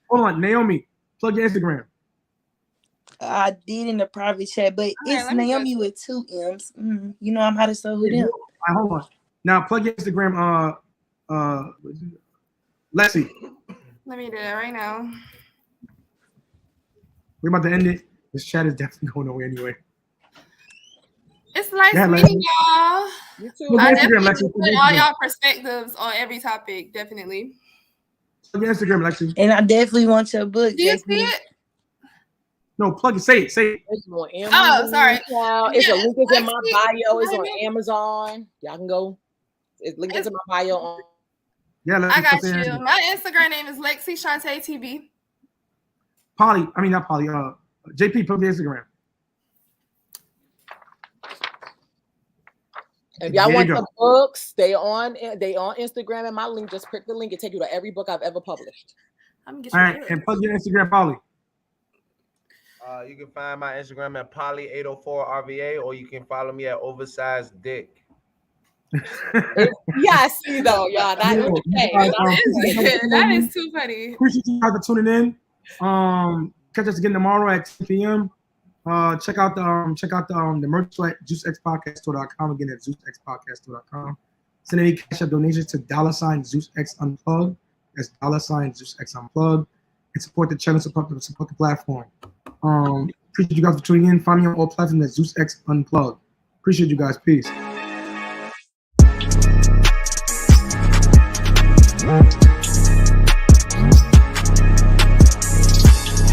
Hold on, Naomi, plug your Instagram. I did in the private chat, but it's Naomi with 2 M's. You know I'm how to sew with them. Hold on. Now plug your Instagram. Lexi. Let me do that right now. We're about to end it. This chat is definitely going nowhere anyway. It's nice meeting y'all. You too. I definitely put all y'all perspectives on every topic. Definitely. Plug your Instagram, Lexi. And I definitely want your book. Do you see it? No, plug it. Say it. It's on Amazon. Oh, sorry. It's Yeah, a link is in my Lexi, bio. It's on Lexi. Amazon. Y'all can go. It's linked in my bio. On. Yeah, I got you. My Instagram name is Lexi Shantae TV. Not Polly. JP, put the Instagram. If y'all want the books, they on Instagram, and my link. Just click the link. It take you to every book I've ever published. All right, and plug your Instagram, Polly. You can find my Instagram at Polly804RVA, or you can follow me at Oversized Dick. Yeah, I see though, y'all. That is too funny. Appreciate you guys for tuning in. Catch us again tomorrow at 10 p.m. Check out the merch at ZeusXPodcast.com. Again at ZeusXPodcast.com. Send any cash up donations to $ZeusXunplugged. That's $ZeusXunplugged. And support the channel, support the platform. Appreciate you guys for tuning in. Find me on all platforms at Zeus X Unplugged. Appreciate you guys. Peace.